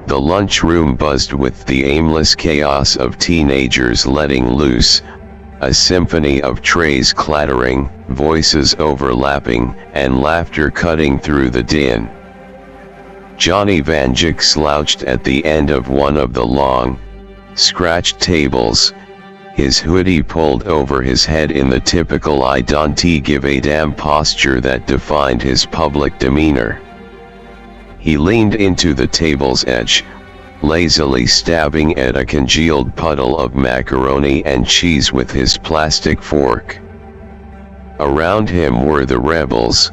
The lunchroom buzzed with the aimless chaos of teenagers letting loose, a symphony of trays clattering, voices overlapping, and laughter cutting through the din. Johnny Vanduke slouched at the end of one of the long, scratched tables, his hoodie pulled over his head in the typical I don't give a damn posture that defined his public demeanor. He leaned into the table's edge, lazily stabbing at a congealed puddle of macaroni and cheese with his plastic fork. Around him were the rebels,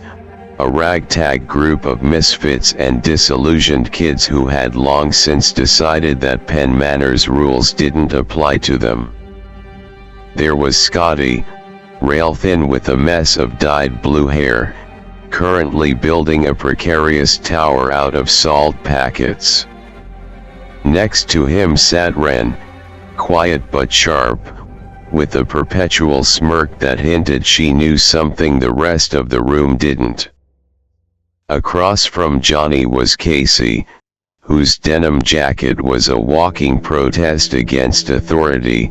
a ragtag group of misfits and disillusioned kids who had long since decided that pen manners rules didn't apply to them. There was Scotty, rail-thin with a mess of dyed blue hair, currently building a precarious tower out of salt packets. Next to him sat Ren, quiet but sharp, with a perpetual smirk that hinted she knew something the rest of the room didn't. Across from Johnny was Casey, whose denim jacket was a walking protest against authority,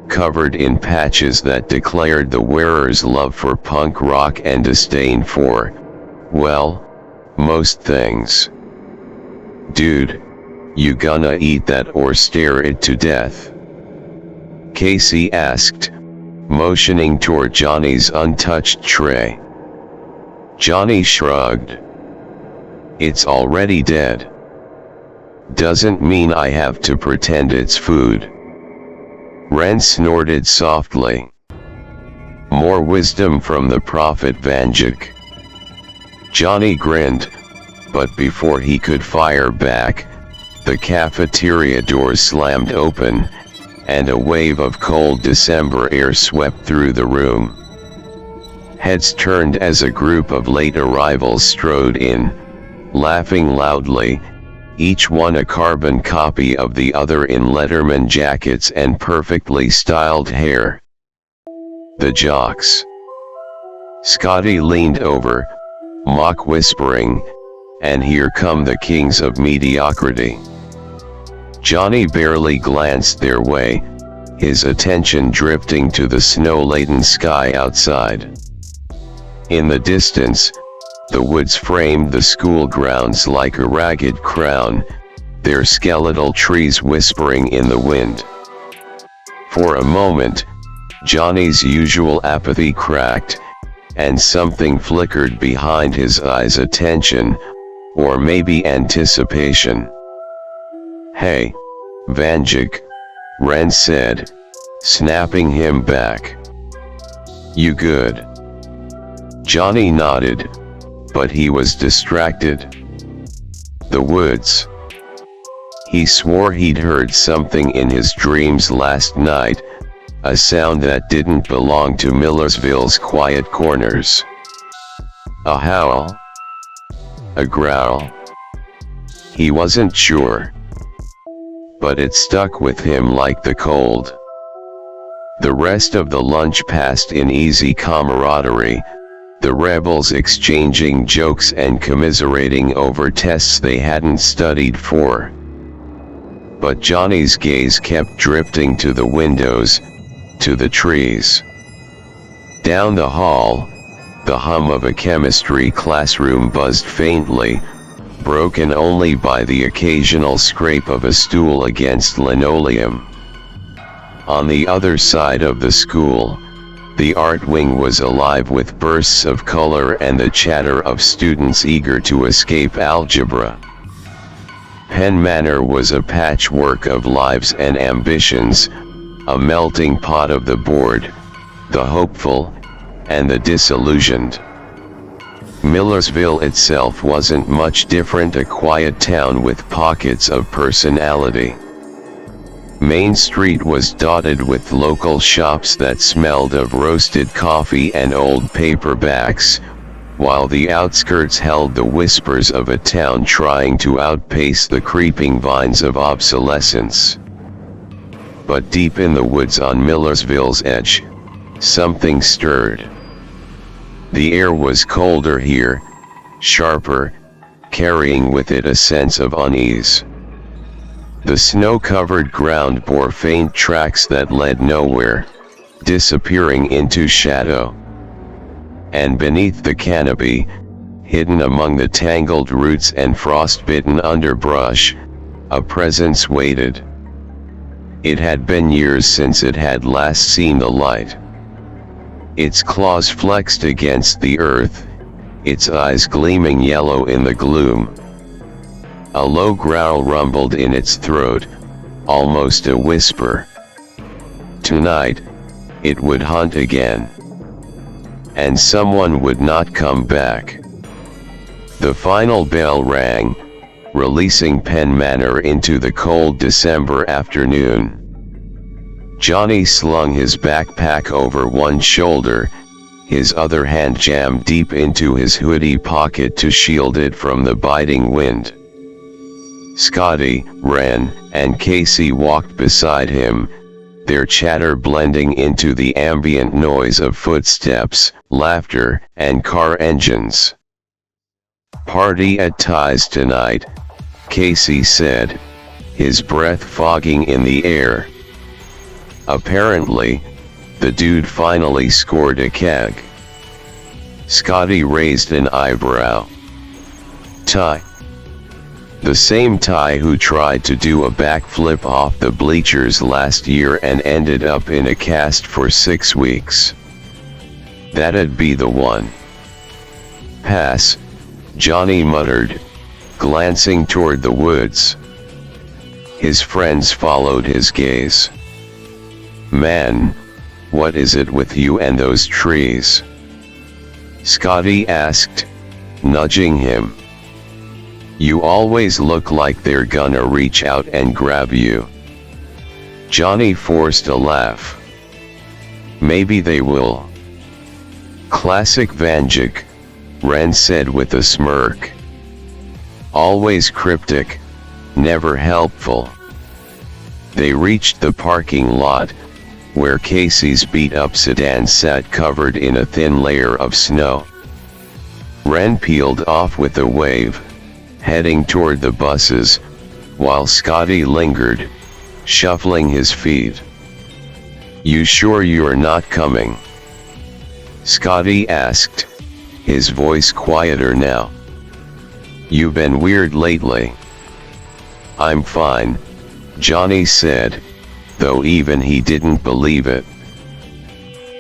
covered in patches that declared the wearer's love for punk rock and disdain for, well, most things. "Dude, you gonna eat that or stare it to death?" Casey asked, motioning toward Johnny's untouched tray. Johnny shrugged. "It's already dead. Doesn't mean I have to pretend it's food." Ren snorted softly. More wisdom from the prophet Vanduke. Johnny grinned, but before he could fire back, the cafeteria doors slammed open, and a wave of cold December air swept through the room. Heads turned as a group of late arrivals strode in, laughing loudly, each one a carbon copy of the other in Letterman jackets and perfectly styled hair. The jocks. Scotty leaned over, mock whispering, "And here come the kings of mediocrity." Johnny barely glanced their way, his attention drifting to the snow-laden sky outside. In the distance, the woods framed the school grounds like a ragged crown, their skeletal trees whispering in the wind. For a moment, Johnny's usual apathy cracked, and something flickered behind his eyes: attention, or maybe anticipation. "Hey, Vanduke," Ren said, snapping him back. "You good?" Johnny nodded, but he was distracted. The woods. He swore he'd heard something in his dreams last night, a sound that didn't belong to Millersville's quiet corners. A howl? A growl? He wasn't sure. But it stuck with him like the cold. The rest of the lunch passed in easy camaraderie, the rebels exchanging jokes and commiserating over tests they hadn't studied for. But Johnny's gaze kept drifting to the windows, to the trees. Down the hall, the hum of a chemistry classroom buzzed faintly, broken only by the occasional scrape of a stool against linoleum. On the other side of the school, the art wing was alive with bursts of color and the chatter of students eager to escape algebra. Penn Manor was a patchwork of lives and ambitions, a melting pot of the bored, the hopeful, and the disillusioned. Millersville itself wasn't much different, a quiet town with pockets of personality. Main Street was dotted with local shops that smelled of roasted coffee and old paperbacks, while the outskirts held the whispers of a town trying to outpace the creeping vines of obsolescence. But deep in the woods on Millersville's edge, something stirred. The air was colder here, sharper, carrying with it a sense of unease. The snow-covered ground bore faint tracks that led nowhere, disappearing into shadow. And beneath the canopy, hidden among the tangled roots and frost-bitten underbrush, a presence waited. It had been years since it had last seen the light. Its claws flexed against the earth, its eyes gleaming yellow in the gloom. A low growl rumbled in its throat, almost a whisper. Tonight, it would hunt again. And someone would not come back. The final bell rang, releasing Penn Manor into the cold December afternoon. Johnny slung his backpack over one shoulder, his other hand jammed deep into his hoodie pocket to shield it from the biting wind. Scotty, Ren, and Casey walked beside him, their chatter blending into the ambient noise of footsteps, laughter, and car engines. "Party at Ty's tonight," Casey said, his breath fogging in the air. Apparently, the dude finally scored a keg. Scotty raised an eyebrow. "Ty? The same Ty who tried to do a backflip off the bleachers last year and ended up in a cast for 6 weeks. That'd be the one." "Pass," Johnny muttered, glancing toward the woods. His friends followed his gaze. "Man, what is it with you and those trees?" Scotty asked, nudging him. "You always look like they're gonna reach out and grab you." Johnny forced a laugh. "Maybe they will." "Classic Vanduke," Ren said with a smirk. "Always cryptic, never helpful." They reached the parking lot, where Casey's beat-up sedan sat covered in a thin layer of snow. Ren peeled off with a wave, heading toward the buses, while Scotty lingered, shuffling his feet. "You sure you're not coming?" Scotty asked, his voice quieter now. "You been weird lately." "I'm fine," Johnny said, though even he didn't believe it.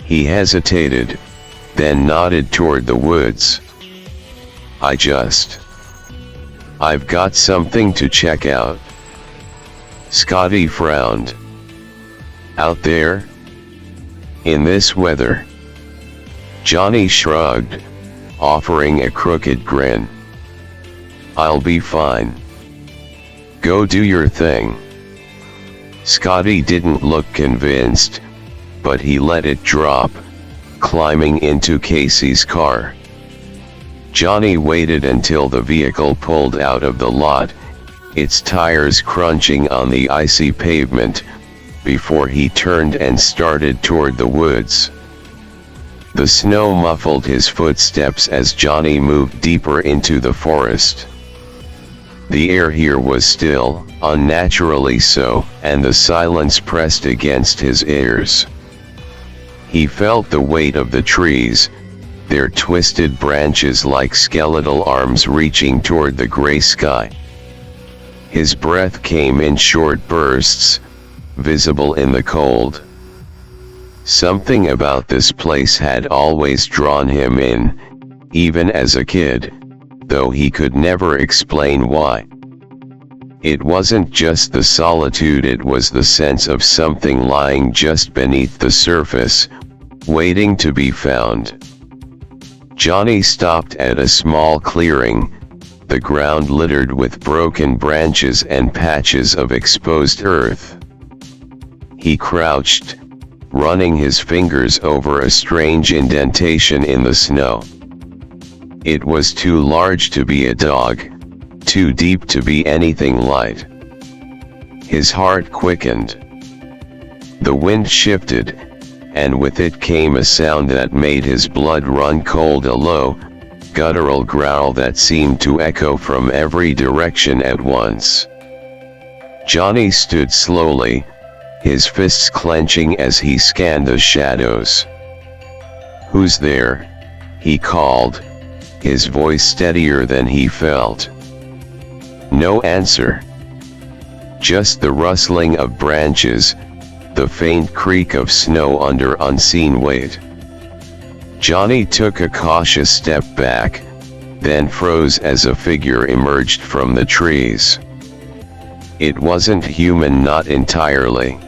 He hesitated, then nodded toward the woods. I've got something to check out." Scotty frowned. "Out there? In this weather?" Johnny shrugged, offering a crooked grin. "I'll be fine. Go do your thing." Scotty didn't look convinced, but he let it drop, climbing into Casey's car. Johnny waited until the vehicle pulled out of the lot, its tires crunching on the icy pavement, before he turned and started toward the woods. The snow muffled his footsteps as Johnny moved deeper into the forest. The air here was still, unnaturally so, and the silence pressed against his ears. He felt the weight of the trees, their twisted branches like skeletal arms reaching toward the gray sky. His breath came in short bursts, visible in the cold. Something about this place had always drawn him in, even as a kid, though he could never explain why. It wasn't just the solitude, it was the sense of something lying just beneath the surface, waiting to be found. Johnny stopped at a small clearing, the ground littered with broken branches and patches of exposed earth. He crouched, running his fingers over a strange indentation in the snow. It was too large to be a dog, too deep to be anything light. His heart quickened. The wind shifted, and with it came a sound that made his blood run cold, a low, guttural growl that seemed to echo from every direction at once. Johnny stood slowly, his fists clenching as he scanned the shadows. "Who's there?" he called, his voice steadier than he felt. No answer. Just the rustling of branches, the faint creak of snow under unseen weight. Johnny took a cautious step back, then froze as a figure emerged from the trees. It wasn't human, not entirely.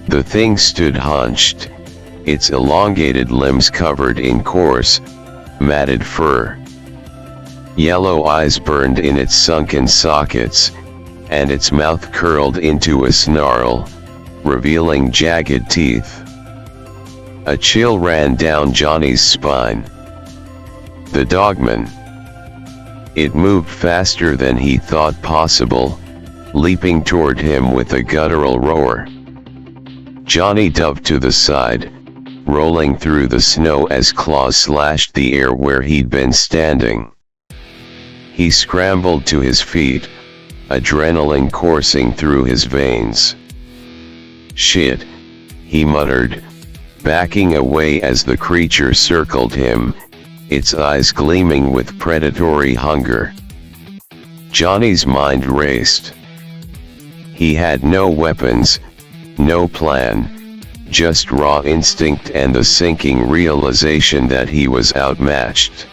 The thing stood hunched, its elongated limbs covered in coarse, matted fur. Yellow eyes burned in its sunken sockets, and its mouth curled into a snarl, revealing jagged teeth. A chill ran down Johnny's spine. The DogMen. It moved faster than he thought possible, leaping toward him with a guttural roar. Johnny dove to the side, rolling through the snow as claws slashed the air where he'd been standing. He scrambled to his feet, adrenaline coursing through his veins. "Shit," he muttered, backing away as the creature circled him, its eyes gleaming with predatory hunger. Johnny's mind raced. He had no weapons, no plan, just raw instinct and the sinking realization that he was outmatched.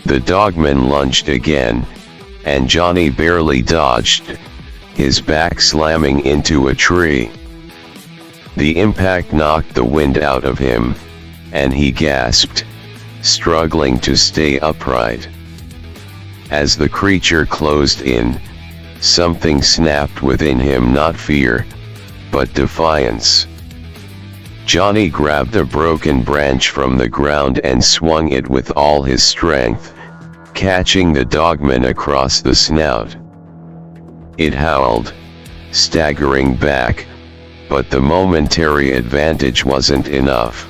The DogMen lunged again, and Johnny barely dodged, his back slamming into a tree. The impact knocked the wind out of him, and he gasped, struggling to stay upright. As the creature closed in, something snapped within him, not fear, but defiance. Johnny grabbed a broken branch from the ground and swung it with all his strength, catching the DogMen across the snout. It howled, staggering back, but the momentary advantage wasn't enough.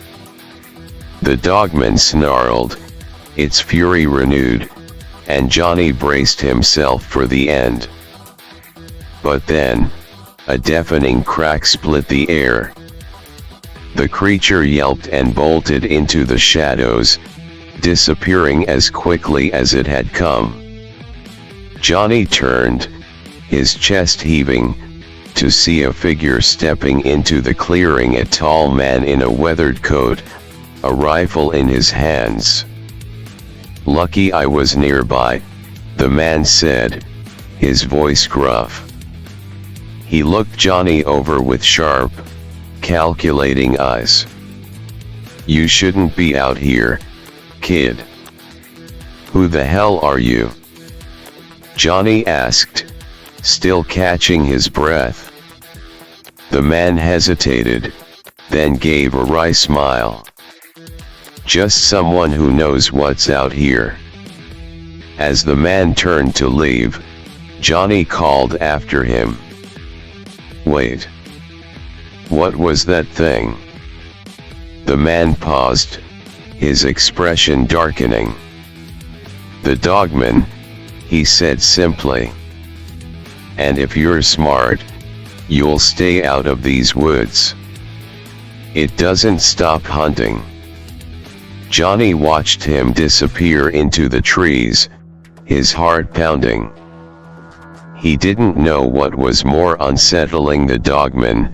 The DogMen snarled, its fury renewed, and Johnny braced himself for the end. But then, a deafening crack split the air. The creature yelped and bolted into the shadows, disappearing as quickly as it had come. Johnny turned, his chest heaving, to see a figure stepping into the clearing, a tall man in a weathered coat, a rifle in his hands. "Lucky I was nearby," the man said, his voice gruff. He looked Johnny over with sharp, calculating eyes. "You shouldn't be out here, kid." "Who the hell are you?" Johnny asked, still catching his breath. The man hesitated, then gave a wry smile. "Just someone who knows what's out here." As the man turned to leave, Johnny called after him. "Wait. What was that thing?" The man paused, his expression darkening. "The DogMen," he said simply. "And if you're smart, you'll stay out of these woods. It doesn't stop hunting." Johnny watched him disappear into the trees, his heart pounding. He didn't know what was more unsettling, the DogMen,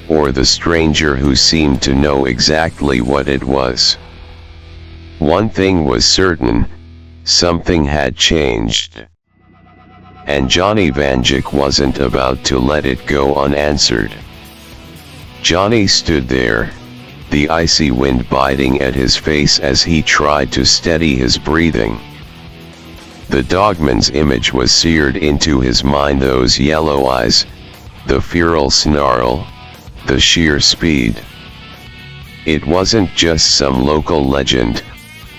or the stranger who seemed to know exactly what it was. One thing was certain, something had changed. And Johnny Vanduke wasn't about to let it go unanswered. Johnny stood there, the icy wind biting at his face as he tried to steady his breathing. The DogMen's image was seared into his mind, those yellow eyes, the feral snarl, the sheer speed. It wasn't just some local legend,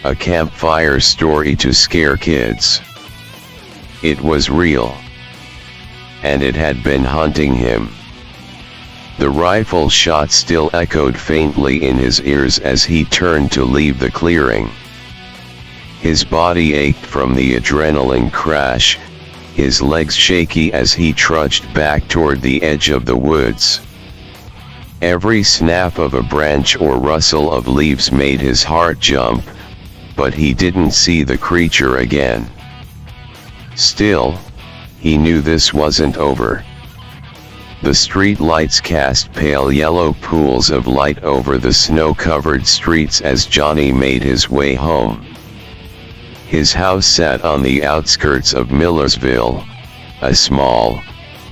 a campfire story to scare kids. It was real. And it had been hunting him. The rifle shot still echoed faintly in his ears as he turned to leave the clearing. His body ached from the adrenaline crash, his legs shaky as he trudged back toward the edge of the woods. Every snap of a branch or rustle of leaves made his heart jump, but he didn't see the creature again. Still, he knew this wasn't over. The street lights cast pale yellow pools of light over the snow-covered streets as Johnny made his way home. His house sat on the outskirts of Millersville, a small,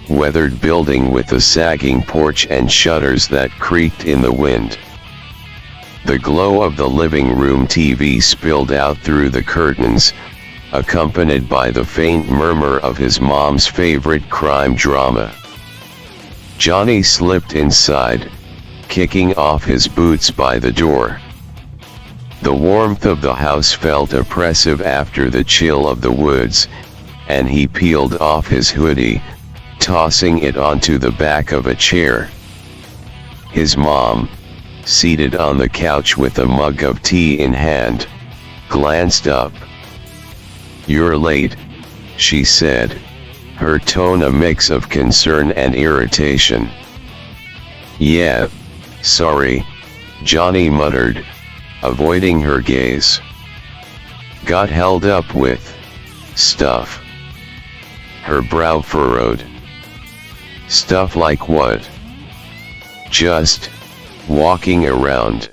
weathered building with a sagging porch and shutters that creaked in the wind. The glow of the living room TV spilled out through the curtains, accompanied by the faint murmur of his mom's favorite crime drama. Johnny slipped inside, kicking off his boots by the door. The warmth of the house felt oppressive after the chill of the woods, and he peeled off his hoodie, tossing it onto the back of a chair. His mom, seated on the couch with a mug of tea in hand, glanced up. "You're late," she said, her tone a mix of concern and irritation. "Yeah, sorry," Johnny muttered, avoiding her gaze. "Got held up with stuff." Her brow furrowed. "Stuff like what?" "Just walking around.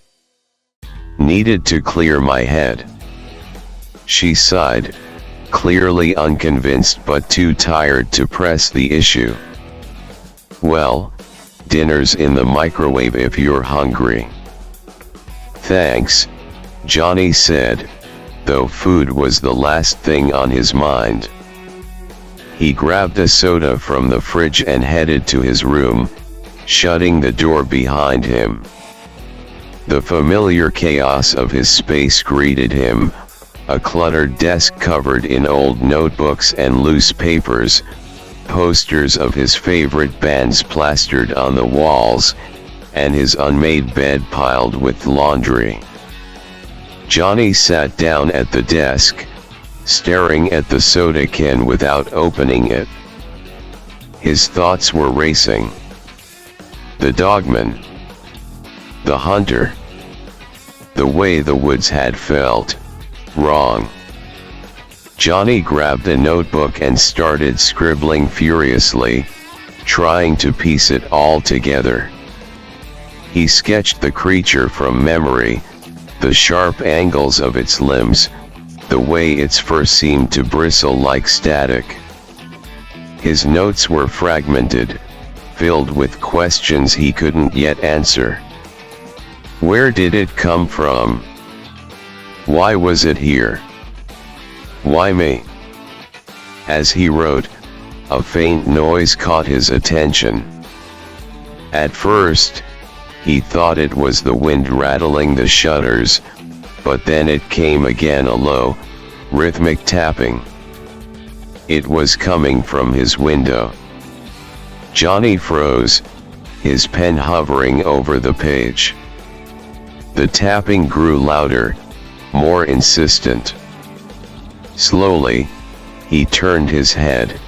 Needed to clear my head." She sighed, clearly unconvinced but too tired to press the issue. "Well, dinner's in the microwave if you're hungry." "Thanks," Johnny said, though food was the last thing on his mind. He grabbed a soda from the fridge and headed to his room, shutting the door behind him. The familiar chaos of his space greeted him, a cluttered desk covered in old notebooks and loose papers, posters of his favorite bands plastered on the walls, and his unmade bed piled with laundry. Johnny sat down at the desk, staring at the soda can without opening it. His thoughts were racing. The dogman. The hunter. The way the woods had felt wrong. Johnny grabbed a notebook and started scribbling furiously, trying to piece it all together. He sketched the creature from memory, the sharp angles of its limbs, the way its fur seemed to bristle like static. His notes were fragmented, filled with questions he couldn't yet answer. Where did it come from? Why was it here? Why me? As he wrote, a faint noise caught his attention. At first, he thought it was the wind rattling the shutters, but then it came again, a low, rhythmic tapping. It was coming from his window. Johnny froze, his pen hovering over the page. The tapping grew louder, more insistent. Slowly, he turned his head,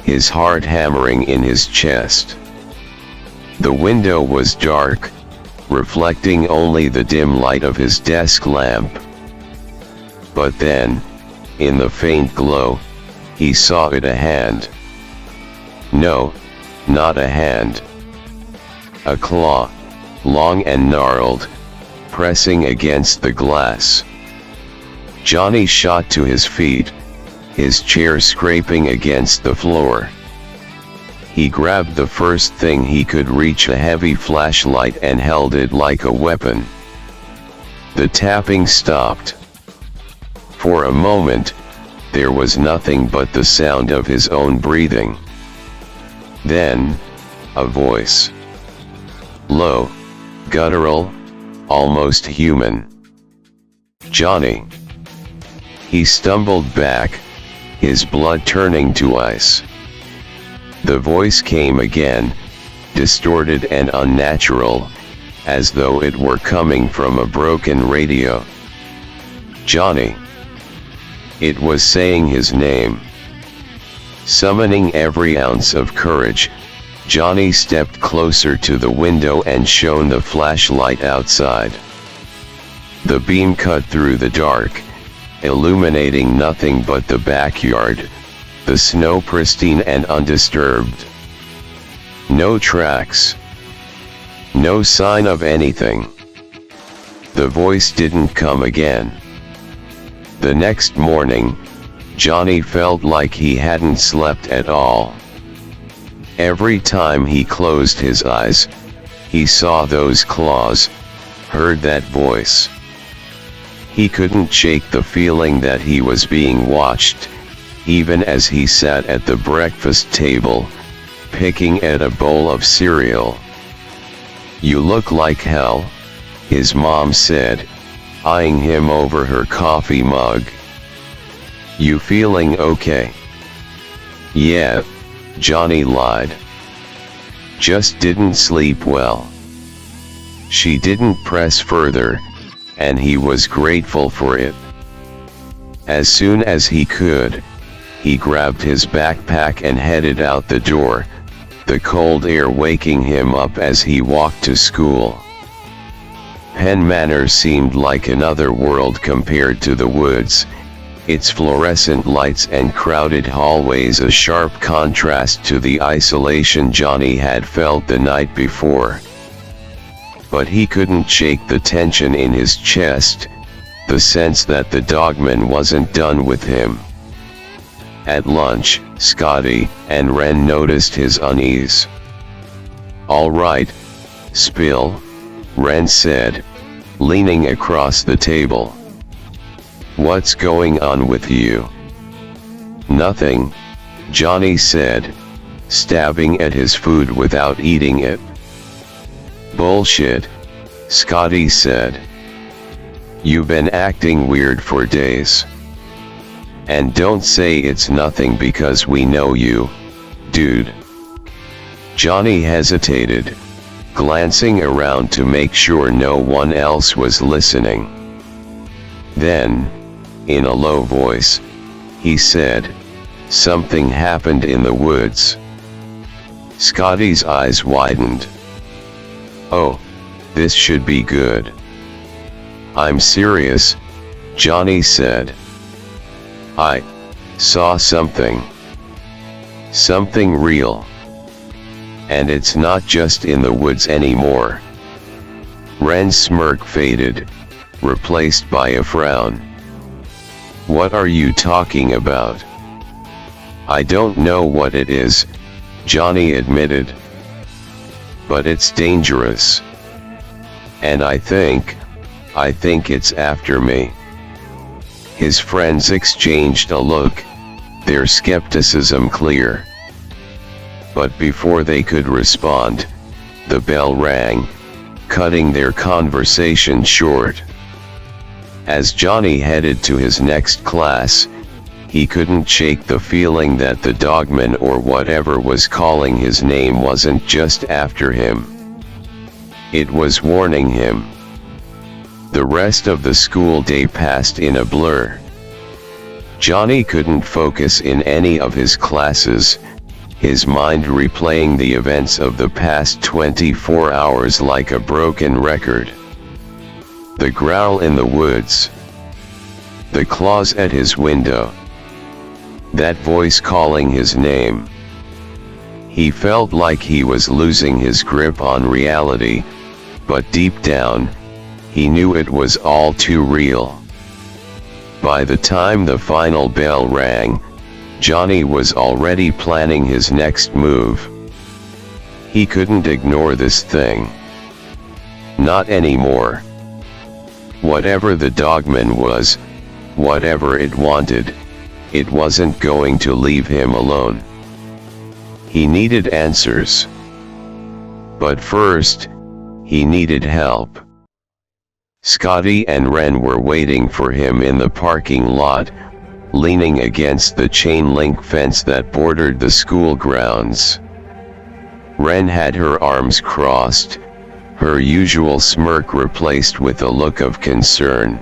his heart hammering in his chest. The window was dark, reflecting only the dim light of his desk lamp. But then, in the faint glow, he saw it, a hand. No, not a hand. A claw, long and gnarled, pressing against the glass. Johnny shot to his feet, his chair scraping against the floor. He grabbed the first thing he could reach, a heavy flashlight, and held it like a weapon. The tapping stopped. For a moment, there was nothing but the sound of his own breathing. Then, a voice. Low, guttural, almost human. Johnny. He stumbled back, his blood turning to ice. The voice came again, distorted and unnatural, as though it were coming from a broken radio. Johnny. It was saying his name. Summoning every ounce of courage, Johnny stepped closer to the window and shone the flashlight outside. The beam cut through the dark, illuminating nothing but the backyard, the snow pristine and undisturbed. No tracks. No sign of anything. The voice didn't come again. The next morning, Johnny felt like he hadn't slept at all. Every time he closed his eyes, he saw those claws, heard that voice. He couldn't shake the feeling that he was being watched, even as he sat at the breakfast table, picking at a bowl of cereal. "You look like hell," his mom said, eyeing him over her coffee mug. "You feeling okay?" "Yeah," Johnny lied. "Just didn't sleep well." She didn't press further, and he was grateful for it. As soon as he could, he grabbed his backpack and headed out the door, the cold air waking him up as he walked to school. Penn Manor seemed like another world compared to the woods, its fluorescent lights and crowded hallways a sharp contrast to the isolation Johnny had felt the night before. But he couldn't shake the tension in his chest, the sense that the DogMen wasn't done with him. At lunch, Scotty and Ren noticed his unease. "All right, Spill," Ren said, leaning across the table. "What's going on with you?" "Nothing," Johnny said, stabbing at his food without eating it. "Bullshit," Scotty said. "You've been acting weird for days. And don't say it's nothing because we know you, dude." Johnny hesitated, glancing around to make sure no one else was listening. Then, in a low voice, he said, "Something happened in the woods." Scotty's eyes widened. "Oh, this should be good." "I'm serious," Johnny said. "I saw something. Something real. And it's not just in the woods anymore." Ren's smirk faded, replaced by a frown. "What are you talking about?" "I don't know what it is," Johnny admitted. "But it's dangerous. And I think it's after me." His friends exchanged a look, their skepticism clear. But before they could respond, the bell rang, cutting their conversation short. As Johnny headed to his next class, he couldn't shake the feeling that the DogMen or whatever was calling his name wasn't just after him. It was warning him. The rest of the school day passed in a blur. Johnny couldn't focus in any of his classes, his mind replaying the events of the past 24 hours like a broken record. The growl in the woods. The claws at his window. That voice calling his name. He felt like he was losing his grip on reality, but deep down, he knew it was all too real. By the time the final bell rang, Johnny was already planning his next move. He couldn't ignore this thing. Not anymore. Whatever the DogMen was, whatever it wanted, it wasn't going to leave him alone. He needed answers. But first, he needed help. Scotty and Ren were waiting for him in the parking lot, leaning against the chain-link fence that bordered the school grounds. Ren had her arms crossed, her usual smirk replaced with a look of concern.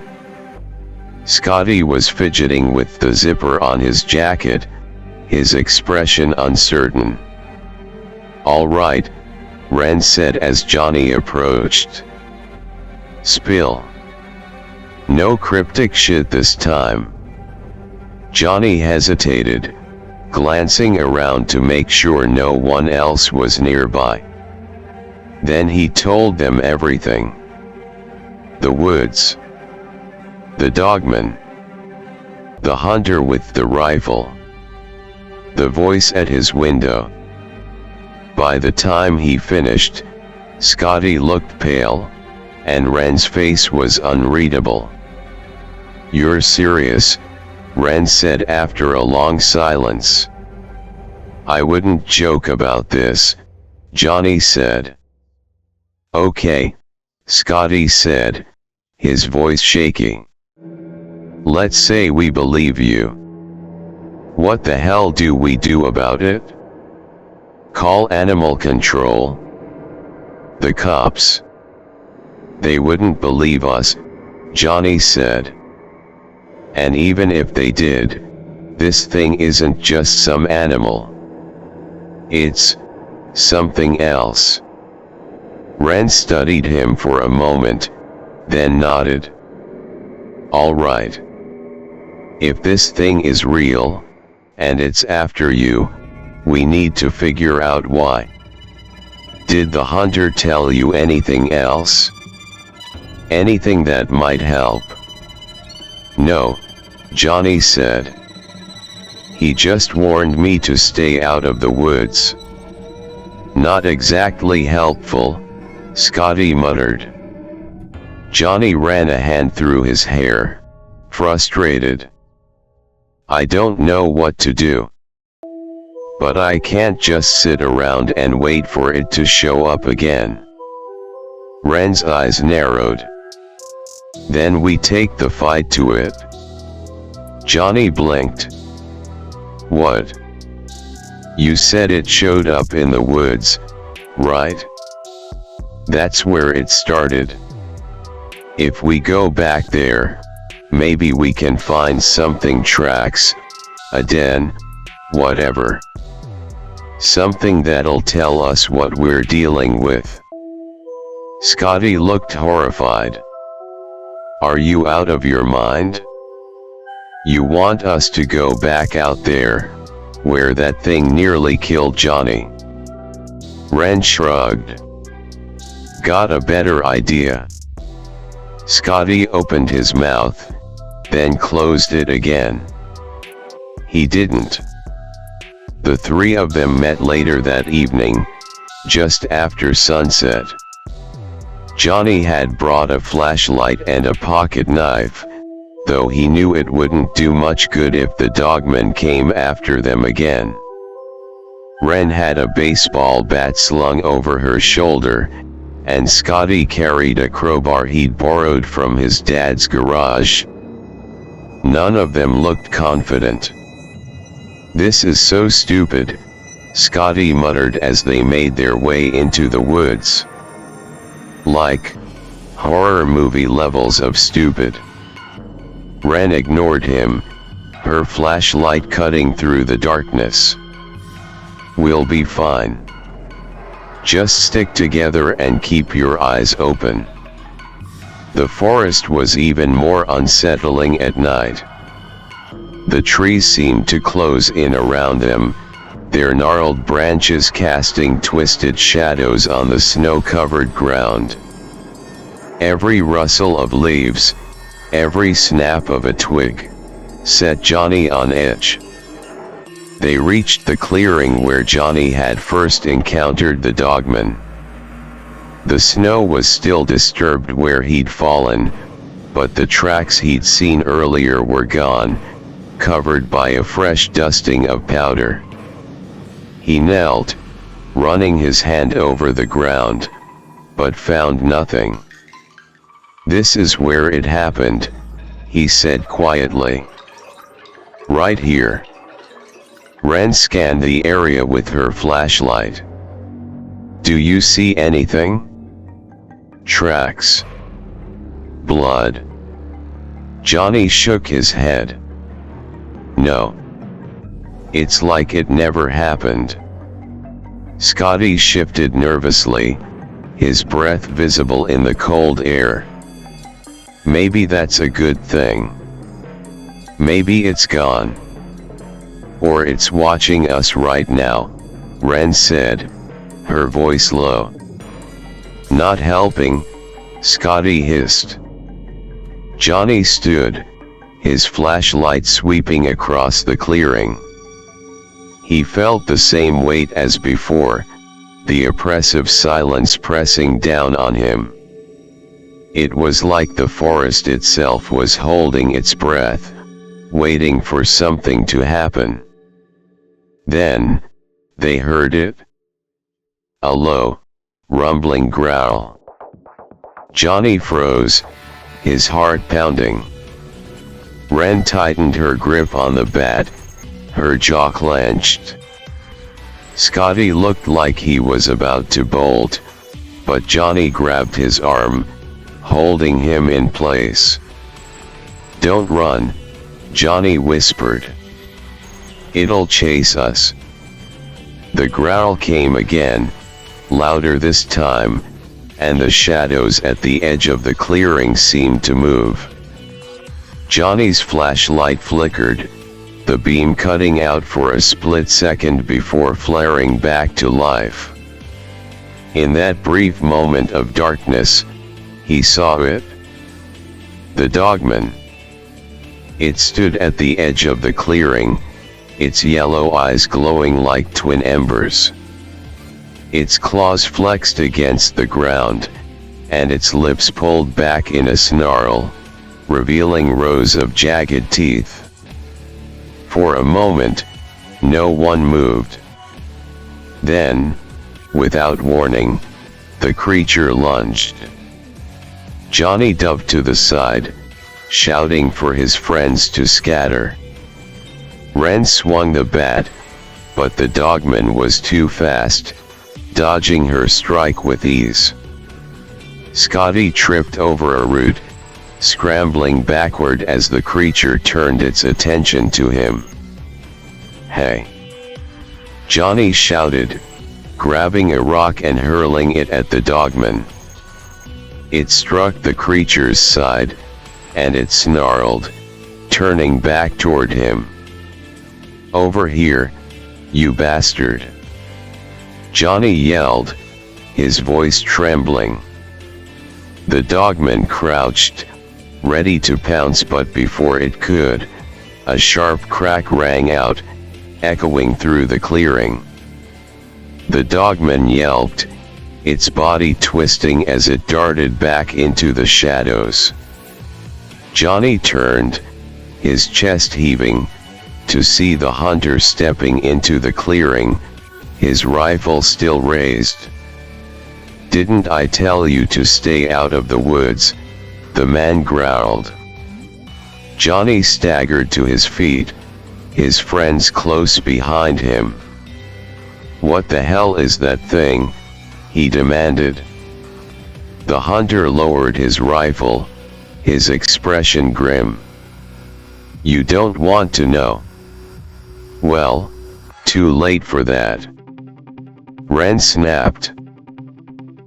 Scotty was fidgeting with the zipper on his jacket, his expression uncertain. "All right," Ren said as Johnny approached. "Spill." "No cryptic shit this time." Johnny hesitated, glancing around to make sure no one else was nearby. Then he told them everything. The woods. The dogman. The hunter with the rifle. The voice at his window. By the time he finished, Scotty looked pale, and Ren's face was unreadable. "You're serious?" Ren said after a long silence. "I wouldn't joke about this," Johnny said. "Okay," Scotty said, his voice shaking. "Let's say we believe you. What the hell do we do about it? Call animal control? The cops? They wouldn't believe us," Johnny said. "And even if they did, this thing isn't just some animal. It's something else." Ren studied him for a moment, then nodded. "All right. If this thing is real, and it's after you, we need to figure out why. Did the hunter tell you anything else? Anything that might help?" "No," Johnny said. "He just warned me to stay out of the woods." "Not exactly helpful," Scotty muttered. Johnny ran a hand through his hair, frustrated. "I don't know what to do. But I can't just sit around and wait for it to show up again." Ren's eyes narrowed. "Then we take the fight to it." Johnny blinked. "What? You said it showed up in the woods, right? That's where it started. If we go back there, maybe we can find something, tracks, a den, whatever. Something that'll tell us what we're dealing with." Scotty looked horrified. "Are you out of your mind? You want us to go back out there, where that thing nearly killed Johnny?" Ren shrugged. "Got a better idea." Scotty opened his mouth, then closed it again. He didn't. The three of them met later that evening, just after sunset. Johnny had brought a flashlight and a pocket knife, though he knew it wouldn't do much good if the dogmen came after them again. Ren had a baseball bat slung over her shoulder, and Scotty carried a crowbar he'd borrowed from his dad's garage. None of them looked confident. "This is so stupid," Scotty muttered as they made their way into the woods. "Like horror movie levels of stupid." Ren ignored him, her flashlight cutting through the darkness. "We'll be fine. Just stick together and keep your eyes open." The forest was even more unsettling at night. The trees seemed to close in around them, their gnarled branches casting twisted shadows on the snow-covered ground. Every rustle of leaves, every snap of a twig, set Johnny on edge. They reached the clearing where Johnny had first encountered the dogman. The snow was still disturbed where he'd fallen, but the tracks he'd seen earlier were gone, covered by a fresh dusting of powder. He knelt, running his hand over the ground, but found nothing. "This is where it happened," he said quietly. "Right here." Ren scanned the area with her flashlight. "Do you see anything? Tracks? Blood?" Johnny shook his head. "No. It's like it never happened. Scotty shifted nervously, his breath visible in the cold air. Maybe that's a good thing. Maybe it's gone. Or it's watching us right now, Ren said, her voice low. Not helping, Scotty hissed. Johnny stood, his flashlight sweeping across the clearing. He felt the same weight as before, the oppressive silence pressing down on him. It was like the forest itself was holding its breath, waiting for something to happen. Then, they heard it. A low, rumbling growl. Johnny froze, his heart pounding. Ren tightened her grip on the bat, her jaw clenched. Scotty looked like he was about to bolt, but Johnny grabbed his arm, holding him in place. Don't run, Johnny whispered. It'll chase us. The growl came again, louder this time, and the shadows at the edge of the clearing seemed to move. Johnny's flashlight flickered, the beam cutting out for a split second before flaring back to life. In that brief moment of darkness, he saw it. The DogMen. It stood at the edge of the clearing, its yellow eyes glowing like twin embers. Its claws flexed against the ground, and its lips pulled back in a snarl, revealing rows of jagged teeth. For a moment, no one moved. Then, without warning, the creature lunged. Johnny dove to the side, shouting for his friends to scatter. Ren swung the bat, but the DogMen was too fast, dodging her strike with ease. Scotty tripped over a root, scrambling backward as the creature turned its attention to him. Hey! Johnny shouted, grabbing a rock and hurling it at the DogMen. It struck the creature's side, and it snarled, turning back toward him. Over here, you bastard! Johnny yelled, his voice trembling. The DogMen crouched, ready to pounce, but before it could, a sharp crack rang out, echoing through the clearing. The DogMen yelped, its body twisting as it darted back into the shadows. Johnny turned, his chest heaving, to see the hunter stepping into the clearing, his rifle still raised. Didn't I tell you to stay out of the woods? The man growled. Johnny staggered to his feet, his friends close behind him. What the hell is that thing? He demanded. The hunter lowered his rifle, his expression grim. You don't want to know. Well, too late for that. Ren snapped.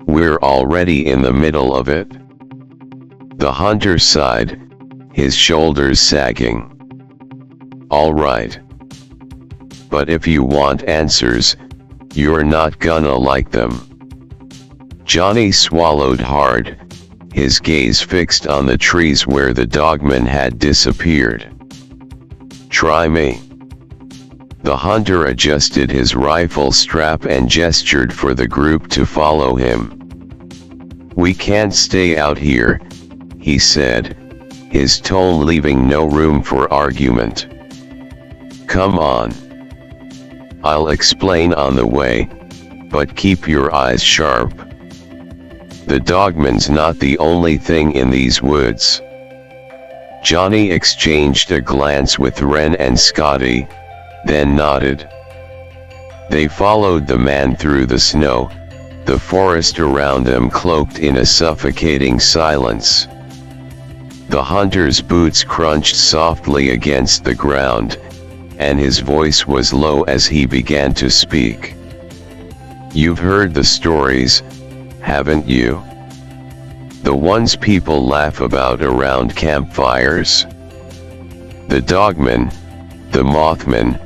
We're already in the middle of it. The hunter sighed, his shoulders sagging. All right. But if you want answers, you're not gonna like them. Johnny swallowed hard, his gaze fixed on the trees where the DogMen had disappeared. Try me. The hunter adjusted his rifle strap and gestured for the group to follow him. We can't stay out here, he said, his tone leaving no room for argument. Come on. I'll explain on the way, but keep your eyes sharp. The DogMen's not the only thing in these woods. Johnny exchanged a glance with Ren and Scotty, then nodded. They followed the man through the snow, the forest around them cloaked in a suffocating silence. The hunter's boots crunched softly against the ground, and his voice was low as he began to speak. "You've heard the stories, haven't you? The ones people laugh about around campfires. The dogmen, the mothmen,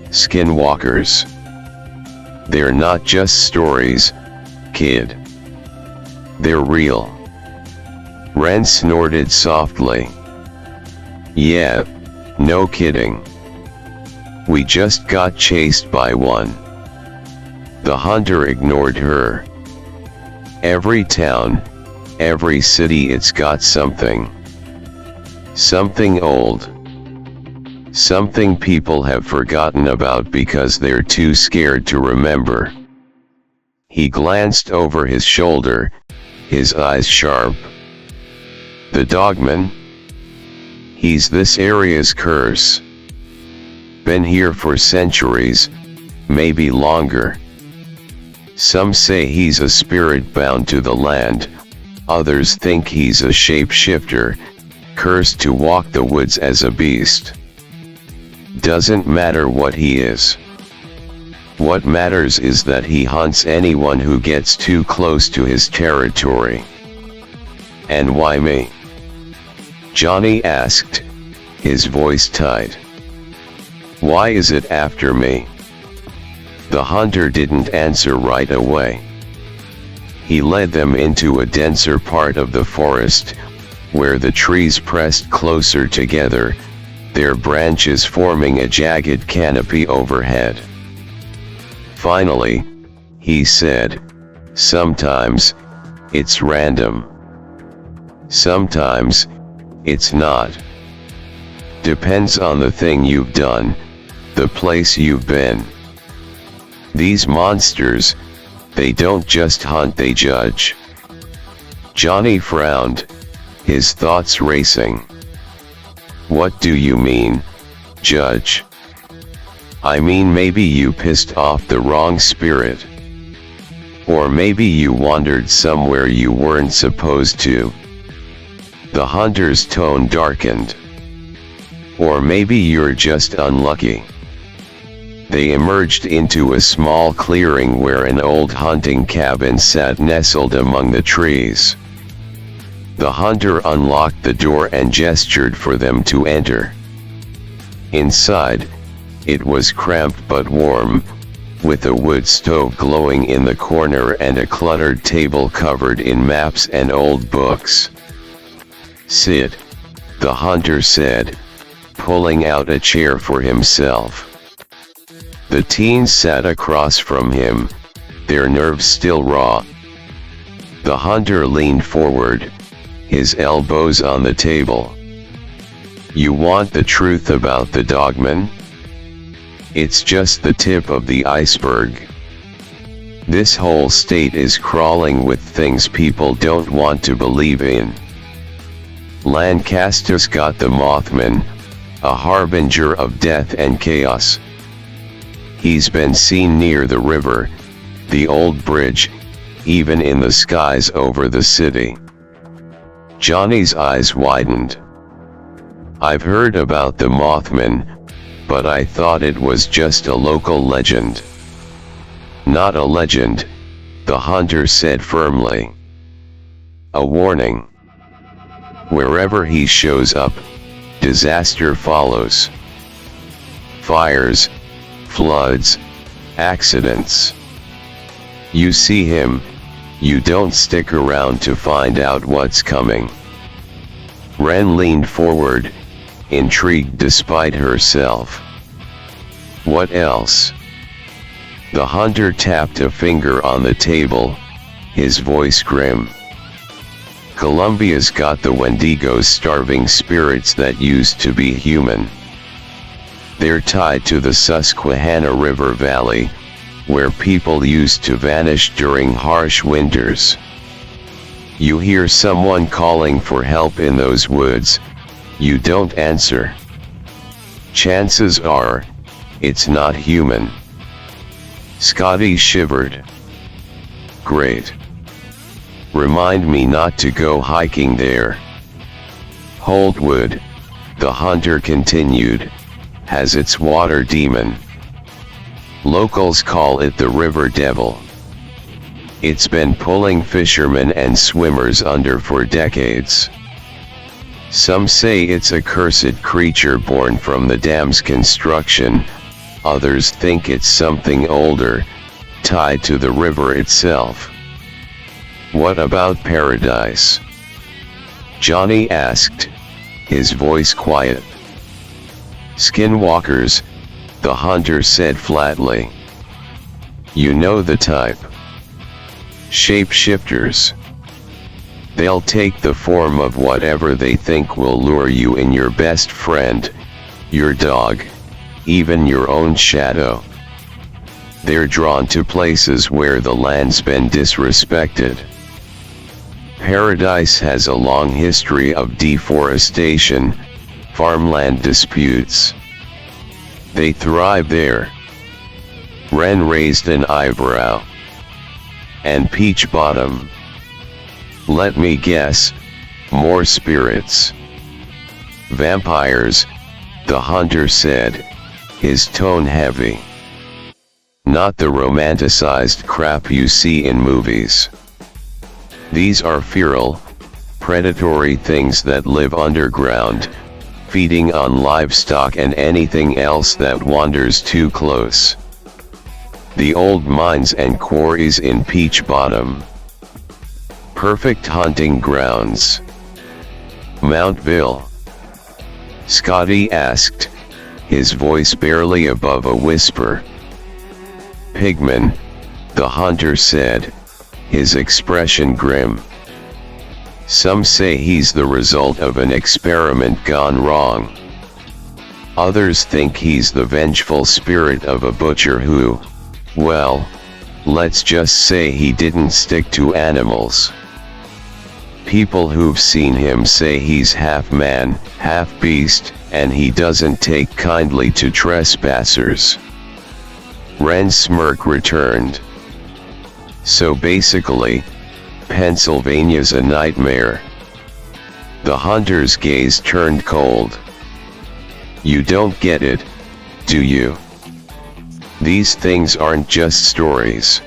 skinwalkers. They're not just stories, kid. They're real." Ren snorted softly. "Yeah, no kidding. We just got chased by one." The hunter ignored her. "Every town, every city, it's got something. Something old. Something people have forgotten about because they're too scared to remember." He glanced over his shoulder, his eyes sharp. "The dogman? He's this area's curse. Been here for centuries, maybe longer. Some say he's a spirit bound to the land, others think he's a shapeshifter, cursed to walk the woods as a beast. Doesn't matter what he is. What matters is that he hunts anyone who gets too close to his territory." "And why me?" Johnny asked, his voice tight. "Why is it after me?" The hunter didn't answer right away. He led them into a denser part of the forest, where the trees pressed closer together, their branches forming a jagged canopy overhead. Finally, he said, "Sometimes, it's random. Sometimes, it's not. Depends on the thing you've done, the place you've been. These monsters, they don't just hunt, they judge." Johnny frowned, his thoughts racing. "What do you mean, judge?" "I mean, maybe you pissed off the wrong spirit. Or maybe you wandered somewhere you weren't supposed to." The hunter's tone darkened. "Or maybe you're just unlucky." They emerged into a small clearing where an old hunting cabin sat nestled among the trees. The hunter unlocked the door and gestured for them to enter. Inside, it was cramped but warm, with a wood stove glowing in the corner and a cluttered table covered in maps and old books. "Sit," the hunter said, pulling out a chair for himself. The teens sat across from him, their nerves still raw. The hunter leaned forward, his elbows on the table. "You want the truth about the dogmen? It's just the tip of the iceberg. This whole state is crawling with things people don't want to believe in. Lancaster's got the Mothman, a harbinger of death and chaos. He's been seen near the river, the old bridge, even in the skies over the city." Johnny's eyes widened. "I've heard about the Mothman, but I thought it was just a local legend." "Not a legend," the hunter said firmly. "A warning. Wherever he shows up, disaster follows. Fires, floods, accidents. You see him, you don't stick around to find out what's coming." Ren leaned forward, intrigued despite herself. "What else?" The hunter tapped a finger on the table, his voice grim. "Columbia's got the Wendigos, starving spirits that used to be human. They're tied to the Susquehanna River Valley, where people used to vanish during harsh winters. You hear someone calling for help in those woods, you don't answer. Chances are, it's not human." Scotty shivered. "Great. Remind me not to go hiking there." "Hold wood," the hunter continued, has its water demon. Locals call it the river devil. It's been pulling fishermen and swimmers under for decades. Some say it's a cursed creature born from the dam's construction, others think it's something older, tied to the river itself. What about paradise? Johnny asked, his voice quiet. Skinwalkers, the hunter said flatly. You know the type. Shapeshifters. They'll take the form of whatever they think will lure you in, your best friend, your dog, even your own shadow. They're drawn to places where the land's been disrespected. Paradise has a long history of deforestation, farmland disputes. They thrive there. Wren raised an eyebrow. And Peach Bottom. Let me guess, more spirits. Vampires, the hunter said, his tone heavy. Not the romanticized crap you see in movies. These are feral, predatory things that live underground, feeding on livestock and anything else that wanders too close. The old mines and quarries in Peach Bottom. Perfect hunting grounds. Mountville? Scotty asked, his voice barely above a whisper. Pigman, the hunter said, his expression grim. Some say he's the result of an experiment gone wrong. Others think he's the vengeful spirit of a butcher who, well, let's just say he didn't stick to animals. People who've seen him say he's half man, half beast, and he doesn't take kindly to trespassers. Wren's smirk returned. So basically, Pennsylvania's a nightmare. The hunter's gaze turned cold. You don't get it, do you? These things aren't just stories.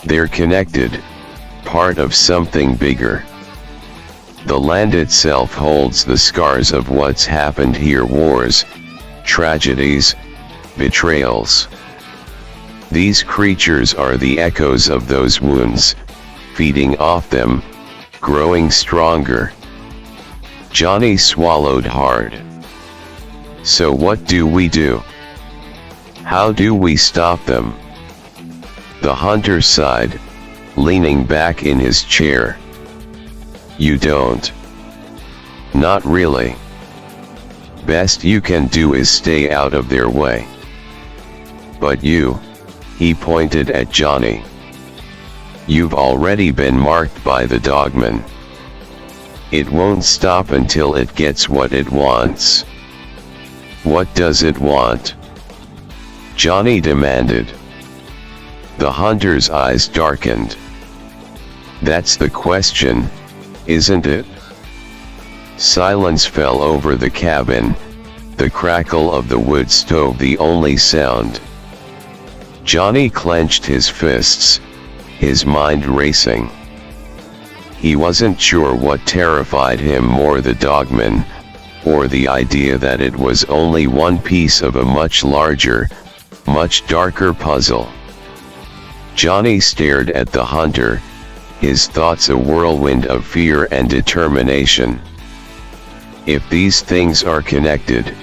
They're connected, part of something bigger. The land itself holds the scars of what's happened here: wars, tragedies, betrayals. These creatures are the echoes of those wounds, feeding off them, growing stronger. Johnny swallowed hard. So what do we do? How do we stop them? The hunter sighed, leaning back in his chair. You don't. Not really. Best you can do is stay out of their way. But you, he pointed at Johnny. You've already been marked by the DogMen. It won't stop until it gets what it wants. What does it want? Johnny demanded. The hunter's eyes darkened. That's the question, isn't it? Silence fell over the cabin, the crackle of the wood stove the only sound. Johnny clenched his fists, his mind racing. He wasn't sure what terrified him more, the DogMen, or the idea that it was only one piece of a much larger, much darker puzzle. Johnny stared at the hunter, his thoughts a whirlwind of fear and determination. If these things are connected,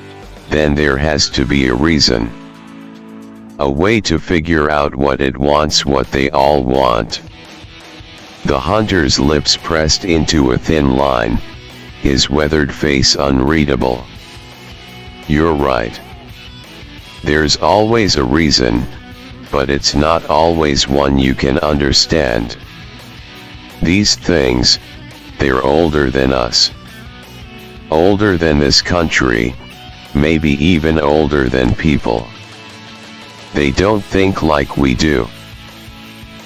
then there has to be a reason. A way to figure out what it wants, what they all want. The hunter's lips pressed into a thin line, his weathered face unreadable. You're right. There's always a reason, but it's not always one you can understand. These things, they're older than us. Older than this country, maybe even older than people. They don't think like we do.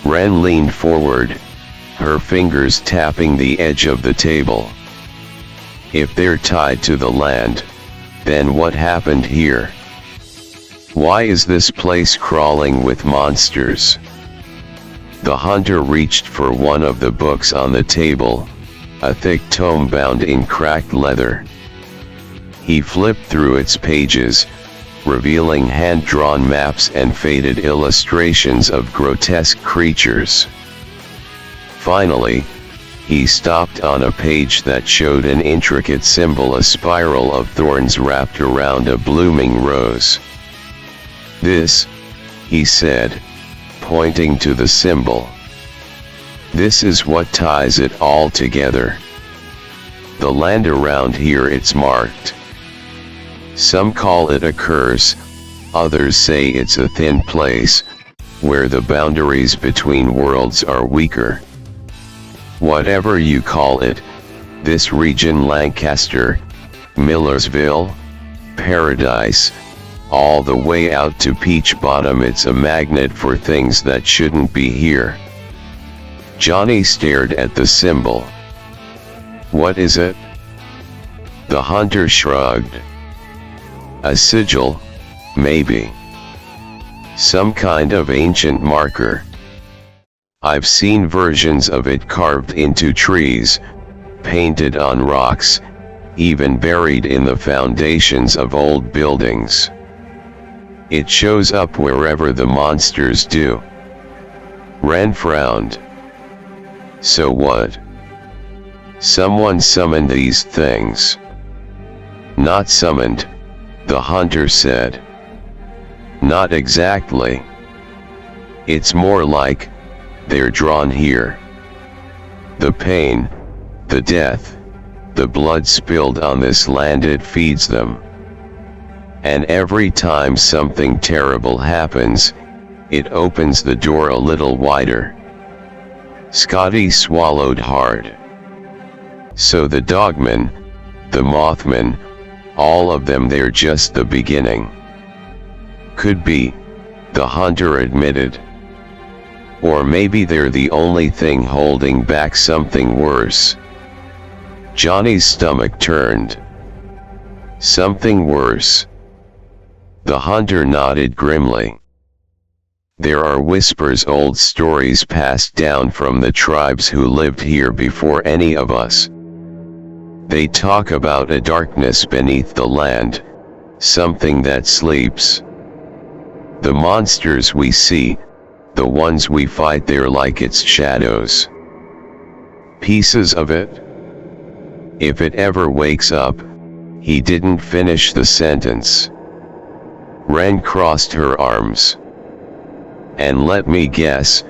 Wren leaned forward, her fingers tapping the edge of the table. If they're tied to the land, Then what happened here? Why is this place crawling with monsters? The hunter reached for one of the books on the table, a thick tome bound in cracked leather. He flipped through its pages, revealing hand-drawn maps and faded illustrations of grotesque creatures. Finally, he stopped on a page that showed an intricate symbol, a spiral of thorns wrapped around a blooming rose. "This," he said, pointing to the symbol. "This is what ties it all together. The land around here, it's marked. Some call it a curse, others say it's a thin place, where the boundaries between worlds are weaker. Whatever you call it, this region, Lancaster, Millersville, Paradise, all the way out to Peach Bottom, it's a magnet for things that shouldn't be here." Johnny stared at the symbol. "What is it?" The hunter shrugged. "A sigil, maybe. Some kind of ancient marker. I've seen versions of it carved into trees, painted on rocks, even buried in the foundations of old buildings. It shows up wherever the monsters do." Ren frowned. "So what? Someone summoned these things?" "Not summoned," the hunter said. "Not exactly. It's more like they're drawn here. The pain, the death, the blood spilled on this land, it feeds them. And every time something terrible happens, it opens the door a little wider." Scotty swallowed hard. "So the dogmen, the mothmen, all of them, they're just the beginning." "Could be," the hunter admitted. "Or maybe they're the only thing holding back something worse." Johnny's stomach turned. "Something worse?" The hunter nodded grimly. "There are whispers, old stories passed down from the tribes who lived here before any of us. They talk about a darkness beneath the land, something that sleeps. The monsters we see, the ones we fight, they're like its shadows. Pieces of it. If it ever wakes up." He didn't finish the sentence. Ren crossed her arms. "And let me guess,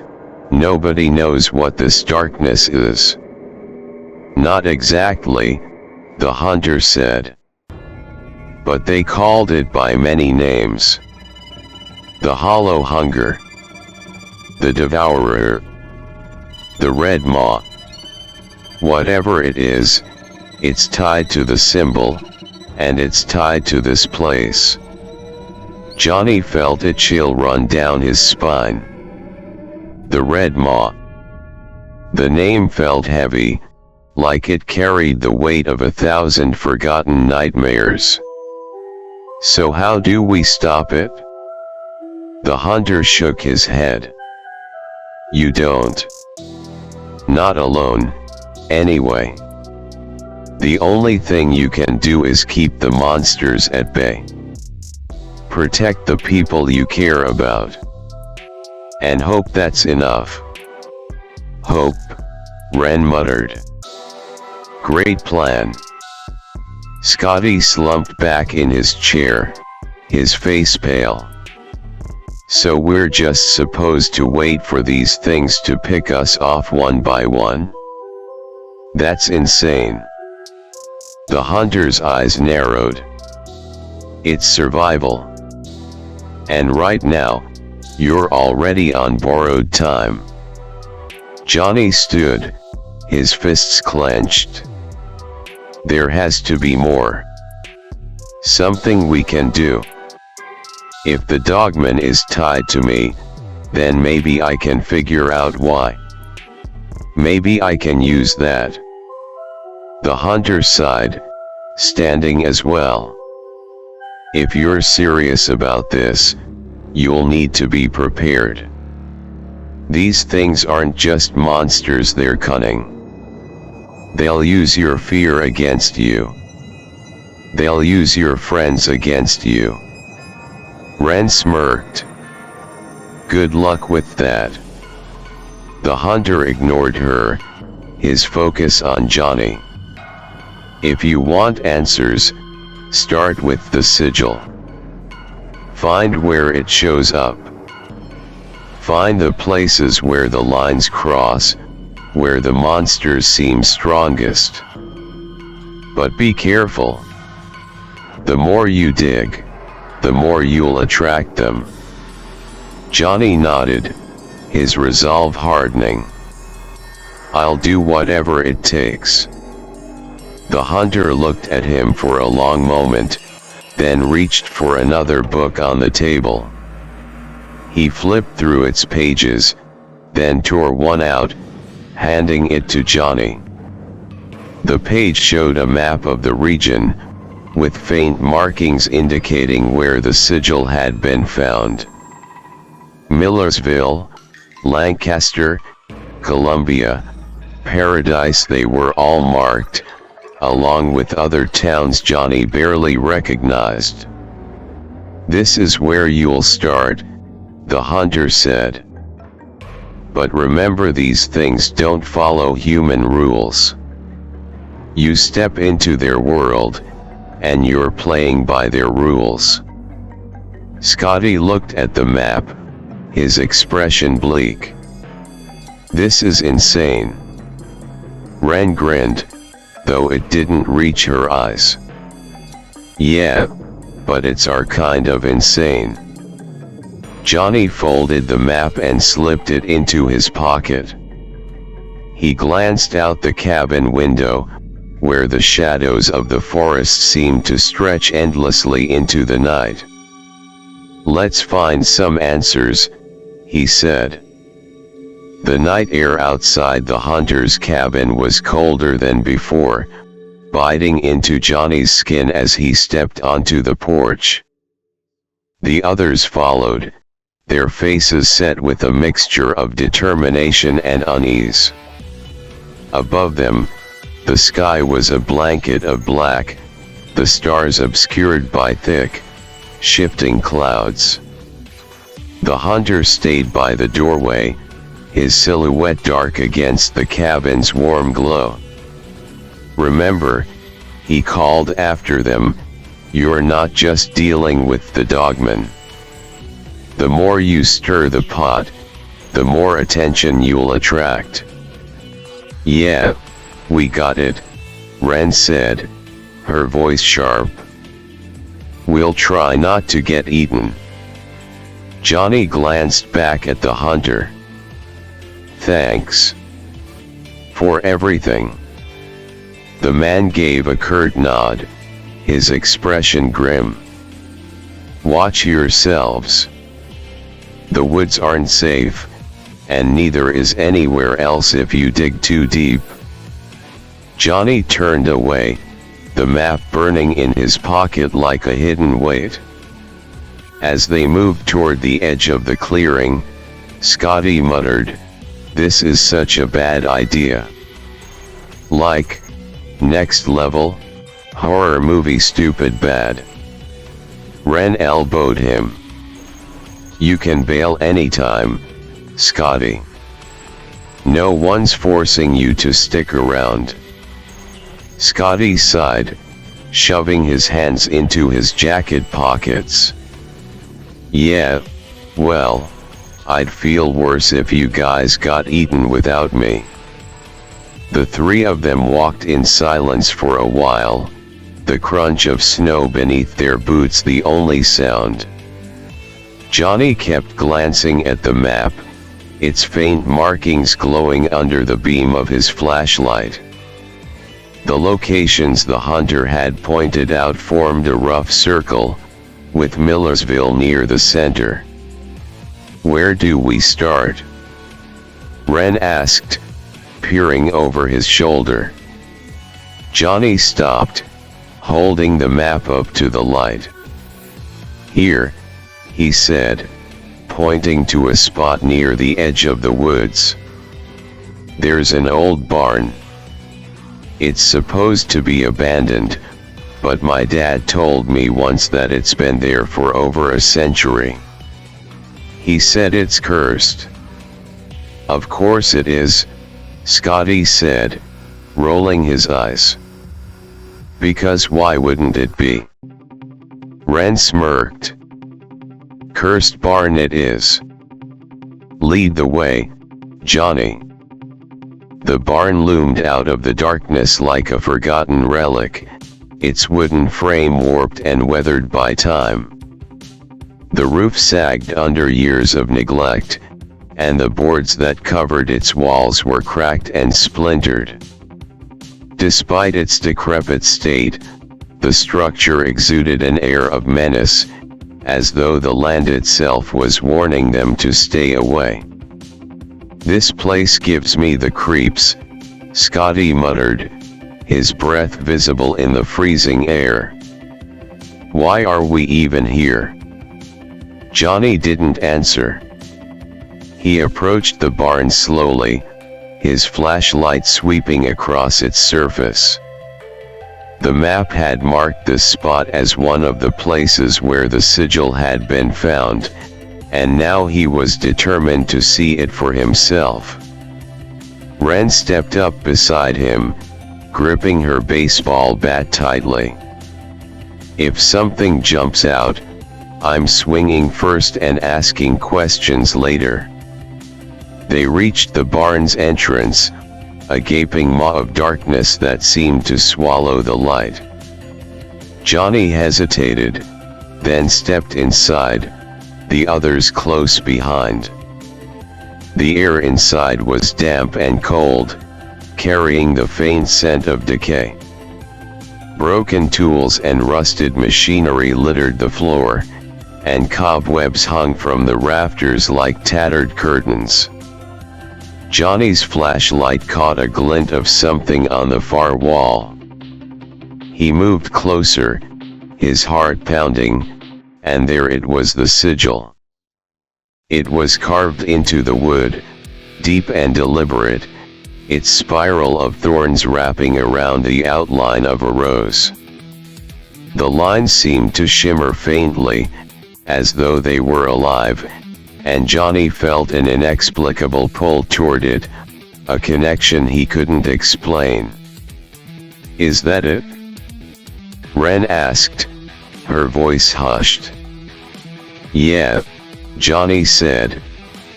nobody knows what this darkness is." "Not exactly," the hunter said. "But they called it by many names. The Hollow Hunger, the Devourer, the Red Maw. Whatever it is, it's tied to the symbol, and it's tied to this place." Johnny felt a chill run down his spine. The Red Maw. The name felt heavy, like it carried the weight of 1,000 forgotten nightmares. "So how do we stop it?" The hunter shook his head. "You don't. Not alone, anyway. The only thing you can do is keep the monsters at bay. Protect the people you care about. And hope that's enough." "Hope," Ren muttered. "Great plan." Scotty slumped back in his chair, his face pale. "So we're just supposed to wait for these things to pick us off one by one? That's insane." The hunter's eyes narrowed. "It's survival. And right now, you're already on borrowed time." Johnny stood, his fists clenched. "There has to be more. Something we can do. If the dogman is tied to me, then maybe I can figure out why. Maybe I can use that." The hunter sighed, standing as well. If you're serious about this, you'll need to be prepared. These things aren't just monsters, they're cunning. They'll use your fear against you. They'll use your friends against you. Ren smirked. Good luck with that. The hunter ignored her, his focus on Johnny. If you want answers, start with the sigil. Find where it shows up. Find the places where the lines cross, where the monsters seem strongest. But be careful. The more you dig, the more you'll attract them. Johnny nodded, his resolve hardening. I'll do whatever it takes. The hunter looked at him for a long moment, then reached for another book on the table. He flipped through its pages, then tore one out, handing it to Johnny. The page showed a map of the region, with faint markings indicating where the sigil had been found. Millersville, Lancaster, Columbia, Paradise, they were all marked, along with other towns Johnny barely recognized. This is where you'll start, the hunter said. But remember, these things don't follow human rules. You step into their world, and you're playing by their rules. Scotty looked at the map, his expression bleak. This is insane. Ren grinned, though it didn't reach her eyes. Yeah, but it's our kind of insane. Johnny folded the map and slipped it into his pocket. He glanced out the cabin window, where the shadows of the forest seemed to stretch endlessly into the night. Let's find some answers, he said. The night air outside the hunter's cabin was colder than before, biting into Johnny's skin as he stepped onto the porch. The others followed, their faces set with a mixture of determination and unease. Above them, the sky was a blanket of black, the stars obscured by thick, shifting clouds. The hunter stayed by the doorway, his silhouette dark against the cabin's warm glow. Remember, he called after them, you're not just dealing with the DogMen. The more you stir the pot, the more attention you'll attract. Yeah, we got it, Ren said, her voice sharp. We'll try not to get eaten. Johnny glanced back at the hunter. Thanks. For everything. The man gave a curt nod, his expression grim. Watch yourselves. The woods aren't safe, and neither is anywhere else if you dig too deep. Johnny turned away, the map burning in his pocket like a hidden weight. As they moved toward the edge of the clearing, Scotty muttered, "This is such a bad idea. Like, next level, horror movie stupid bad." Ren elbowed him. "You can bail anytime, Scotty. No one's forcing you to stick around." Scotty sighed, shoving his hands into his jacket pockets. "Yeah, well, I'd feel worse if you guys got eaten without me." The three of them walked in silence for a while, the crunch of snow beneath their boots the only sound. Johnny kept glancing at the map, its faint markings glowing under the beam of his flashlight. The locations the hunter had pointed out formed a rough circle, with Millersville near the center. "Where do we start?" Ren asked, peering over his shoulder. Johnny stopped, holding the map up to the light. "Here," he said, pointing to a spot near the edge of the woods. "There's an old barn. It's supposed to be abandoned, but my dad told me once that it's been there for over a century. He said it's cursed." "Of course it is," Scotty said, rolling his eyes. "Because why wouldn't it be?" Ren smirked. "Cursed barn it is. Lead the way, Johnny." The barn loomed out of the darkness like a forgotten relic, its wooden frame warped and weathered by time. The roof sagged under years of neglect, and the boards that covered its walls were cracked and splintered. Despite its decrepit state, the structure exuded an air of menace, as though the land itself was warning them to stay away. "This place gives me the creeps," Scotty muttered, his breath visible in the freezing air. "Why are we even here?" Johnny didn't answer. He approached the barn slowly, his flashlight sweeping across its surface. The map had marked this spot as one of the places where the sigil had been found, and now he was determined to see it for himself. Ren stepped up beside him, gripping her baseball bat tightly. "If something jumps out, I'm swinging first and asking questions later." They reached the barn's entrance, a gaping maw of darkness that seemed to swallow the light. Johnny hesitated, then stepped inside, the others close behind. The air inside was damp and cold, carrying the faint scent of decay. Broken tools and rusted machinery littered the floor, and cobwebs hung from the rafters like tattered curtains. Johnny's flashlight caught a glint of something on the far wall. He moved closer, his heart pounding, and there it was, the sigil. It was carved into the wood, deep and deliberate, its spiral of thorns wrapping around the outline of a rose. The lines seemed to shimmer faintly, as though they were alive, and Johnny felt an inexplicable pull toward it, a connection he couldn't explain. "Is that it?" Ren asked, her voice hushed. "Yeah," Johnny said,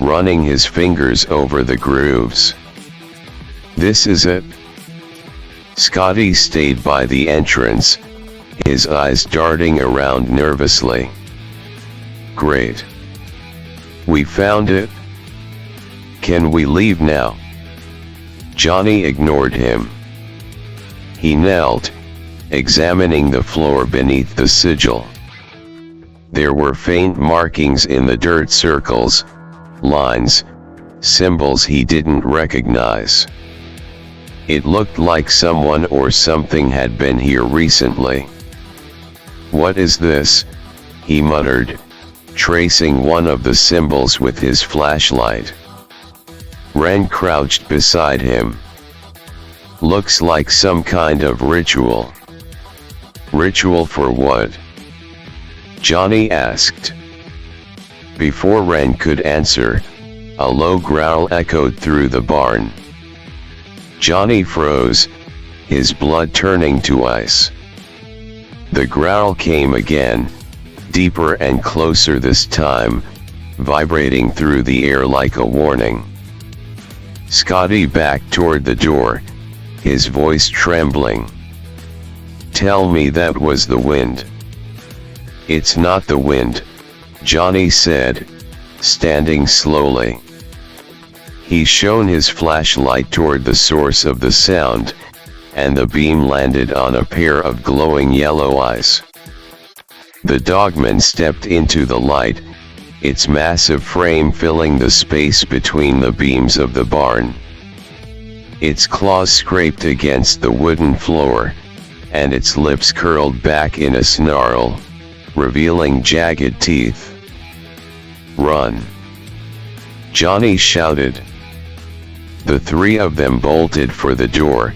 running his fingers over the grooves. "This is it." Scotty stayed by the entrance, his eyes darting around nervously. "Great. We found it. Can we leave now?" Johnny ignored him. He knelt, examining the floor beneath the sigil. There were faint markings in the dirt, circles, lines, symbols he didn't recognize. It looked like someone or something had been here recently. "What is this?" he muttered, tracing one of the symbols with his flashlight. Ren crouched beside him. "Looks like some kind of ritual." "Ritual for what?" Johnny asked. Before Ren could answer, a low growl echoed through the barn. Johnny froze, his blood turning to ice. The growl came again, deeper and closer this time, vibrating through the air like a warning. Scotty backed toward the door, his voice trembling. "Tell me that was the wind." "It's not the wind," Johnny said, standing slowly. He shone his flashlight toward the source of the sound, and the beam landed on a pair of glowing yellow eyes. The dogman stepped into the light, its massive frame filling the space between the beams of the barn. Its claws scraped against the wooden floor, and its lips curled back in a snarl. revealing jagged teeth. "Run!" Johnny shouted. The three of them bolted for the door,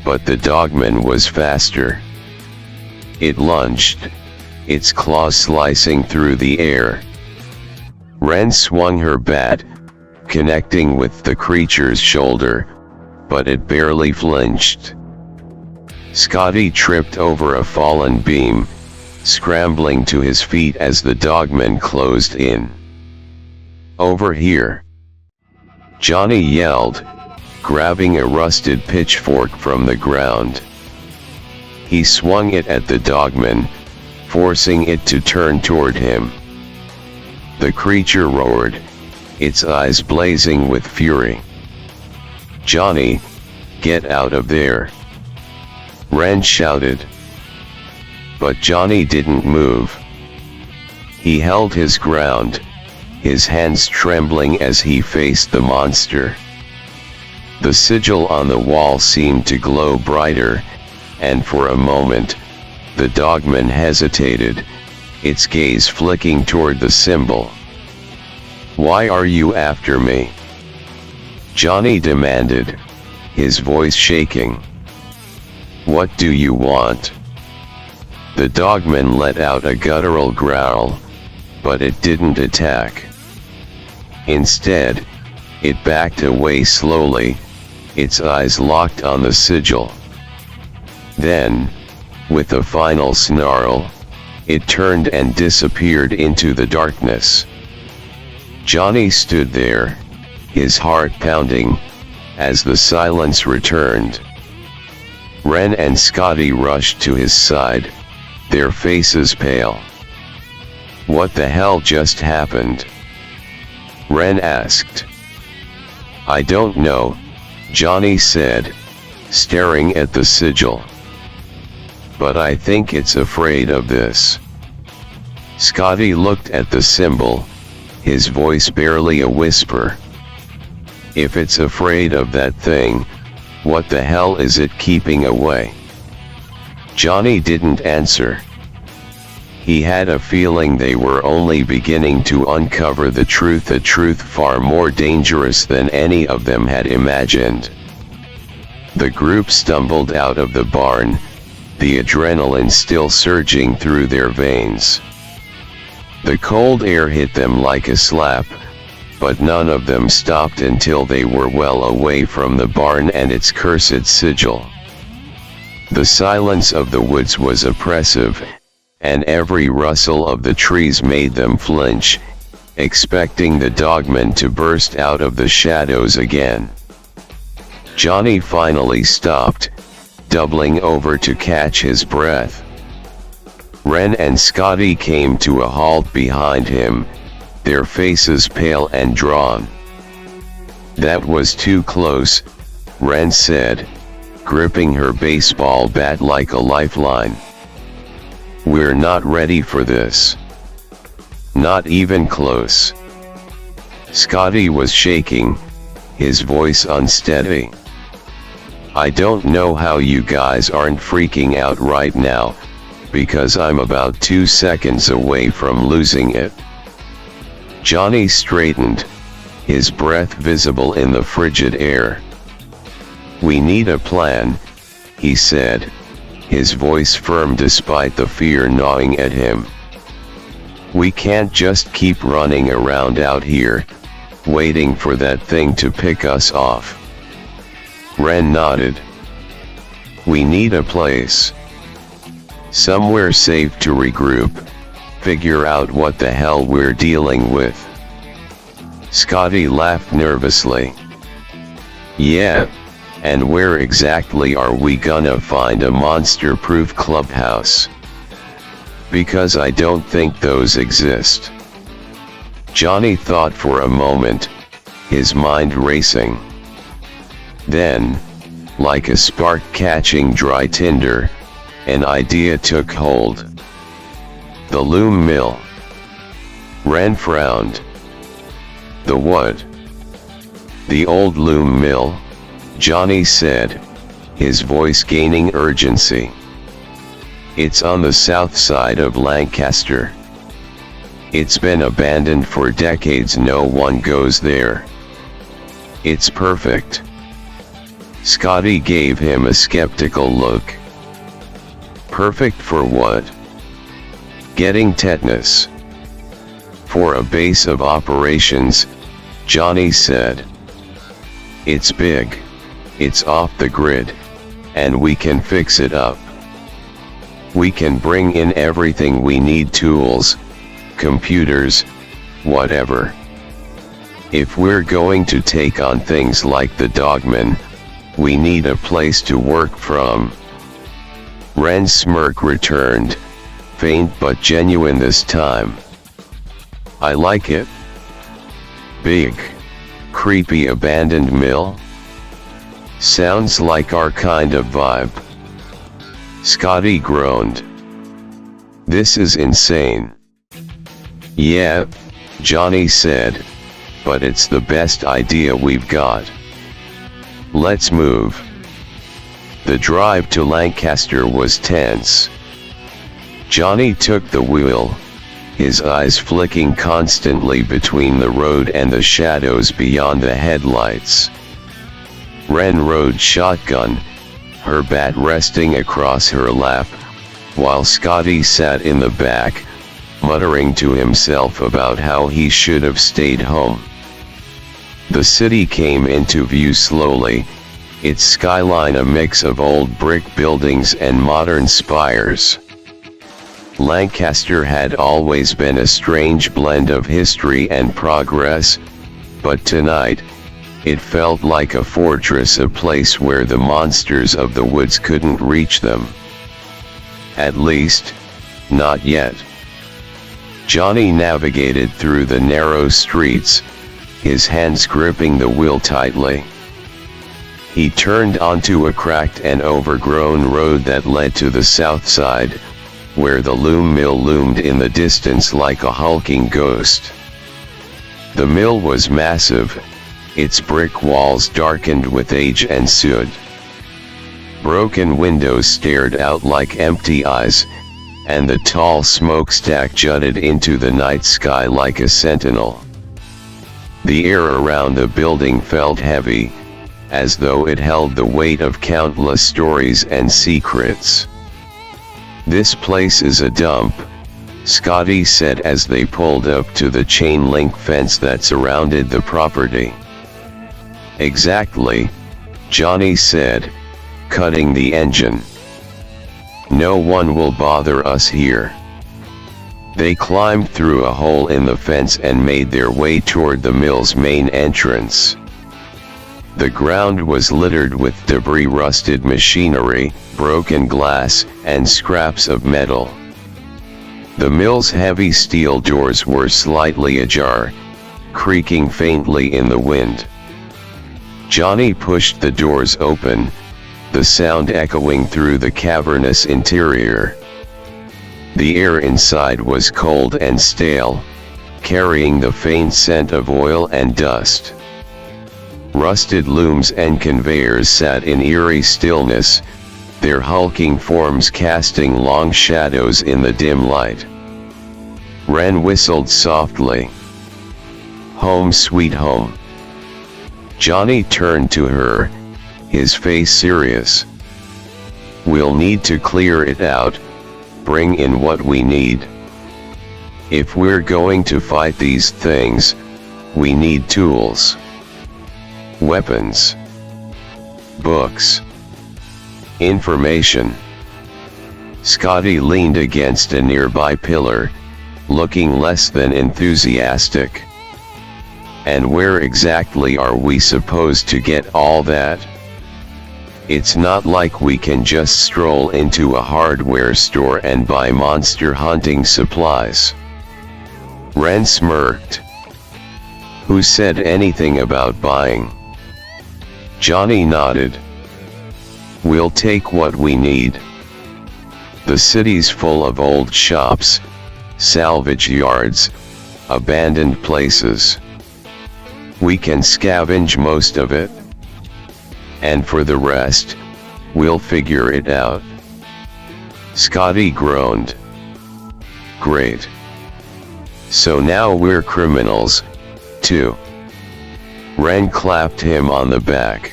but the dogman was faster. It lunged, its claws slicing through the air. Ren swung her bat, connecting with the creature's shoulder, but it barely flinched. Scotty tripped over a fallen beam, scrambling to his feet as the dogman closed in. "Over here!" Johnny yelled, grabbing a rusted pitchfork from the ground. He swung it at the dogman, forcing it to turn toward him. The creature roared, its eyes blazing with fury. "Johnny, get out of there!" Ren shouted. But Johnny didn't move. He held his ground, his hands trembling as he faced the monster. The sigil on the wall seemed to glow brighter, and for a moment, the dogman hesitated, its gaze flicking toward the symbol. "Why are you after me?" Johnny demanded, his voice shaking. "What do you want?" The dogman let out a guttural growl, but it didn't attack. Instead, it backed away slowly, its eyes locked on the sigil. Then, with a final snarl, it turned and disappeared into the darkness. Johnny stood there, his heart pounding, as the silence returned. Ren and Scotty rushed to his side, their faces pale. "What the hell just happened?" Ren asked. "I don't know," Johnny said, staring at the sigil. "But I think it's afraid of this." Scotty looked at the symbol, his voice barely a whisper. "If it's afraid of that thing, what the hell is it keeping away?" Johnny didn't answer. He had a feeling they were only beginning to uncover the truth, a truth far more dangerous than any of them had imagined. The group stumbled out of the barn, the adrenaline still surging through their veins. The cold air hit them like a slap, but none of them stopped until they were well away from the barn and its cursed sigil. The silence of the woods was oppressive, and every rustle of the trees made them flinch, expecting the dogman to burst out of the shadows again. Johnny finally stopped, doubling over to catch his breath. Ren and Scotty came to a halt behind him, their faces pale and drawn. "That was too close," Ren said, gripping her baseball bat like a lifeline. "We're not ready for this. Not even close." Scotty was shaking, his voice unsteady. "I don't know how you guys aren't freaking out right now, because I'm about 2 seconds away from losing it." Johnny straightened, his breath visible in the frigid air. "We need a plan," he said, his voice firm despite the fear gnawing at him. "We can't just keep running around out here, waiting for that thing to pick us off." Ren nodded. "We need a place. Somewhere safe to regroup, figure out what the hell we're dealing with." Scotty laughed nervously. "Yeah, and where exactly are we gonna find a monster-proof clubhouse? Because I don't think those exist." Johnny thought for a moment, his mind racing. Then, like a spark catching dry tinder, an idea took hold. "The loom mill." Ren frowned. "The what?" "The old loom mill," Johnny said, his voice gaining urgency. It's on the south side of Lancaster. It's been abandoned for decades, no one goes there. It's perfect. Scotty gave him a skeptical look. Perfect for what? Getting tetanus. For a base of operations, Johnny said. It's big, it's off the grid, and we can fix it up. We can bring in everything we need, tools, computers, whatever. If we're going to take on things like the DogMen, we need a place to work from. Ren's smirk returned, faint but genuine this time. I like it. Big, creepy abandoned mill? Sounds like our kind of vibe. Scotty groaned. This is insane. Yeah, Johnny said, but it's the best idea we've got. Let's move. The drive to Lancaster was tense. Johnny took the wheel, his eyes flicking constantly between the road and the shadows beyond the headlights. Ren rode shotgun, her bat resting across her lap, while Scotty sat in the back, muttering to himself about how he should have stayed home. The city came into view slowly, its skyline a mix of old brick buildings and modern spires. Lancaster had always been a strange blend of history and progress, but tonight, it felt like a fortress, a place where the monsters of the woods couldn't reach them. At least, not yet. Johnny navigated through the narrow streets, his hands gripping the wheel tightly. He turned onto a cracked and overgrown road that led to the south side, where the loom mill loomed in the distance like a hulking ghost. The mill was massive, its brick walls darkened with age and soot. Broken windows stared out like empty eyes, and the tall smokestack jutted into the night sky like a sentinel. The air around the building felt heavy, as though it held the weight of countless stories and secrets. This place is a dump, Scotty said as they pulled up to the chain link fence that surrounded the property. Exactly, Johnny said, cutting the engine. No one will bother us here. They climbed through a hole in the fence and made their way toward the mill's main entrance. The ground was littered with debris, rusted machinery, broken glass, and scraps of metal. The mill's heavy steel doors were slightly ajar, creaking faintly in the wind. Johnny pushed the doors open, the sound echoing through the cavernous interior. The air inside was cold and stale, carrying the faint scent of oil and dust. Rusted looms and conveyors sat in eerie stillness, their hulking forms casting long shadows in the dim light. Ren whistled softly. Home sweet home. Johnny turned to her, his face serious. We'll need to clear it out, bring in what we need. If we're going to fight these things, we need tools. Weapons. Books. Information. Scotty leaned against a nearby pillar, looking less than enthusiastic. And where exactly are we supposed to get all that? It's not like we can just stroll into a hardware store and buy monster hunting supplies. Ren smirked. Who said anything about buying? Johnny nodded. We'll take what we need. The city's full of old shops, salvage yards, abandoned places. We can scavenge most of it. And for the rest, we'll figure it out. Scotty groaned. Great. So now we're criminals, too. Ren clapped him on the back.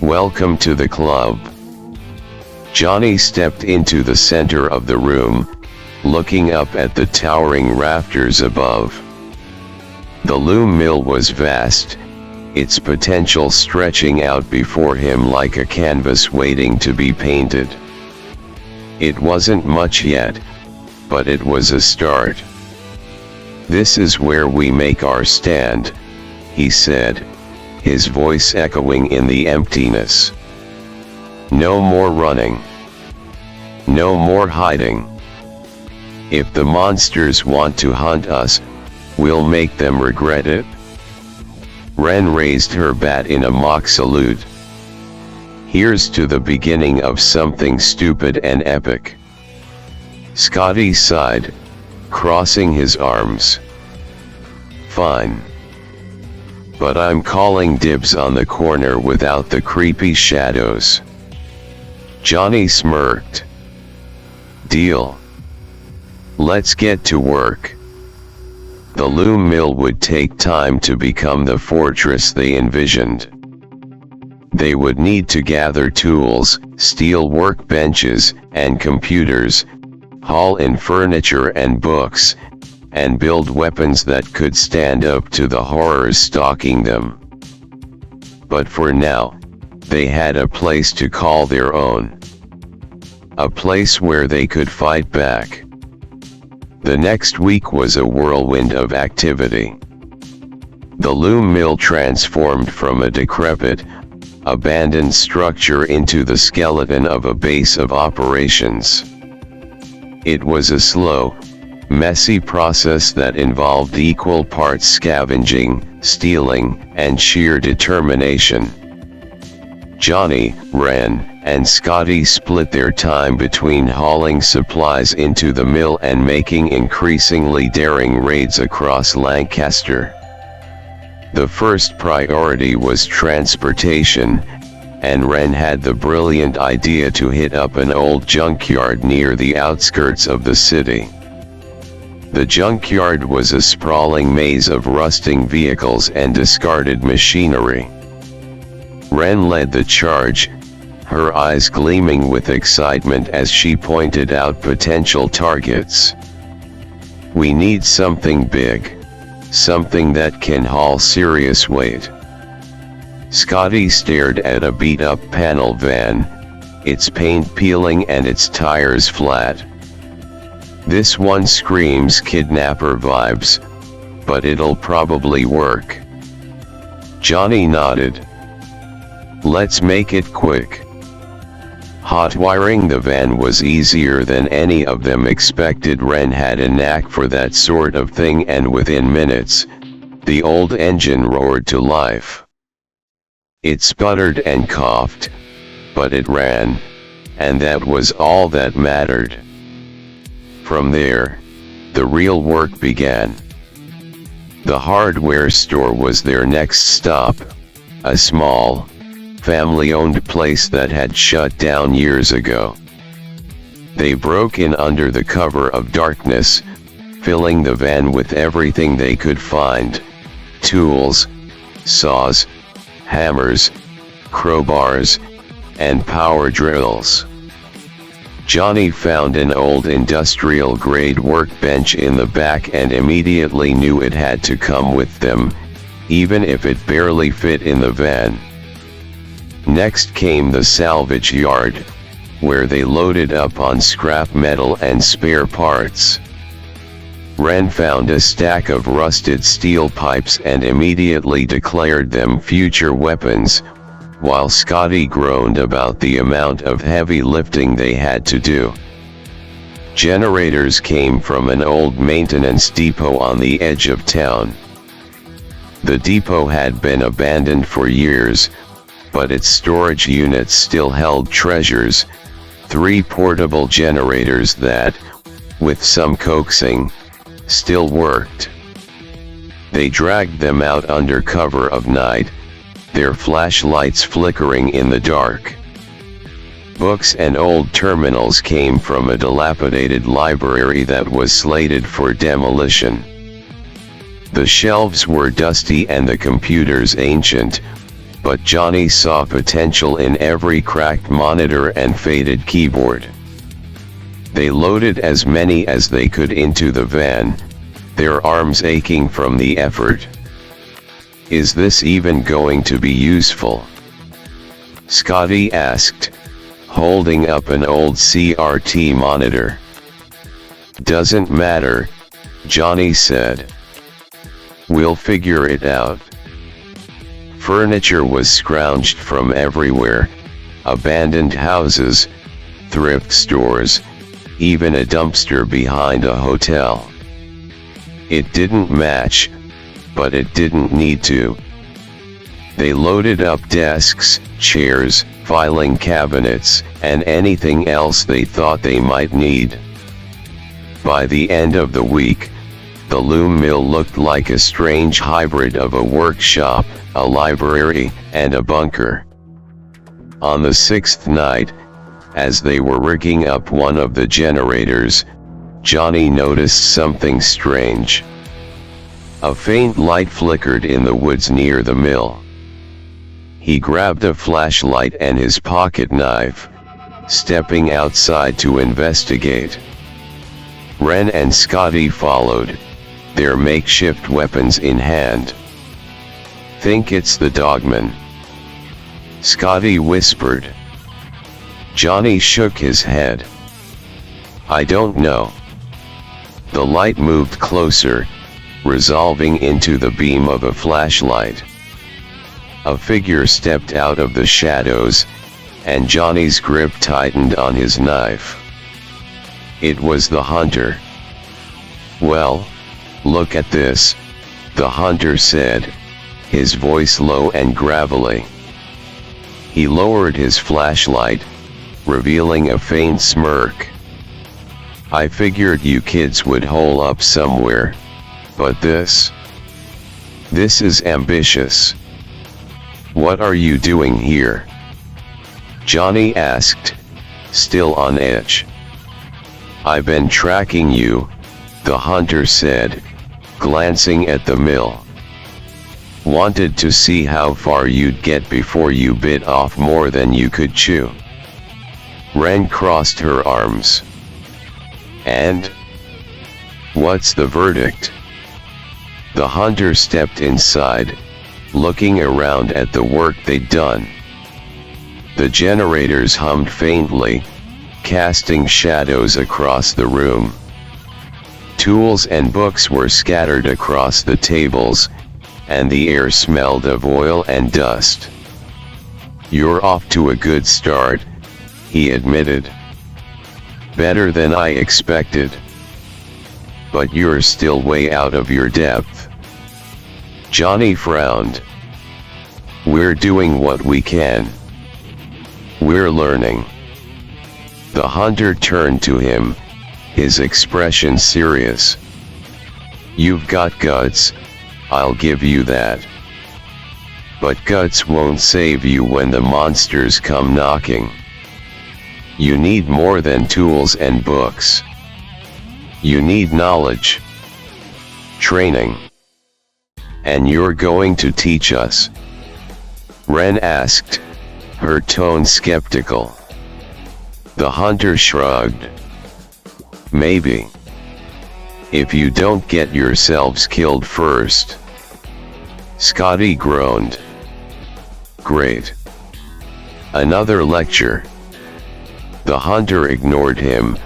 Welcome to the club. Johnny stepped into the center of the room, looking up at the towering rafters above. The loom mill was vast, its potential stretching out before him like a canvas waiting to be painted. It wasn't much yet, but it was a start. This is where we make our stand, he said, his voice echoing in the emptiness. No more running. No more hiding. If the monsters want to hunt us, we'll make them regret it. Ren raised her bat in a mock salute. Here's to the beginning of something stupid and epic. Scotty sighed, crossing his arms. Fine. But I'm calling dibs on the corner without the creepy shadows. Johnny smirked. Deal. Let's get to work. The loom mill would take time to become the fortress they envisioned. They would need to gather tools, steel workbenches, and computers, haul in furniture and books, and build weapons that could stand up to the horrors stalking them. But for now, they had a place to call their own. A place where they could fight back. The next week was a whirlwind of activity. The loom mill transformed from a decrepit, abandoned structure into the skeleton of a base of operations. It was a slow, messy process that involved equal parts scavenging, stealing, and sheer determination. Johnny, Ren, and Scotty split their time between hauling supplies into the mill and making increasingly daring raids across Lancaster. The first priority was transportation, and Ren had the brilliant idea to hit up an old junkyard near the outskirts of the city. The junkyard was a sprawling maze of rusting vehicles and discarded machinery. Ren led the charge, her eyes gleaming with excitement as she pointed out potential targets. We need something big, something that can haul serious weight. Scotty stared at a beat-up panel van, its paint peeling and its tires flat. This one screams kidnapper vibes, but it'll probably work. Johnny nodded. Let's make it quick. Hot wiring the van was easier than any of them expected. Ren had a knack for that sort of thing, and within minutes, the old engine roared to life. It sputtered and coughed, but it ran, and that was all that mattered. From there, the real work began. The hardware store was their next stop, a small, family-owned place that had shut down years ago. They broke in under the cover of darkness, filling the van with everything they could find: tools, saws, hammers, crowbars, and power drills. Johnny found an old industrial-grade workbench in the back and immediately knew it had to come with them, even if it barely fit in the van. Next came the salvage yard, where they loaded up on scrap metal and spare parts. Ren found a stack of rusted steel pipes and immediately declared them future weapons, while Scotty groaned about the amount of heavy lifting they had to do. Generators came from an old maintenance depot on the edge of town. The depot had been abandoned for years, but its storage units still held treasures: 3 portable generators that, with some coaxing, still worked. They dragged them out under cover of night, their flashlights flickering in the dark. Books and old terminals came from a dilapidated library that was slated for demolition. The shelves were dusty and the computers ancient, but Johnny saw potential in every cracked monitor and faded keyboard. They loaded as many as they could into the van, their arms aching from the effort. "Is this even going to be useful?" Scotty asked, holding up an old CRT monitor. "Doesn't matter," Johnny said. "We'll figure it out." Furniture was scrounged from everywhere, abandoned houses, thrift stores, even a dumpster behind a hotel. It didn't match, but it didn't need to. They loaded up desks, chairs, filing cabinets, and anything else they thought they might need. By the end of the week, the loom mill looked like a strange hybrid of a workshop, a library, and a bunker. On the sixth night, as they were rigging up one of the generators, Johnny noticed something strange. A faint light flickered in the woods near the mill. He grabbed a flashlight and his pocket knife, stepping outside to investigate. Ren and Scotty followed, their makeshift weapons in hand. "Think it's the DogMen," Scotty whispered. Johnny shook his head. "I don't know." The light moved closer, resolving into the beam of a flashlight. A figure stepped out of the shadows, and Johnny's grip tightened on his knife. It was the hunter. "Well, look at this," the hunter said, his voice low and gravelly. He lowered his flashlight, revealing a faint smirk. "I figured you kids would hole up somewhere, but this is ambitious. What are you doing here?" Johnny asked, still on edge. "I've been tracking you," the hunter said, glancing at the mill. "Wanted to see how far you'd get before you bit off more than you could chew." Ren crossed her arms. "And? What's the verdict?" The hunter stepped inside, looking around at the work they'd done. The generators hummed faintly, casting shadows across the room. Tools and books were scattered across the tables, and the air smelled of oil and dust. "You're off to a good start," he admitted. "Better than I expected. But you're still way out of your depth." Johnny frowned. "We're doing what we can. We're learning." The hunter turned to him, his expression serious. "You've got guts, I'll give you that. But guts won't save you when the monsters come knocking. You need more than tools and books. You need knowledge. Training. And you're going to teach us?" Ren asked, her tone skeptical. The hunter shrugged. "Maybe. If you don't get yourselves killed first." Scotty groaned. "Great. Another lecture." The hunter ignored him,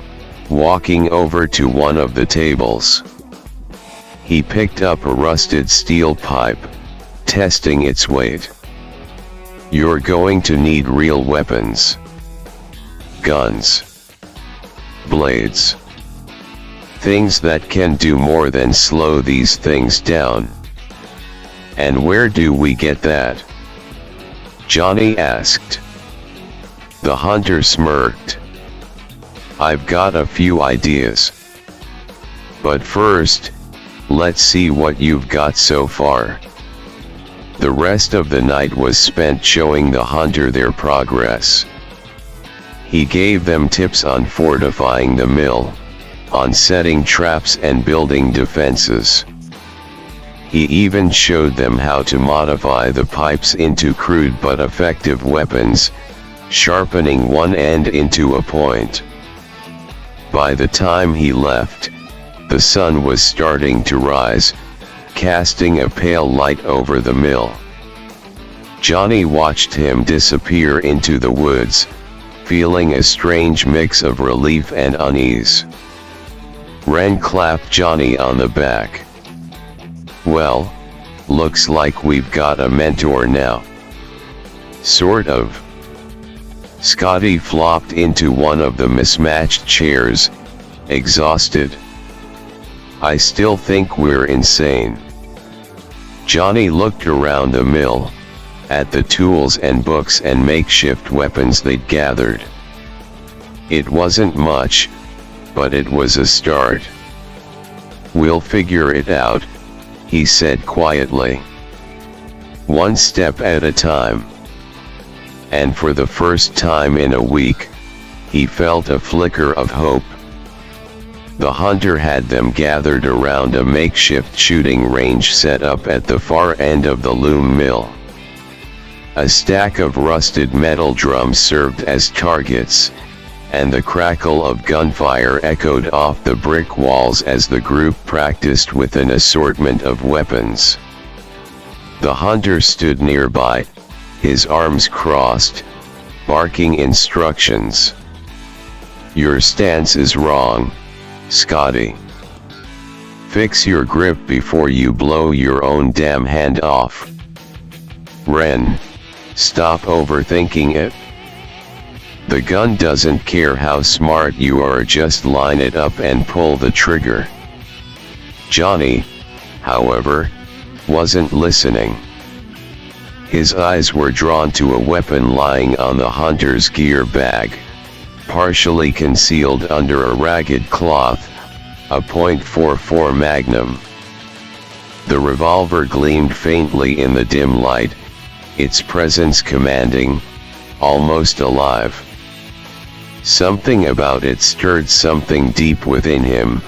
walking over to one of the tables. He picked up a rusted steel pipe, testing its weight. "You're going to need real weapons. Guns. Blades. Things that can do more than slow these things down." "And where do we get that?" Johnny asked. The hunter smirked. "I've got a few ideas. But first, let's see what you've got so far." The rest of the night was spent showing the hunter their progress. He gave them tips on fortifying the mill, on setting traps and building defenses. He even showed them how to modify the pipes into crude but effective weapons, sharpening one end into a point. By the time he left, the sun was starting to rise, casting a pale light over the mill. Johnny watched him disappear into the woods, feeling a strange mix of relief and unease. Ren clapped Johnny on the back. "Well, looks like we've got a mentor now." "Sort of." Scotty flopped into one of the mismatched chairs, exhausted. "I still think we're insane." Johnny looked around the mill, at the tools and books and makeshift weapons they'd gathered. It wasn't much, but it was a start. "We'll figure it out," he said quietly. "One step at a time." And for the first time in a week, he felt a flicker of hope. The hunter had them gathered around a makeshift shooting range set up at the far end of the loom mill. A stack of rusted metal drums served as targets, and the crackle of gunfire echoed off the brick walls as the group practiced with an assortment of weapons. The hunter stood nearby, his arms crossed, barking instructions. "Your stance is wrong, Scotty. Fix your grip before you blow your own damn hand off. Ren, stop overthinking it. The gun doesn't care how smart you are, just line it up and pull the trigger." Johnny, however, wasn't listening. His eyes were drawn to a weapon lying on the hunter's gear bag, partially concealed under a ragged cloth, a .44 Magnum. The revolver gleamed faintly in the dim light, its presence commanding, almost alive. Something about it stirred something deep within him,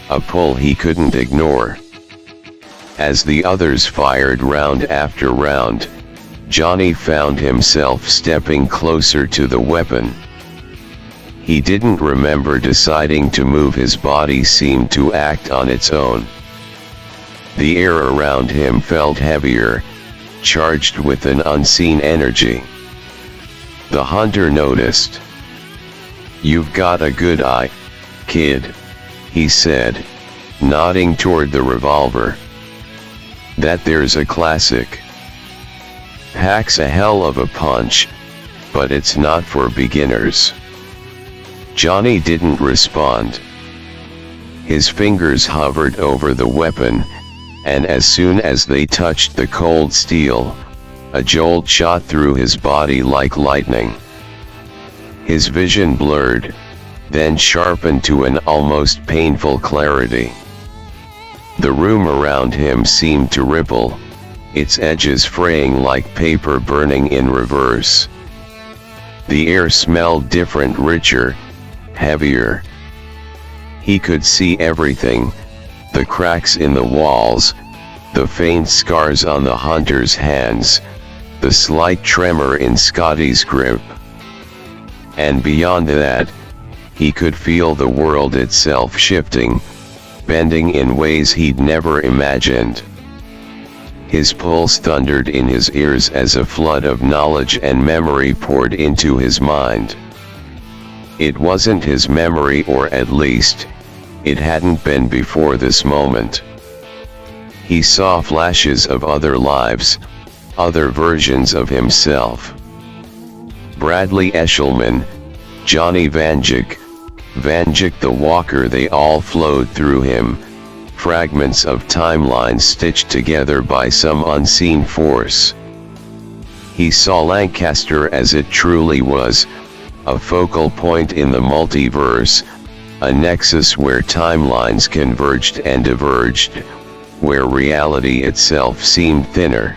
a pull he couldn't ignore. As the others fired round after round, Johnny found himself stepping closer to the weapon. He didn't remember deciding to move. His body seemed to act on its own. The air around him felt heavier, charged with an unseen energy. The hunter noticed. "You've got a good eye, kid," he said, nodding toward the revolver. "That there's a classic. Packs a hell of a punch, but it's not for beginners." Johnny didn't respond. His fingers hovered over the weapon, and as soon as they touched the cold steel, a jolt shot through his body like lightning. His vision blurred, then sharpened to an almost painful clarity. The room around him seemed to ripple, its edges fraying like paper burning in reverse. The air smelled different, richer, heavier. He could see everything, the cracks in the walls, the faint scars on the hunter's hands, the slight tremor in Scotty's grip. And beyond that, he could feel the world itself shifting, bending in ways he'd never imagined. His pulse thundered in his ears as a flood of knowledge and memory poured into his mind. It wasn't his memory, or at least, it hadn't been before this moment. He saw flashes of other lives, other versions of himself. Bradley Eshelman, Johnny Vanduke, Vanduke the Walker, they all flowed through him, fragments of timelines stitched together by some unseen force. He saw Lancaster as it truly was, a focal point in the multiverse, a nexus where timelines converged and diverged, where reality itself seemed thinner.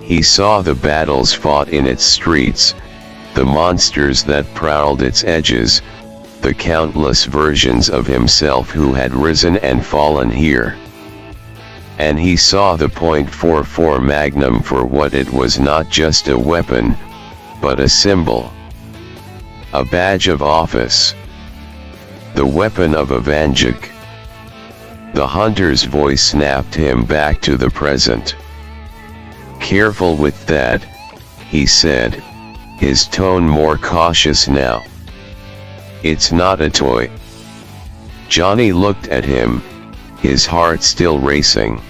He saw the battles fought in its streets, the monsters that prowled its edges, the countless versions of himself who had risen and fallen here. And he saw the .44 Magnum for what it was, not just a weapon, but a symbol. A badge of office. The weapon of a Vanduke. The hunter's voice snapped him back to the present. "Careful with that," he said, his tone more cautious now. "It's not a toy." Johnny looked at him, his heart still racing.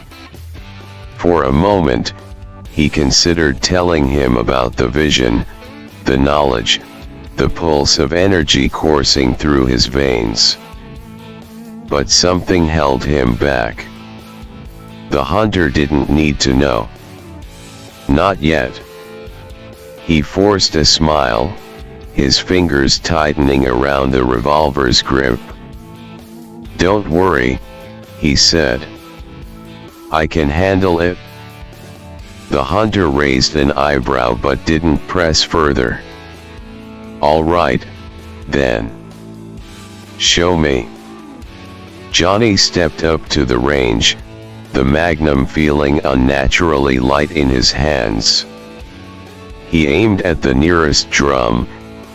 For a moment, he considered telling him about the vision, the knowledge, the pulse of energy coursing through his veins. But something held him back. The hunter didn't need to know. Not yet. He forced a smile, his fingers tightening around the revolver's grip. "Don't worry," he said. "I can handle it." The hunter raised an eyebrow but didn't press further. "All right, then. Show me." Johnny stepped up to the range, the Magnum feeling unnaturally light in his hands. He aimed at the nearest drum,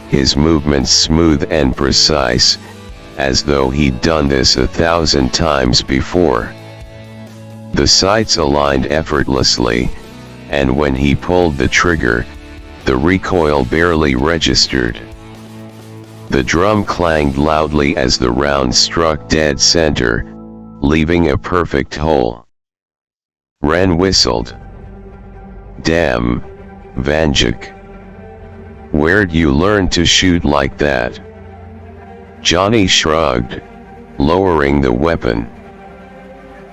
his movements smooth and precise, as though he'd done this 1,000 times before. The sights aligned effortlessly, and when he pulled the trigger, the recoil barely registered. The drum clanged loudly as the round struck dead center, leaving a perfect hole. Ren whistled. "Damn, Vanduke. Where'd you learn to shoot like that?" Johnny shrugged, lowering the weapon.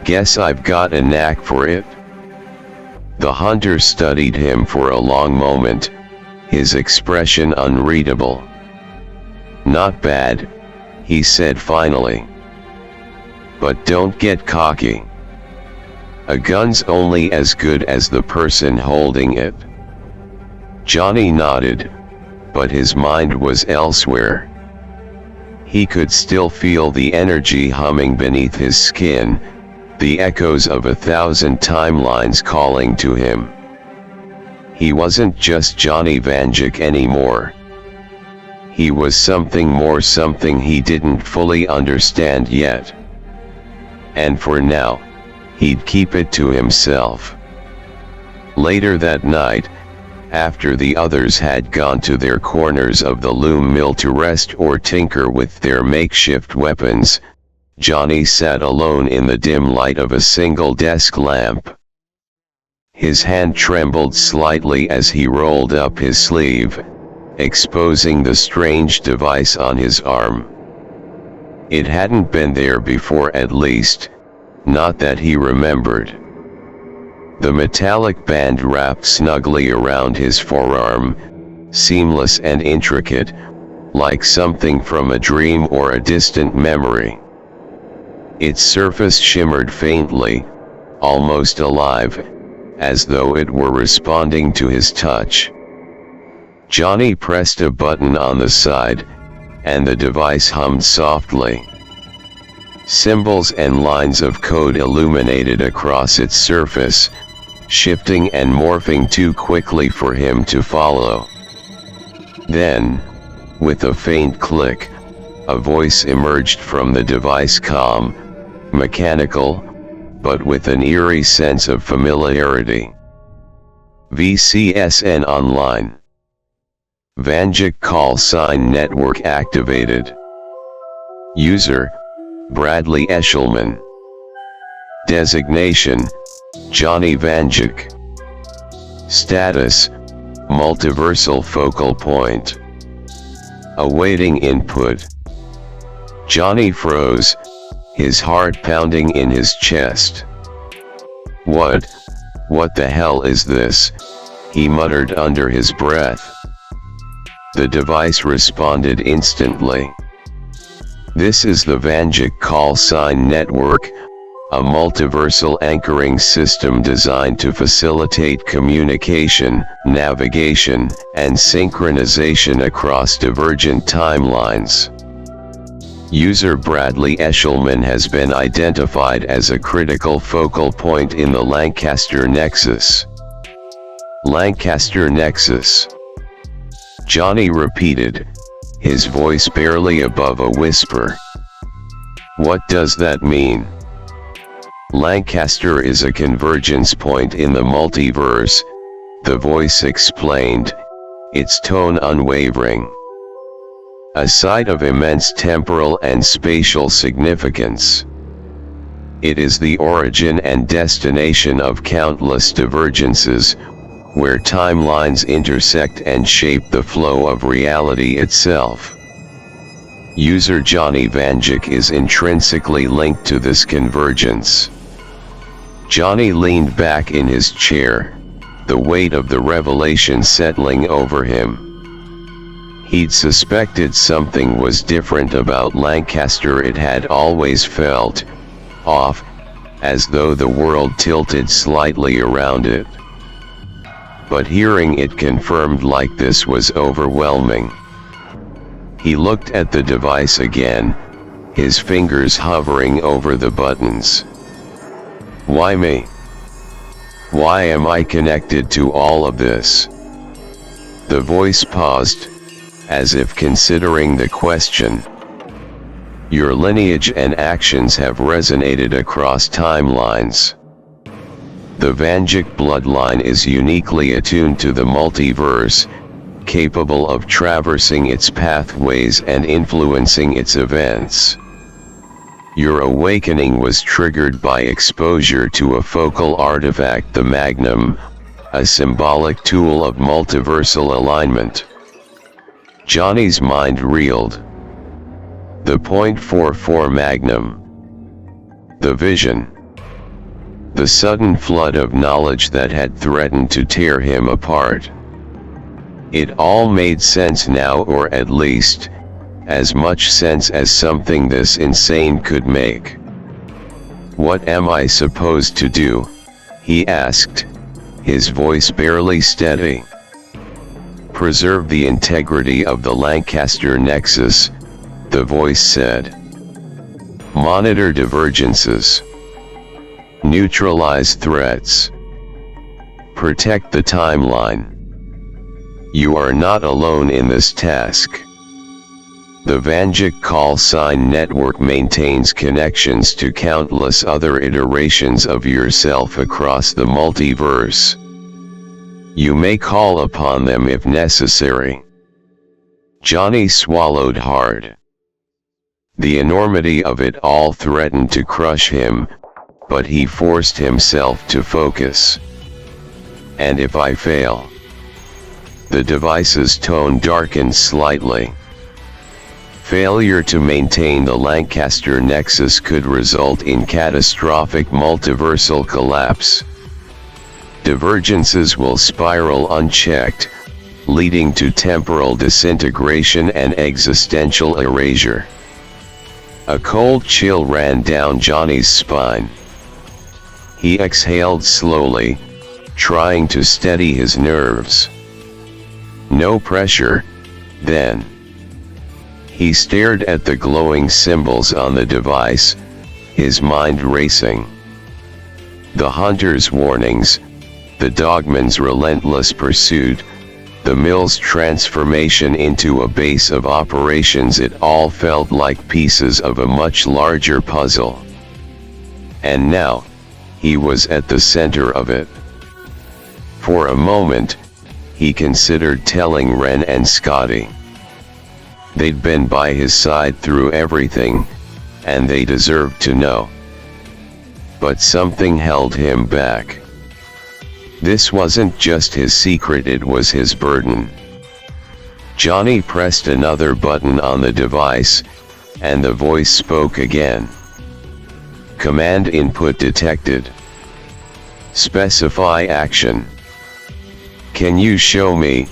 "Guess I've got a knack for it." The hunter studied him for a long moment, his expression unreadable. "Not bad," he said finally. "But don't get cocky. A gun's only as good as the person holding it." Johnny nodded, but his mind was elsewhere. He could still feel the energy humming beneath his skin, the echoes of 1,000 timelines calling to him. He wasn't just Johnny Vanduke anymore. He was something more, something he didn't fully understand yet. And for now, he'd keep it to himself. Later that night, after the others had gone to their corners of the loom mill to rest or tinker with their makeshift weapons, Johnny sat alone in the dim light of a single desk lamp. His hand trembled slightly as he rolled up his sleeve, exposing the strange device on his arm. It hadn't been there before, at least, not that he remembered. The metallic band wrapped snugly around his forearm, seamless and intricate, like something from a dream or a distant memory. Its surface shimmered faintly, almost alive, as though it were responding to his touch. Johnny pressed a button on the side, and the device hummed softly. Symbols and lines of code illuminated across its surface, shifting and morphing too quickly for him to follow. Then, with a faint click, a voice emerged from the device, calm, mechanical, but with an eerie sense of familiarity. "VCSN online. Vanduke call sign network activated. User, Bradley Eshelman. Designation, Johnny Vanduke. Status, multiversal focal point. Awaiting input." Johnny froze, his heart pounding in his chest. What the hell is this?" he muttered under his breath. The device responded instantly. "This is the Vanduke call sign network, a multiversal anchoring system designed to facilitate communication, navigation, and synchronization across divergent timelines. User Bradley Eshelman has been identified as a critical focal point in the Lancaster Nexus. Lancaster Nexus. Johnny repeated, his voice barely above a whisper. What does that mean? Lancaster is a convergence point in the multiverse, the voice explained, its tone unwavering. A site of immense temporal and spatial significance. It is the origin and destination of countless divergences, where timelines intersect and shape the flow of reality itself. User Johnny Vanduke is intrinsically linked to this convergence. Johnny leaned back in his chair, the weight of the revelation settling over him. He'd suspected something was different about Lancaster. It had always felt off, as though the world tilted slightly around it. But hearing it confirmed like this was overwhelming. He looked at the device again, his fingers hovering over the buttons. Why me? Why am I connected to all of this? The voice paused, as if considering the question. Your lineage and actions have resonated across timelines. The Vanduke bloodline is uniquely attuned to the multiverse, capable of traversing its pathways and influencing its events. Your awakening was triggered by exposure to a focal artifact, the Magnum, a symbolic tool of multiversal alignment. Johnny's mind reeled. The .44 Magnum. The vision. The sudden flood of knowledge that had threatened to tear him apart. It all made sense now, or at least, as much sense as something this insane could make. What am I supposed to do? He asked, his voice barely steady. Preserve the integrity of the Lancaster Nexus, the voice said. Monitor divergences. Neutralize threats. Protect the timeline. You are not alone in this task. The Vanduke call sign network maintains connections to countless other iterations of yourself across the multiverse. You may call upon them if necessary. Johnny swallowed hard. The enormity of it all threatened to crush him, but he forced himself to focus. And if I fail? The device's tone darkened slightly. Failure to maintain the Lancaster Nexus could result in catastrophic multiversal collapse. Divergences will spiral unchecked, leading to temporal disintegration and existential erasure. A cold chill ran down Johnny's spine. He exhaled slowly, trying to steady his nerves. No pressure, then. He stared at the glowing symbols on the device, his mind racing. The hunter's warnings, the dogman's relentless pursuit, the mill's transformation into a base of operations, it all felt like pieces of a much larger puzzle. And now, he was at the center of it. For a moment, he considered telling Ren and Scotty. They'd been by his side through everything, and they deserved to know. But something held him back. This wasn't just his secret, it was his burden. Johnny pressed another button on the device, and the voice spoke again. Command input detected. Specify action. Can you show me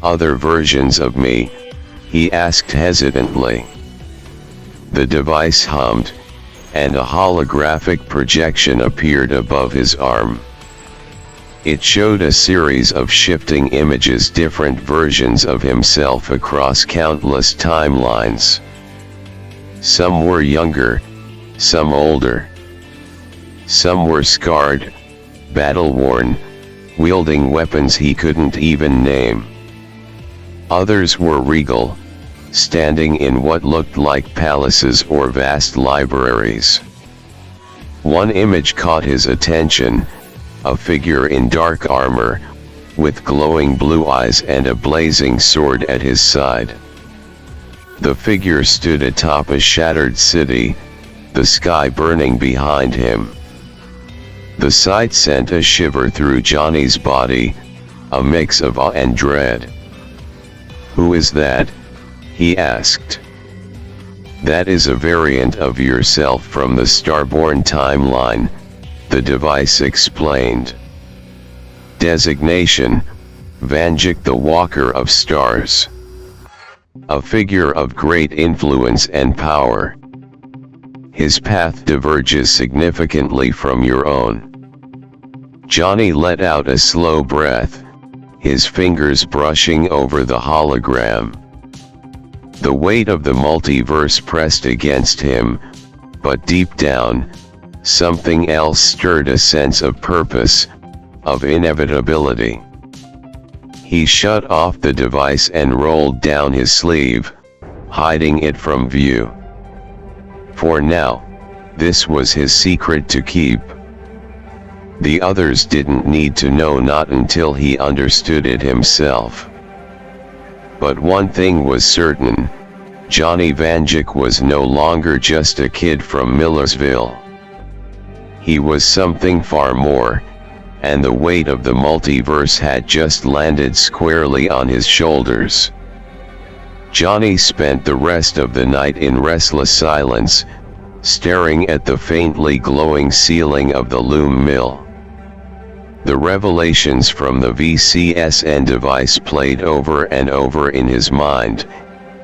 other versions of me? He asked hesitantly. The device hummed, and a holographic projection appeared above his arm. It showed a series of shifting images, different versions of himself across countless timelines. Some were younger, some older. Some were scarred, battle-worn, wielding weapons he couldn't even name. Others were regal, standing in what looked like palaces or vast libraries. One image caught his attention, a figure in dark armor, with glowing blue eyes and a blazing sword at his side. The figure stood atop a shattered city, the sky burning behind him. The sight sent a shiver through Johnny's body, a mix of awe and dread. "Who is that?" he asked. "That is a variant of yourself from the Starborn timeline," the device explained. "Designation: Vanduke, the Walker of Stars. A figure of great influence and power. His path diverges significantly from your own." Johnny let out a slow breath, his fingers brushing over the hologram. The weight of the multiverse pressed against him, but deep down, something else stirred, a sense of purpose, of inevitability. He shut off the device and rolled down his sleeve, hiding it from view. For now, this was his secret to keep. The others didn't need to know, not until he understood it himself. But one thing was certain: Johnny Vanduke was no longer just a kid from Millersville. He was something far more, and the weight of the multiverse had just landed squarely on his shoulders. Johnny spent the rest of the night in restless silence, staring at the faintly glowing ceiling of the loom mill. The revelations from the VCSN device played over and over in his mind,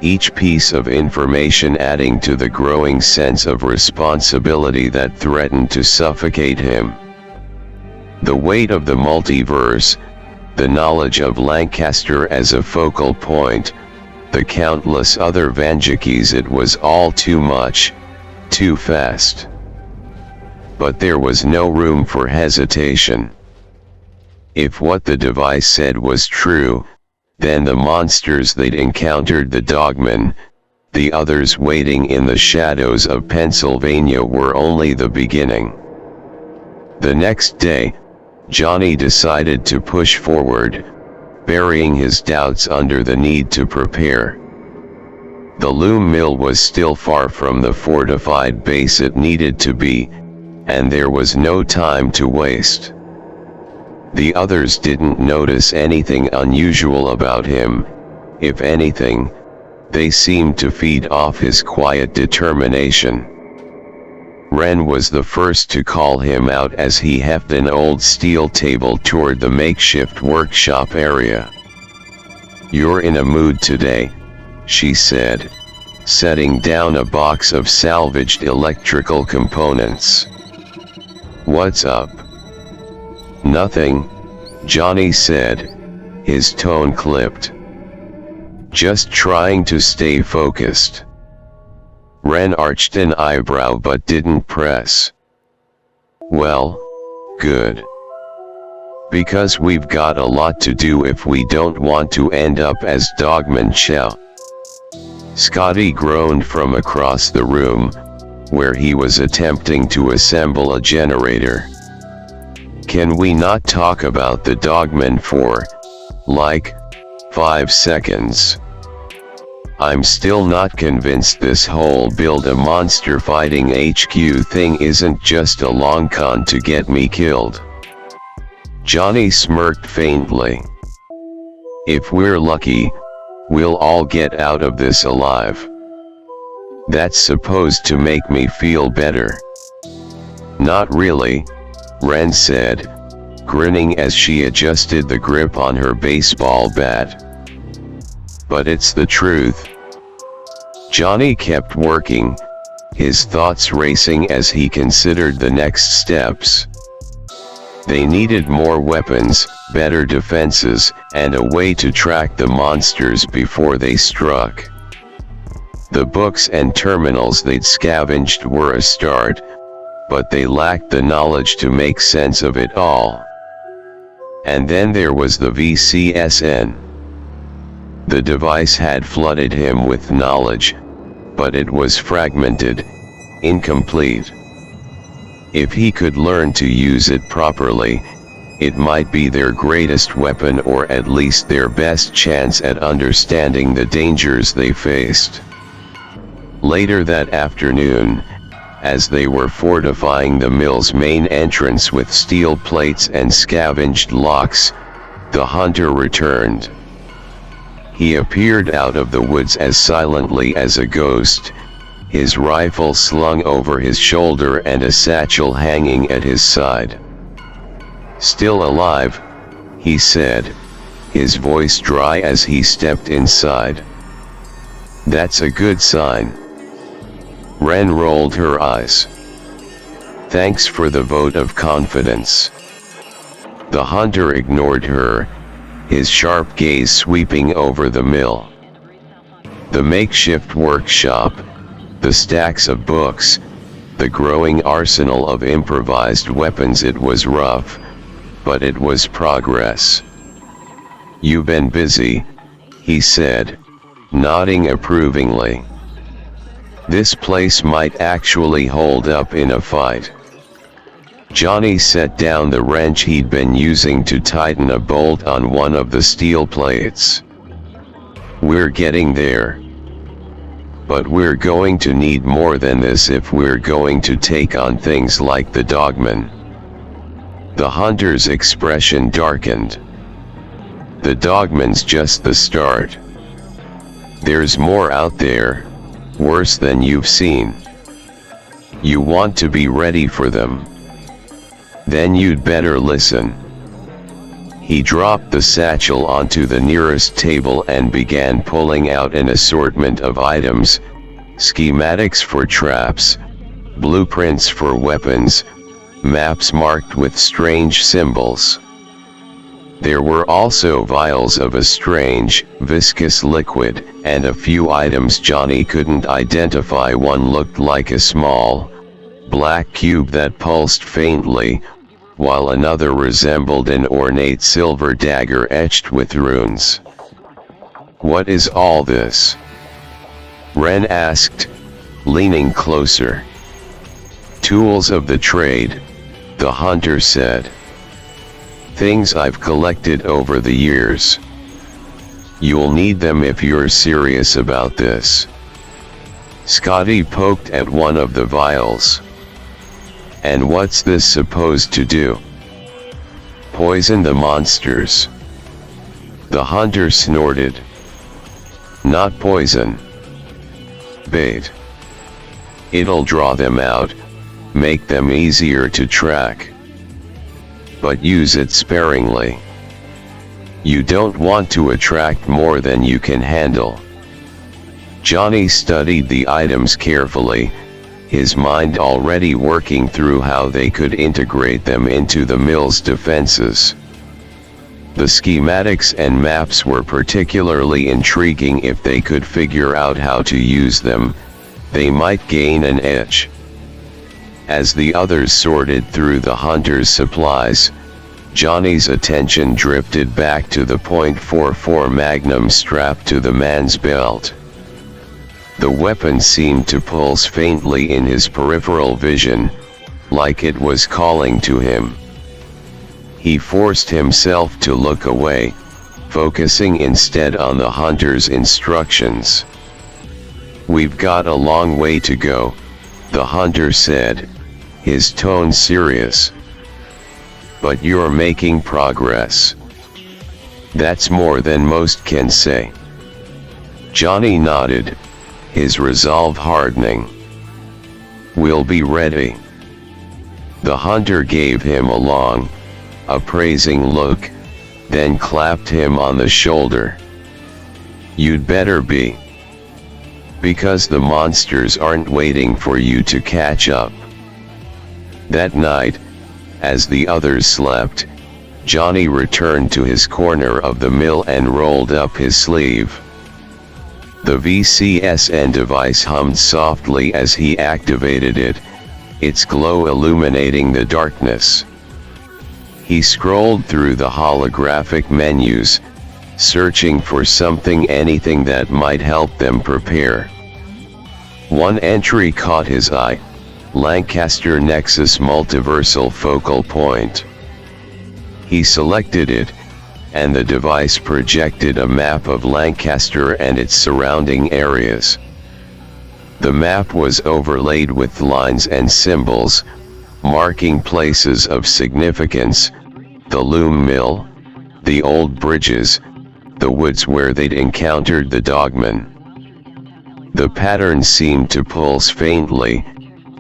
each piece of information adding to the growing sense of responsibility that threatened to suffocate him. The weight of the multiverse, the knowledge of Lancaster as a focal point, the countless other Vandukes, it was all too much, too fast. But there was no room for hesitation. If what the device said was true, then the monsters they'd encountered, the DogMen, the others waiting in the shadows of Pennsylvania, were only the beginning. The next day, Johnny decided to push forward, burying his doubts under the need to prepare. The loom mill was still far from the fortified base it needed to be, and there was no time to waste. The others didn't notice anything unusual about him. If anything, they seemed to feed off his quiet determination. Ren was the first to call him out as he hefted an old steel table toward the makeshift workshop area. "You're in a mood today," she said, setting down a box of salvaged electrical components. "What's up?" "Nothing," Johnny said, his tone clipped. "Just trying to stay focused." Ren arched an eyebrow but didn't press. "Well, good. Because we've got a lot to do if we don't want to end up as DogMen Chow." Scotty groaned from across the room, where he was attempting to assemble a generator. "Can we not talk about the DogMen for, like, 5 seconds? I'm still not convinced this whole build a monster fighting HQ thing isn't just a long con to get me killed." Johnny smirked faintly. "If we're lucky, we'll all get out of this alive. That's supposed to make me feel better." "Not really," Ren said, grinning as she adjusted the grip on her baseball bat. "But it's the truth." Johnny kept working, his thoughts racing as he considered the next steps. They needed more weapons, better defenses, and a way to track the monsters before they struck. The books and terminals they'd scavenged were a start, but they lacked the knowledge to make sense of it all. And then there was the VCSN. The device had flooded him with knowledge, but it was fragmented, incomplete. If he could learn to use it properly, it might be their greatest weapon, or at least their best chance at understanding the dangers they faced. Later that afternoon, as they were fortifying the mill's main entrance with steel plates and scavenged locks, the hunter returned. He appeared out of the woods as silently as a ghost, his rifle slung over his shoulder and a satchel hanging at his side. "Still alive," he said, his voice dry as he stepped inside. "That's a good sign." Ren rolled her eyes. "Thanks for the vote of confidence." The hunter ignored her, his sharp gaze sweeping over the mill. The makeshift workshop, the stacks of books, the growing arsenal of improvised weapons. It was rough, but it was progress. "You've been busy," he said, nodding approvingly. "This place might actually hold up in a fight." Johnny set down the wrench he'd been using to tighten a bolt on one of the steel plates. "We're getting there. But we're going to need more than this if we're going to take on things like the DogMen." The hunter's expression darkened. "The DogMen's just the start. There's more out there, worse than you've seen. You want to be ready for them. Then you'd better listen." He dropped the satchel onto the nearest table and began pulling out an assortment of items, schematics for traps, blueprints for weapons, maps marked with strange symbols. There were also vials of a strange, viscous liquid, and a few items Johnny couldn't identify. One looked like a small, black cube that pulsed faintly, while another resembled an ornate silver dagger etched with runes. "What is all this?" Ren asked, leaning closer. "Tools of the trade," the hunter said. "Things I've collected over the years. You'll need them if you're serious about this." Scotty poked at one of the vials. "And what's this supposed to do?" "Poison the monsters." The hunter snorted. "Not poison. Bait. It'll draw them out, make them easier to track. But use it sparingly. You don't want to attract more than you can handle." Johnny studied the items carefully, his mind already working through how they could integrate them into the mill's defenses. The schematics and maps were particularly intriguing. If they could figure out how to use them, they might gain an edge. As the others sorted through the hunter's supplies, Johnny's attention drifted back to the .44 Magnum strapped to the man's belt. The weapon seemed to pulse faintly in his peripheral vision, like it was calling to him. He forced himself to look away, focusing instead on the hunter's instructions. "We've got a long way to go," the hunter said, his tone serious. "But you're making progress. That's more than most can say." Johnny nodded, his resolve hardening. "We'll be ready." The hunter gave him a long, appraising look, then clapped him on the shoulder. "You'd better be. Because the monsters aren't waiting for you to catch up. That night, as the others slept, Johnny returned to his corner of the mill and rolled up his sleeve. The VCSN device hummed softly as he activated it, its glow illuminating the darkness. He scrolled through the holographic menus, searching for anything that might help them prepare. One entry caught his eye: Lancaster Nexus Multiversal Focal Point. He selected it, and the device projected a map of Lancaster and its surrounding areas. The map was overlaid with lines and symbols, marking places of significance: the loom mill, the old bridges, the woods where they'd encountered the dogmen. The pattern seemed to pulse faintly,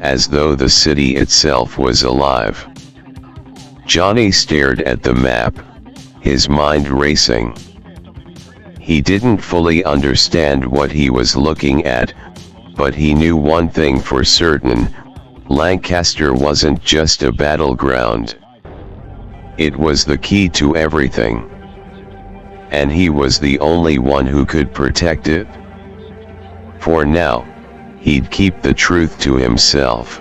as though the city itself was alive. Johnny stared at the map, his mind racing. He didn't fully understand what he was looking at, but he knew one thing for certain: Lancaster wasn't just a battleground. It was the key to everything. And he was the only one who could protect it. For now, he'd keep the truth to himself.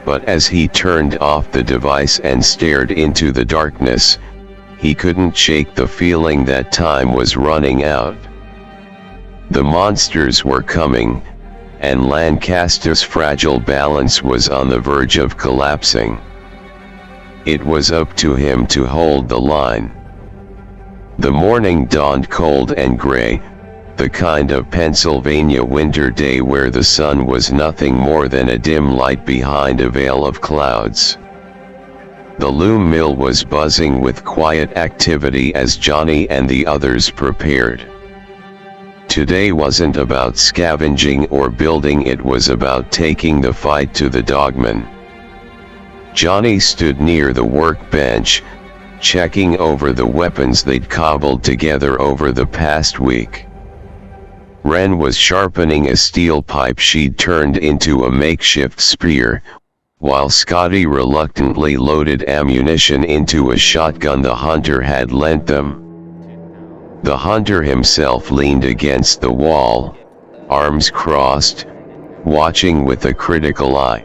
But as he turned off the device and stared into the darkness, he couldn't shake the feeling that time was running out. The monsters were coming, and Lancaster's fragile balance was on the verge of collapsing. It was up to him to hold the line. The morning dawned cold and gray, the kind of Pennsylvania winter day where the sun was nothing more than a dim light behind a veil of clouds. The loom mill was buzzing with quiet activity as Johnny and the others prepared. Today wasn't about scavenging or building, it was about taking the fight to the dogmen. Johnny stood near the workbench, checking over the weapons they'd cobbled together over the past week. Wren was sharpening a steel pipe she'd turned into a makeshift spear, while Scotty reluctantly loaded ammunition into a shotgun the hunter had lent them. The hunter himself leaned against the wall, arms crossed, watching with a critical eye.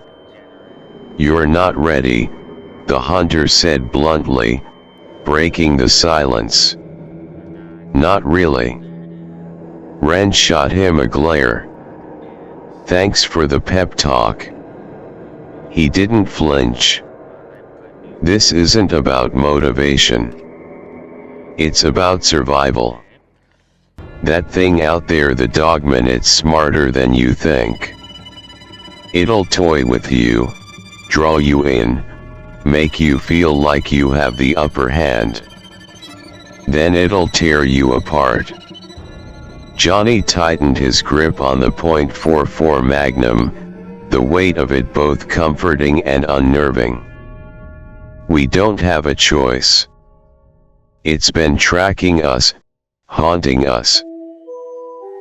"You're not ready," the hunter said bluntly, breaking the silence. "Not really." Wren shot him a glare. "Thanks for the pep talk." He didn't flinch. "This isn't about motivation. It's about survival. That thing out there, the dogman, it's smarter than you think. It'll toy with you, draw you in, make you feel like you have the upper hand. Then it'll tear you apart." Johnny tightened his grip on the .44 Magnum, the weight of it both comforting and unnerving. "We don't have a choice. It's been tracking us, haunting us.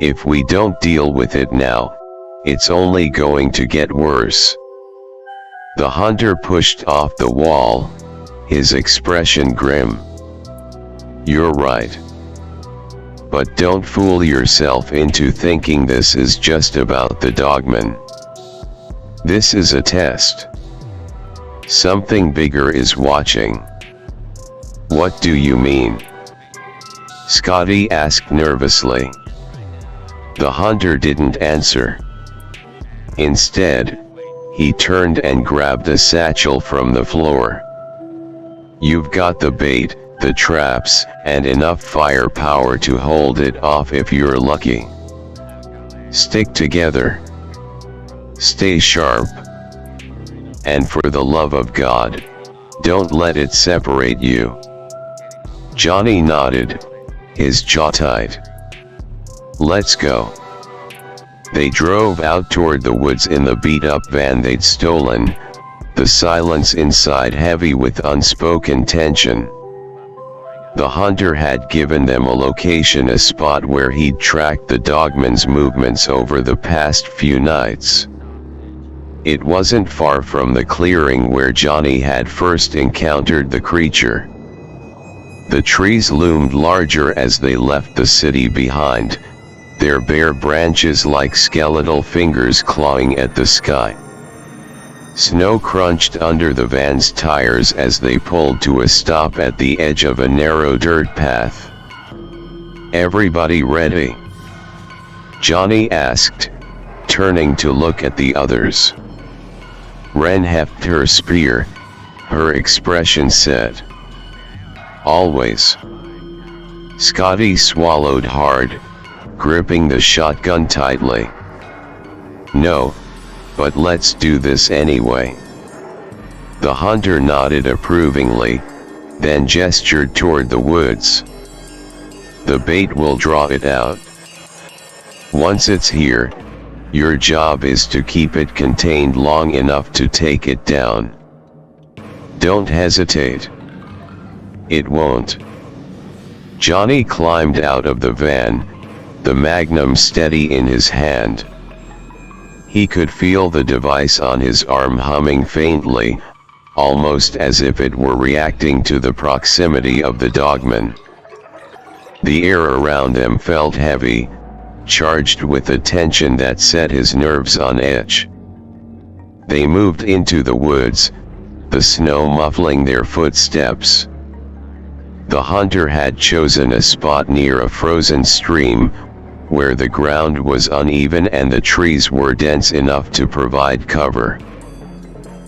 If we don't deal with it now, it's only going to get worse." The hunter pushed off the wall, his expression grim. "You're right. But don't fool yourself into thinking this is just about the dogmen. This is a test. Something bigger is watching." "What do you mean?" Scotty asked nervously. The hunter didn't answer. Instead, he turned and grabbed a satchel from the floor. "You've got the bait, the traps, and enough firepower to hold it off if you're lucky. Stick together. Stay sharp. And for the love of God, don't let it separate you." Johnny nodded, his jaw tight. "Let's go." They drove out toward the woods in the beat-up van they'd stolen, the silence inside heavy with unspoken tension. The hunter had given them a location, a spot where he'd tracked the dogmen's movements over the past few nights. It wasn't far from the clearing where Johnny had first encountered the creature. The trees loomed larger as they left the city behind, their bare branches like skeletal fingers clawing at the sky. Snow crunched under the van's tires as they pulled to a stop at the edge of a narrow dirt path. "Everybody ready?" Johnny asked, turning to look at the others. Ren heft her spear, her expression set. "Always." Scotty swallowed hard, gripping the shotgun tightly. "No, but let's do this anyway." The hunter nodded approvingly, then gestured toward the woods. "The bait will draw it out. Once it's here, your job is to keep it contained long enough to take it down. Don't hesitate. It won't." Johnny climbed out of the van, the magnum steady in his hand. He could feel the device on his arm humming faintly, almost as if it were reacting to the proximity of the dogmen. The air around them felt heavy, charged with a tension that set his nerves on edge. They moved into the woods, the snow muffling their footsteps. The hunter had chosen a spot near a frozen stream, where the ground was uneven and the trees were dense enough to provide cover.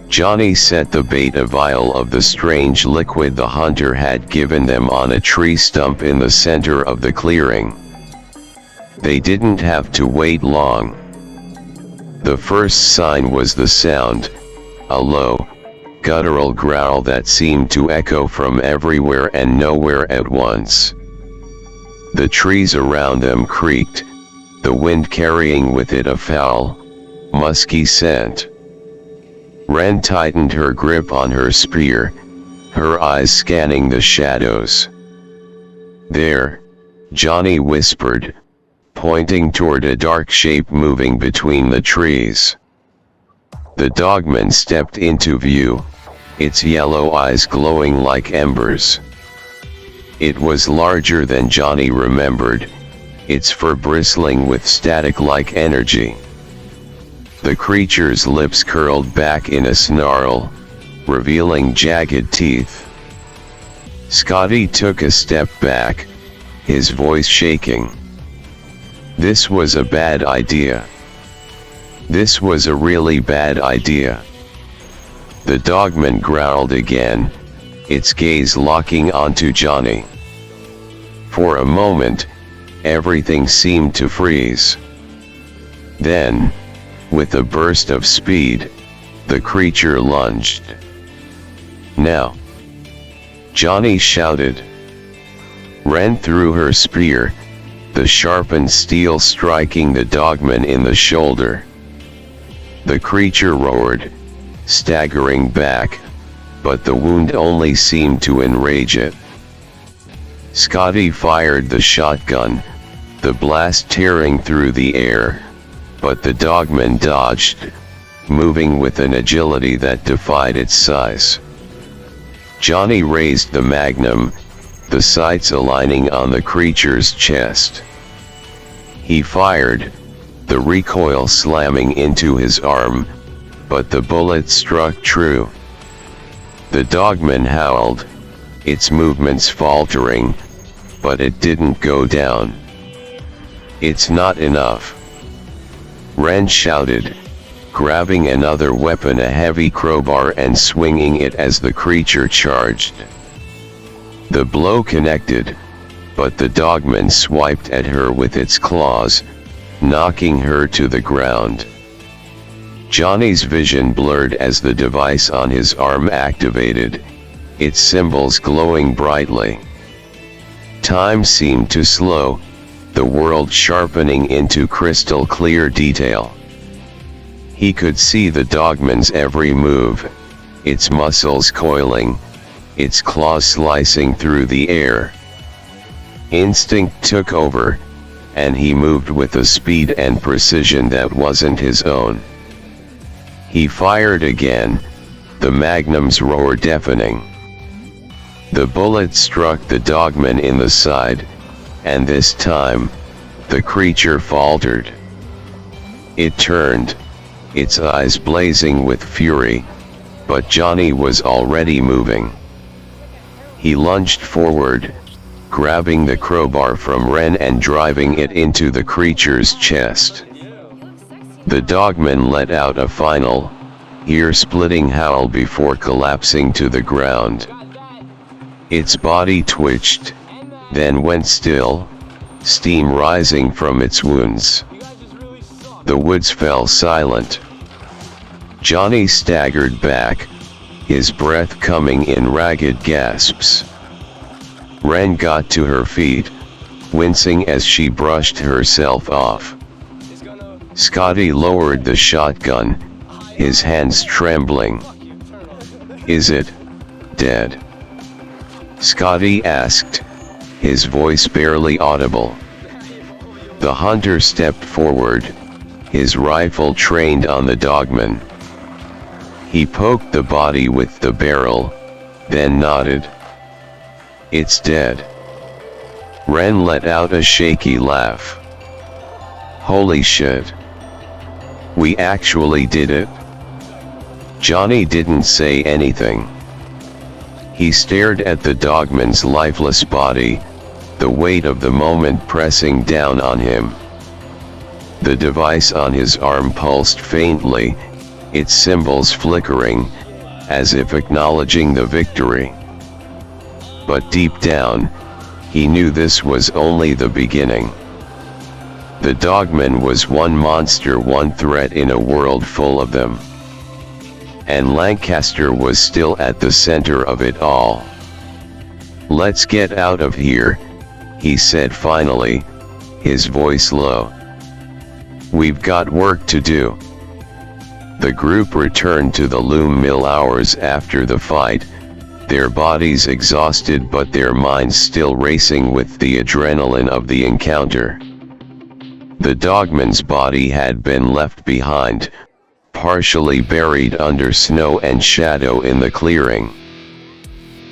Johnny set the bait, a vial of the strange liquid the hunter had given them, on a tree stump in the center of the clearing. They didn't have to wait long. The first sign was the sound, a low, guttural growl that seemed to echo from everywhere and nowhere at once. The trees around them creaked, the wind carrying with it a foul, musky scent. Ren tightened her grip on her spear, her eyes scanning the shadows. "There," Johnny whispered, pointing toward a dark shape moving between the trees. The dogman stepped into view, its yellow eyes glowing like embers. It was larger than Johnny remembered, its fur bristling with static-like energy. The creature's lips curled back in a snarl, revealing jagged teeth. Scotty took a step back, his voice shaking. This was a bad idea. This was a really bad idea. The dogman growled again, its gaze locking onto Johnny. For a moment, everything seemed to freeze. Then, with a burst of speed, the creature lunged. "Now!" Johnny shouted. Ren threw her spear, the sharpened steel striking the dogman in the shoulder. The creature roared, staggering back, but the wound only seemed to enrage it. Scotty fired the shotgun, the blast tearing through the air, but the dogman dodged, moving with an agility that defied its size. Johnny raised the magnum, the sights aligning on the creature's chest. He fired, the recoil slamming into his arm, but the bullet struck true. The dogman howled, its movements faltering, but it didn't go down. "It's not enough," Ren shouted, grabbing another weapon, a heavy crowbar, and swinging it as the creature charged. The blow connected, but the dogman swiped at her with its claws, knocking her to the ground. Johnny's vision blurred as the device on his arm activated, its symbols glowing brightly. Time seemed to slow, the world sharpening into crystal clear detail. He could see the dogman's every move, its muscles coiling, its claws slicing through the air. Instinct took over, and he moved with a speed and precision that wasn't his own. He fired again, the magnum's roar deafening. The bullet struck the dogman in the side, and this time, the creature faltered. It turned, its eyes blazing with fury, but Johnny was already moving. He lunged forward, grabbing the crowbar from Ren and driving it into the creature's chest. The dogman let out a final, ear-splitting howl before collapsing to the ground. Its body twitched, then went still, steam rising from its wounds. The woods fell silent. Johnny staggered back, his breath coming in ragged gasps. Ren got to her feet, wincing as she brushed herself off. Scotty lowered the shotgun, his hands trembling. "Is it dead?" Scotty asked, his voice barely audible. The hunter stepped forward, his rifle trained on the dogman. He poked the body with the barrel, then nodded. "It's dead." Ren let out a shaky laugh. "Holy shit. We actually did it." Johnny didn't say anything. He stared at the dogman's lifeless body, the weight of the moment pressing down on him. The device on his arm pulsed faintly, its symbols flickering, as if acknowledging the victory. But deep down, he knew this was only the beginning. The dogman was one monster, one threat in a world full of them. And Lancaster was still at the center of it all. "Let's get out of here," he said finally, his voice low. "We've got work to do." The group returned to the loom mill hours after the fight, their bodies exhausted but their minds still racing with the adrenaline of the encounter. The dogman's body had been left behind, partially buried under snow and shadow in the clearing.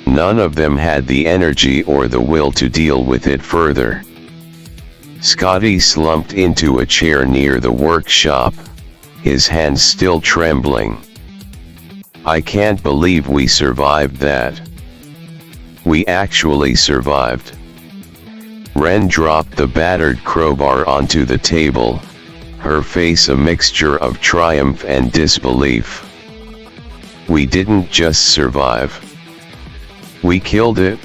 None of them had the energy or the will to deal with it further. Scotty slumped into a chair near the workshop, his hands still trembling. "I can't believe we survived that. We actually survived." Ren dropped the battered crowbar onto the table, her face a mixture of triumph and disbelief. "We didn't just survive. We killed it.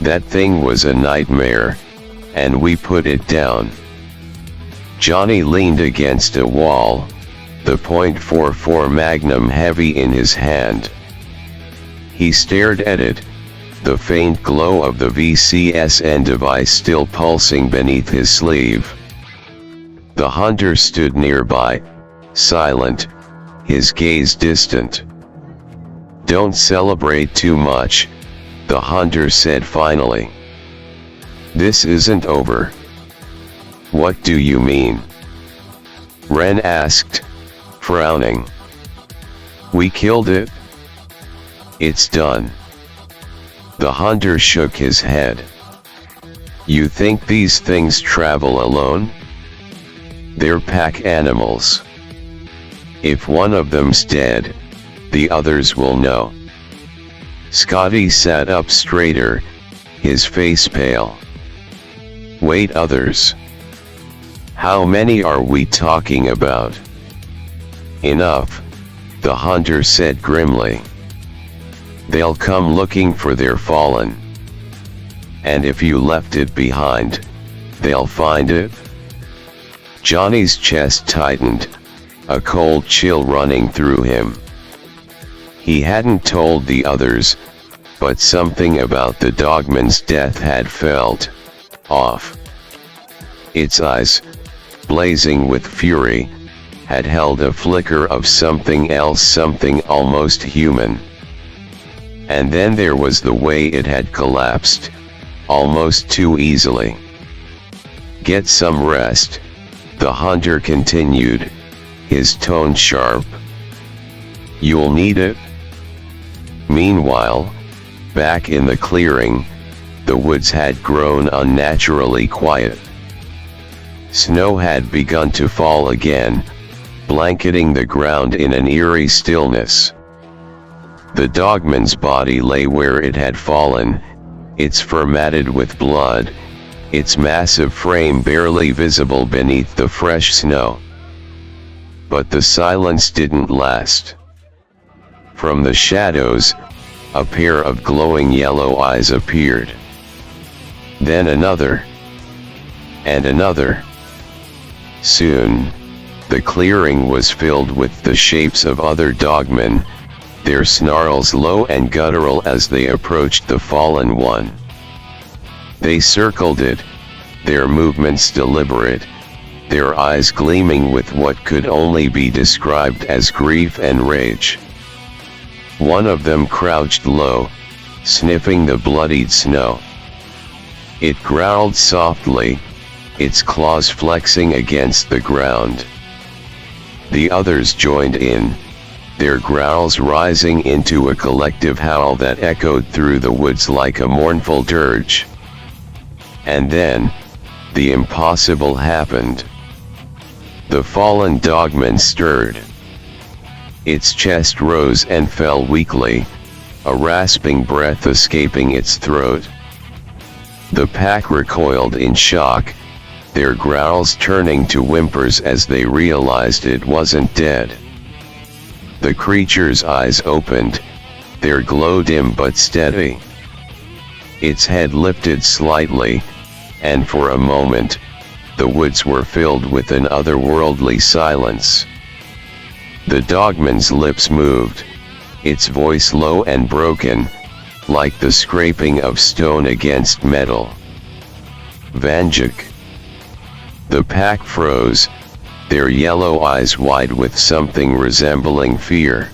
That thing was a nightmare, and we put it down." Johnny leaned against a wall, the .44 Magnum heavy in his hand. He stared at it, the faint glow of the VCSN device still pulsing beneath his sleeve. The hunter stood nearby, silent, his gaze distant. "Don't celebrate too much," the hunter said finally. "This isn't over." "What do you mean?" Ren asked, frowning. "We killed it. It's done." The hunter shook his head. "You think these things travel alone? They're pack animals. If one of them's dead, the others will know." Scotty sat up straighter, his face pale. "Wait, others? How many are we talking about?" "Enough," the hunter said grimly. "They'll come looking for their fallen. And if you left it behind, they'll find it." Johnny's chest tightened, a cold chill running through him. He hadn't told the others, but something about the dogman's death had felt off. Its eyes, blazing with fury, had held a flicker of something else, something almost human. And then there was the way it had collapsed, almost too easily. "Get some rest," the hunter continued, his tone sharp. "You'll need it." Meanwhile, back in the clearing, the woods had grown unnaturally quiet. Snow had begun to fall again, blanketing the ground in an eerie stillness. The dogman's body lay where it had fallen, its fur matted with blood, its massive frame barely visible beneath the fresh snow. But the silence didn't last. From the shadows, a pair of glowing yellow eyes appeared. Then another. And another. Soon, the clearing was filled with the shapes of other dogmen, their snarls low and guttural as they approached the fallen one. They circled it, their movements deliberate, their eyes gleaming with what could only be described as grief and rage. One of them crouched low, sniffing the bloodied snow. It growled softly, its claws flexing against the ground. The others joined in, their growls rising into a collective howl that echoed through the woods like a mournful dirge. And then, the impossible happened. The fallen dogman stirred. Its chest rose and fell weakly, a rasping breath escaping its throat. The pack recoiled in shock, their growls turning to whimpers as they realized it wasn't dead. The creature's eyes opened, their glow dim but steady. Its head lifted slightly, and for a moment, the woods were filled with an otherworldly silence. The dogman's lips moved, its voice low and broken, like the scraping of stone against metal. "Vanduke." The pack froze, their yellow eyes wide with something resembling fear.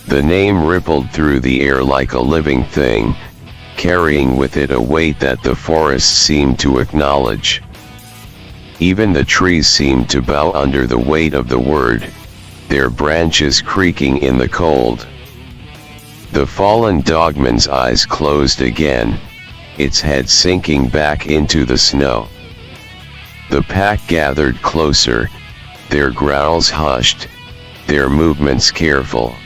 The name rippled through the air like a living thing, carrying with it a weight that the forest seemed to acknowledge. Even the trees seemed to bow under the weight of the word, their branches creaking in the cold. The fallen dogman's eyes closed again, its head sinking back into the snow. The pack gathered closer, their growls hushed, their movements careful.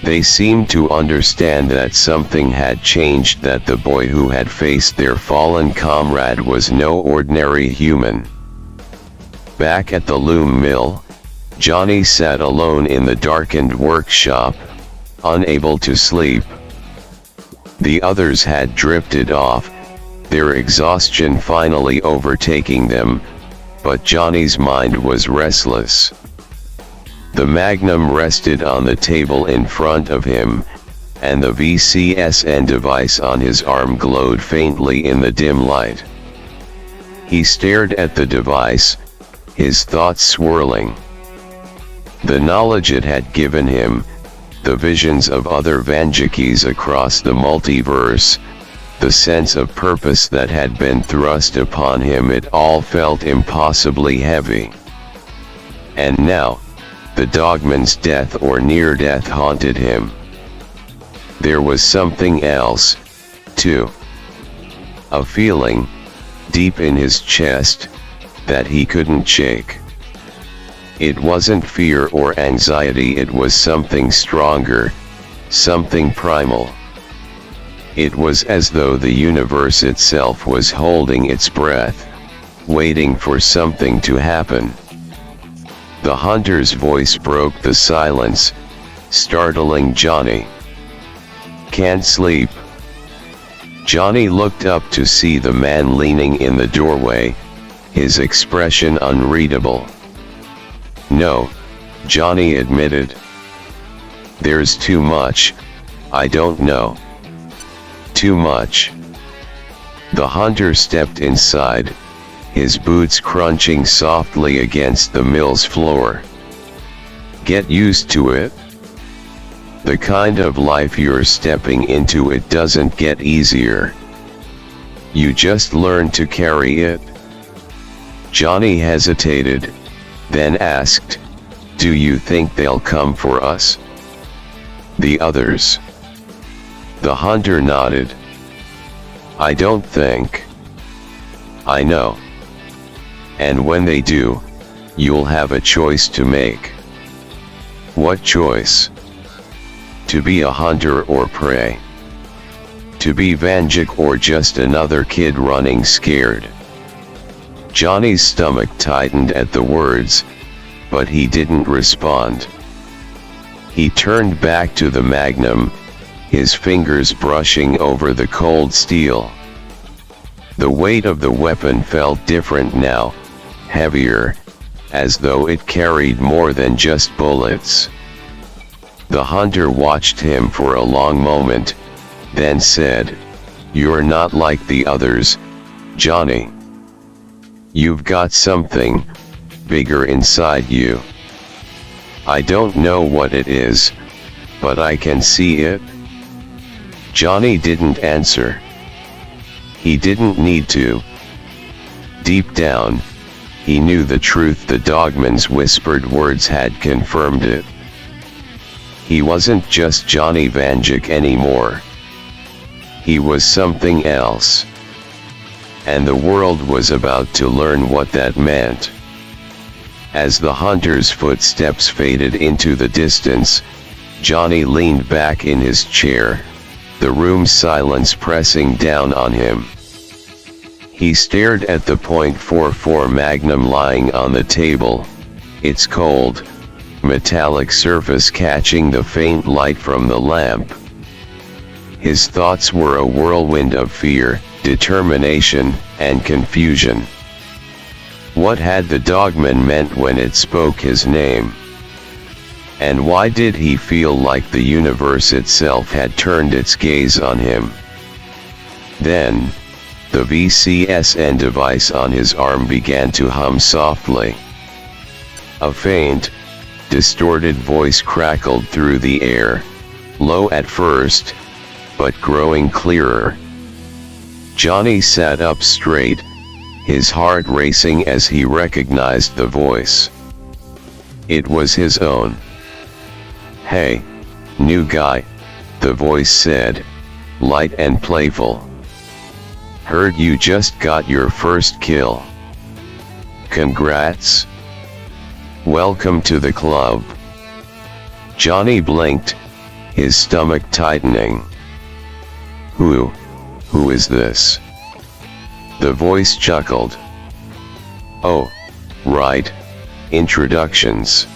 They seemed to understand that something had changed, that the boy who had faced their fallen comrade was no ordinary human. Back at the loom mill, Johnny sat alone in the darkened workshop, unable to sleep. The others had drifted off, their exhaustion finally overtaking them, but Johnny's mind was restless. The Magnum rested on the table in front of him, and the VCSN device on his arm glowed faintly in the dim light. He stared at the device, his thoughts swirling. The knowledge it had given him, the visions of other Vandukes across the multiverse, the sense of purpose that had been thrust upon him, it all felt impossibly heavy. And now, the dogman's death or near-death haunted him. There was something else, too. A feeling, deep in his chest, that he couldn't shake. It wasn't fear or anxiety, it was something stronger, something primal. It was as though the universe itself was holding its breath, waiting for something to happen. The hunter's voice broke the silence, startling Johnny. "Can't sleep." Johnny looked up to see the man leaning in the doorway, his expression unreadable. "No," Johnny admitted. "There's too much, I don't know." "Too much." The hunter stepped inside, his boots crunching softly against the mill's floor. "Get used to it." The kind of life you're stepping into, it doesn't get easier. You just learn to carry it. Johnny hesitated, then asked, "Do you think they'll come for us?" "The others?" The hunter nodded. "I don't think." "I know. And when they do, you'll have a choice to make." "What choice?" "To be a hunter or prey. To be Vanduke or just another kid running scared." Johnny's stomach tightened at the words, but he didn't respond. He turned back to the Magnum, his fingers brushing over the cold steel. The weight of the weapon felt different now, heavier, as though it carried more than just bullets. The hunter watched him for a long moment, then said, "You're not like the others, Johnny. You've got something bigger inside you. I don't know what it is, but I can see it." Johnny didn't answer. He didn't need to. Deep down, he knew the truth. The dogman's whispered words had confirmed it. He wasn't just Johnny Vanduke anymore. He was something else. And the world was about to learn what that meant. As the hunter's footsteps faded into the distance, Johnny leaned back in his chair, the room's silence pressing down on him. He stared at the .44 Magnum lying on the table, its cold, metallic surface catching the faint light from the lamp. His thoughts were a whirlwind of fear, determination, and confusion. What had the dogman meant when it spoke his name? And why did he feel like the universe itself had turned its gaze on him? Then, the VCSN device on his arm began to hum softly. A faint, distorted voice crackled through the air, low at first, but growing clearer. Johnny sat up straight, his heart racing as he recognized the voice. It was his own. "Hey, new guy," the voice said, light and playful. "Heard you just got your first kill. Congrats. Welcome to the club." Johnny blinked, his stomach tightening. Who is this?" The voice chuckled. "Oh, right, introductions.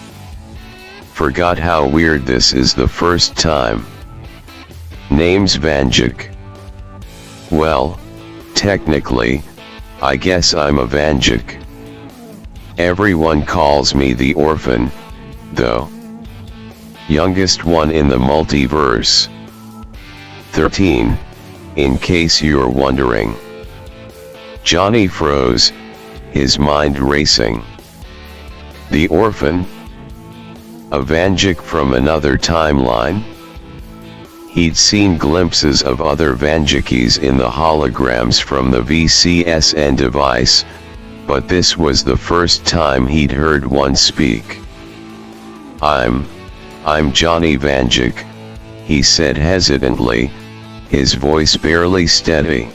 Forgot how weird this is the first time. Name's Vanduke. Well, technically, I guess I'm a Vanduke. Everyone calls me the orphan, though. Youngest one in the multiverse. 13, in case you're wondering." Johnny froze, his mind racing. The orphan? A Vanduke from another timeline? He'd seen glimpses of other Vandukes in the holograms from the VCSN device, but this was the first time he'd heard one speak. I'm Johnny Vanduke," he said hesitantly, his voice barely steady.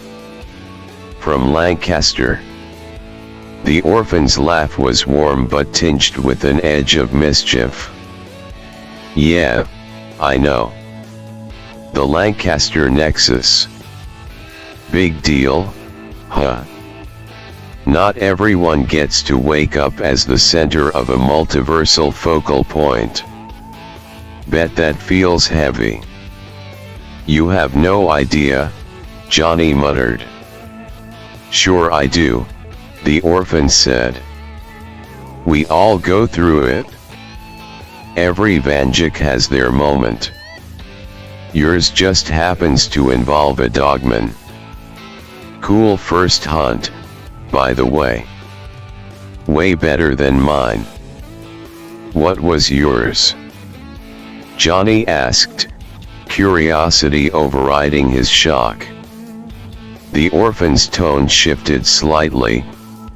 "From Lancaster." The orphan's laugh was warm but tinged with an edge of mischief. "Yeah, I know. The Lancaster Nexus. Big deal, huh? Not everyone gets to wake up as the center of a multiversal focal point. Bet that feels heavy." "You have no idea," Johnny muttered. "Sure I do," the orphan said. "We all go through it. Every Vanduke has their moment. Yours just happens to involve a dogman. Cool first hunt, by the way. Way better than mine. What was yours?" Johnny asked, curiosity overriding his shock. The orphan's tone shifted slightly,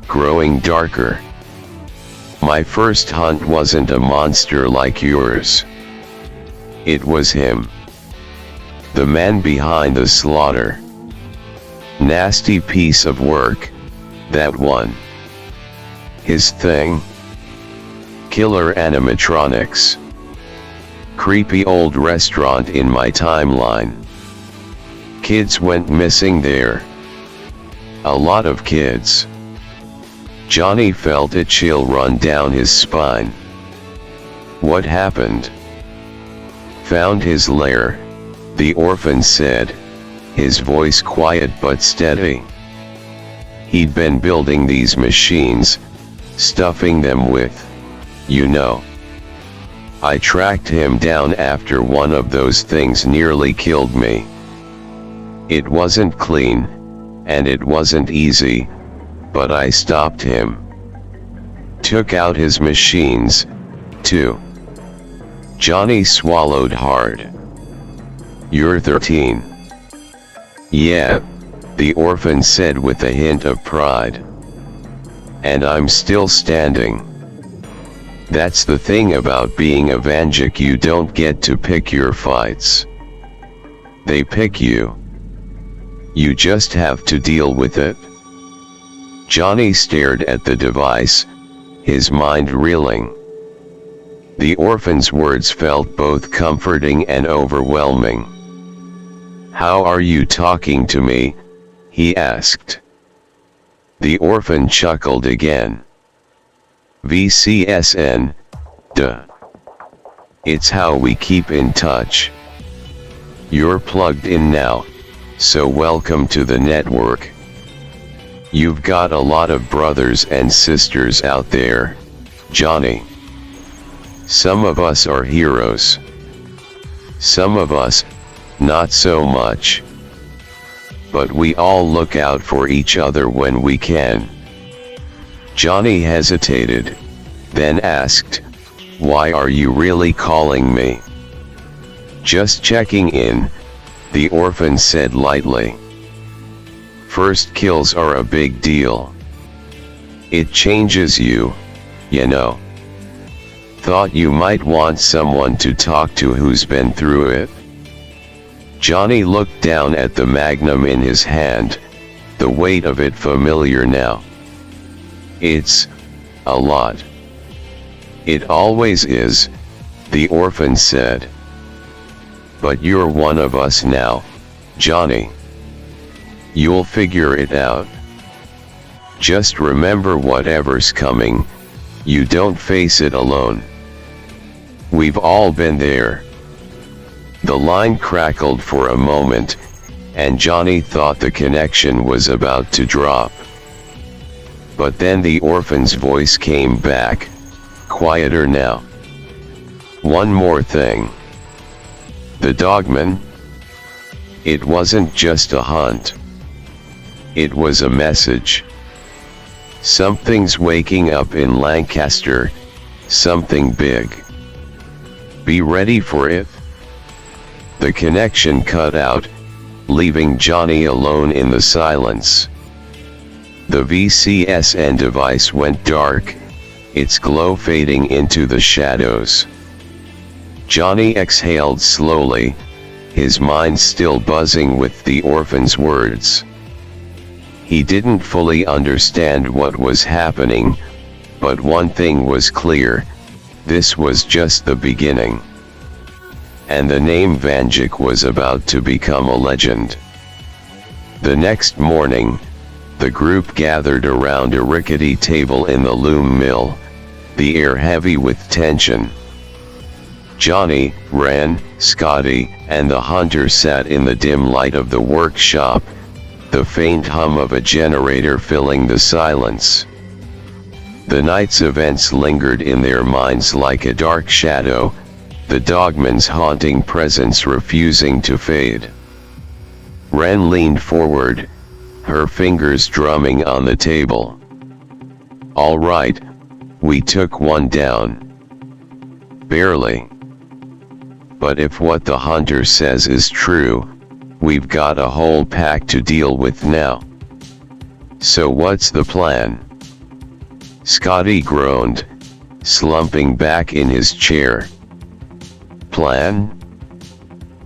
growing darker. My first hunt wasn't a monster like yours. It was him. The man behind the slaughter. Nasty piece of work, that one. His thing? Killer animatronics. Creepy old restaurant in my timeline. Kids went missing there. A lot of kids. Johnny felt a chill run down his spine. What happened? Found his lair, the orphan said, his voice quiet but steady. He'd been building these machines, stuffing them with, you know. I tracked him down after one of those things nearly killed me. It wasn't clean, and it wasn't easy, but I stopped him. Took out his machines, too. Johnny swallowed hard. You're 13. Yeah, the orphan said with a hint of pride. And I'm still standing. That's the thing about being a Vanduke, you don't get to pick your fights. They pick you. You just have to deal with it. Johnny stared at the device, his mind reeling. The orphan's words felt both comforting and overwhelming. How are you talking to me? He asked. The orphan chuckled again. VCSN, duh. It's how we keep in touch. You're plugged in now, so welcome to the network. You've got a lot of brothers and sisters out there, Johnny. Some of us are heroes. Some of us, not so much. But we all look out for each other when we can. Johnny hesitated, then asked, why are you really calling me? Just checking in, the orphan said lightly. First kills are a big deal. It changes you, you know. Thought you might want someone to talk to who's been through it. Johnny looked down at the magnum in his hand, the weight of it familiar now. It's a lot. It always is, the orphan said. But you're one of us now, Johnny. You'll figure it out. Just remember whatever's coming, you don't face it alone. We've all been there. The line crackled for a moment, and Johnny thought the connection was about to drop. But then the orphan's voice came back, quieter now. One more thing. The DogMen? It wasn't just a hunt. It was a message. Something's waking up in Lancaster, something big. Be ready for it. The connection cut out, leaving Johnny alone in the silence. The VCSN device went dark, its glow fading into the shadows. Johnny exhaled slowly, his mind still buzzing with the orphan's words. He didn't fully understand what was happening, but one thing was clear, this was just the beginning. And the name Vanduke was about to become a legend. The next morning, the group gathered around a rickety table in the loom mill, the air heavy with tension. Johnny, Ren, Scotty, and the hunter sat in the dim light of the workshop, the faint hum of a generator filling the silence. The night's events lingered in their minds like a dark shadow, the DogMen's haunting presence refusing to fade. Ren leaned forward, her fingers drumming on the table. All right, we took one down. Barely. But if what the hunter says is true, we've got a whole pack to deal with now. So what's the plan? Scotty groaned, slumping back in his chair. Plan?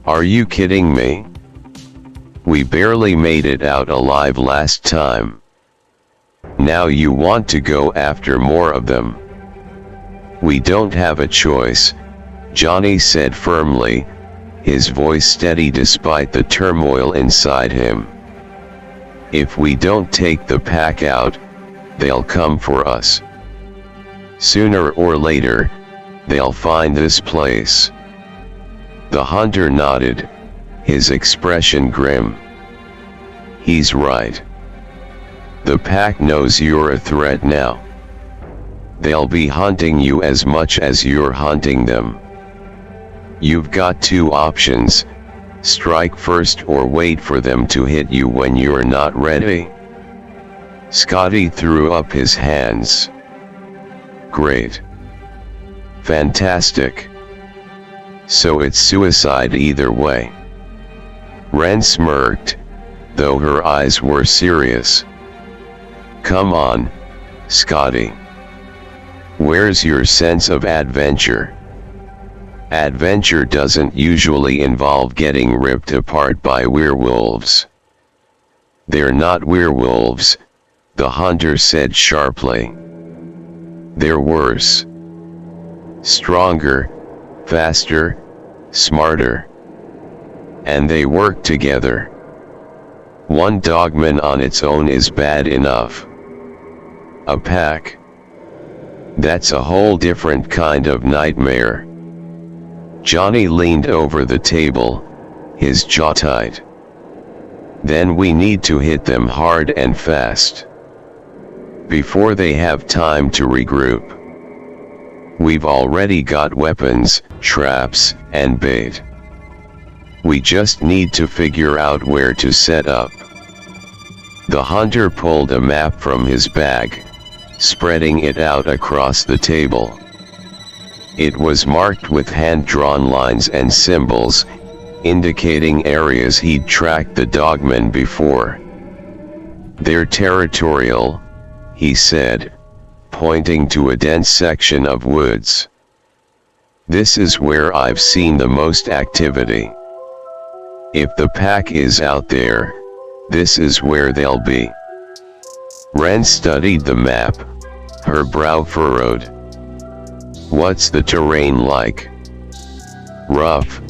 Are you kidding me? We barely made it out alive last time. Now you want to go after more of them? We don't have a choice, Johnny said firmly, his voice steady despite the turmoil inside him. If we don't take the pack out, they'll come for us. Sooner or later, they'll find this place. The hunter nodded, his expression grim. He's right. The pack knows you're a threat now. They'll be hunting you as much as you're hunting them. You've got two options: strike first or wait for them to hit you when you're not ready. Scotty threw up his hands. Great. Fantastic. So it's suicide either way. Ren smirked, though her eyes were serious. Come on, Scotty. Where's your sense of adventure? Adventure doesn't usually involve getting ripped apart by werewolves. They're not werewolves, the hunter said sharply. They're worse. Stronger, faster, smarter. And they work together. One dogman on its own is bad enough. A pack? That's a whole different kind of nightmare. Johnny leaned over the table, his jaw tight. Then we need to hit them hard and fast. Before they have time to regroup. We've already got weapons, traps, and bait. We just need to figure out where to set up. The hunter pulled a map from his bag, spreading it out across the table. It was marked with hand-drawn lines and symbols, indicating areas he'd tracked the dogmen before. They're territorial, he said, pointing to a dense section of woods. This is where I've seen the most activity. If the pack is out there, this is where they'll be. Ren studied the map, her brow furrowed. What's the terrain like? Rough,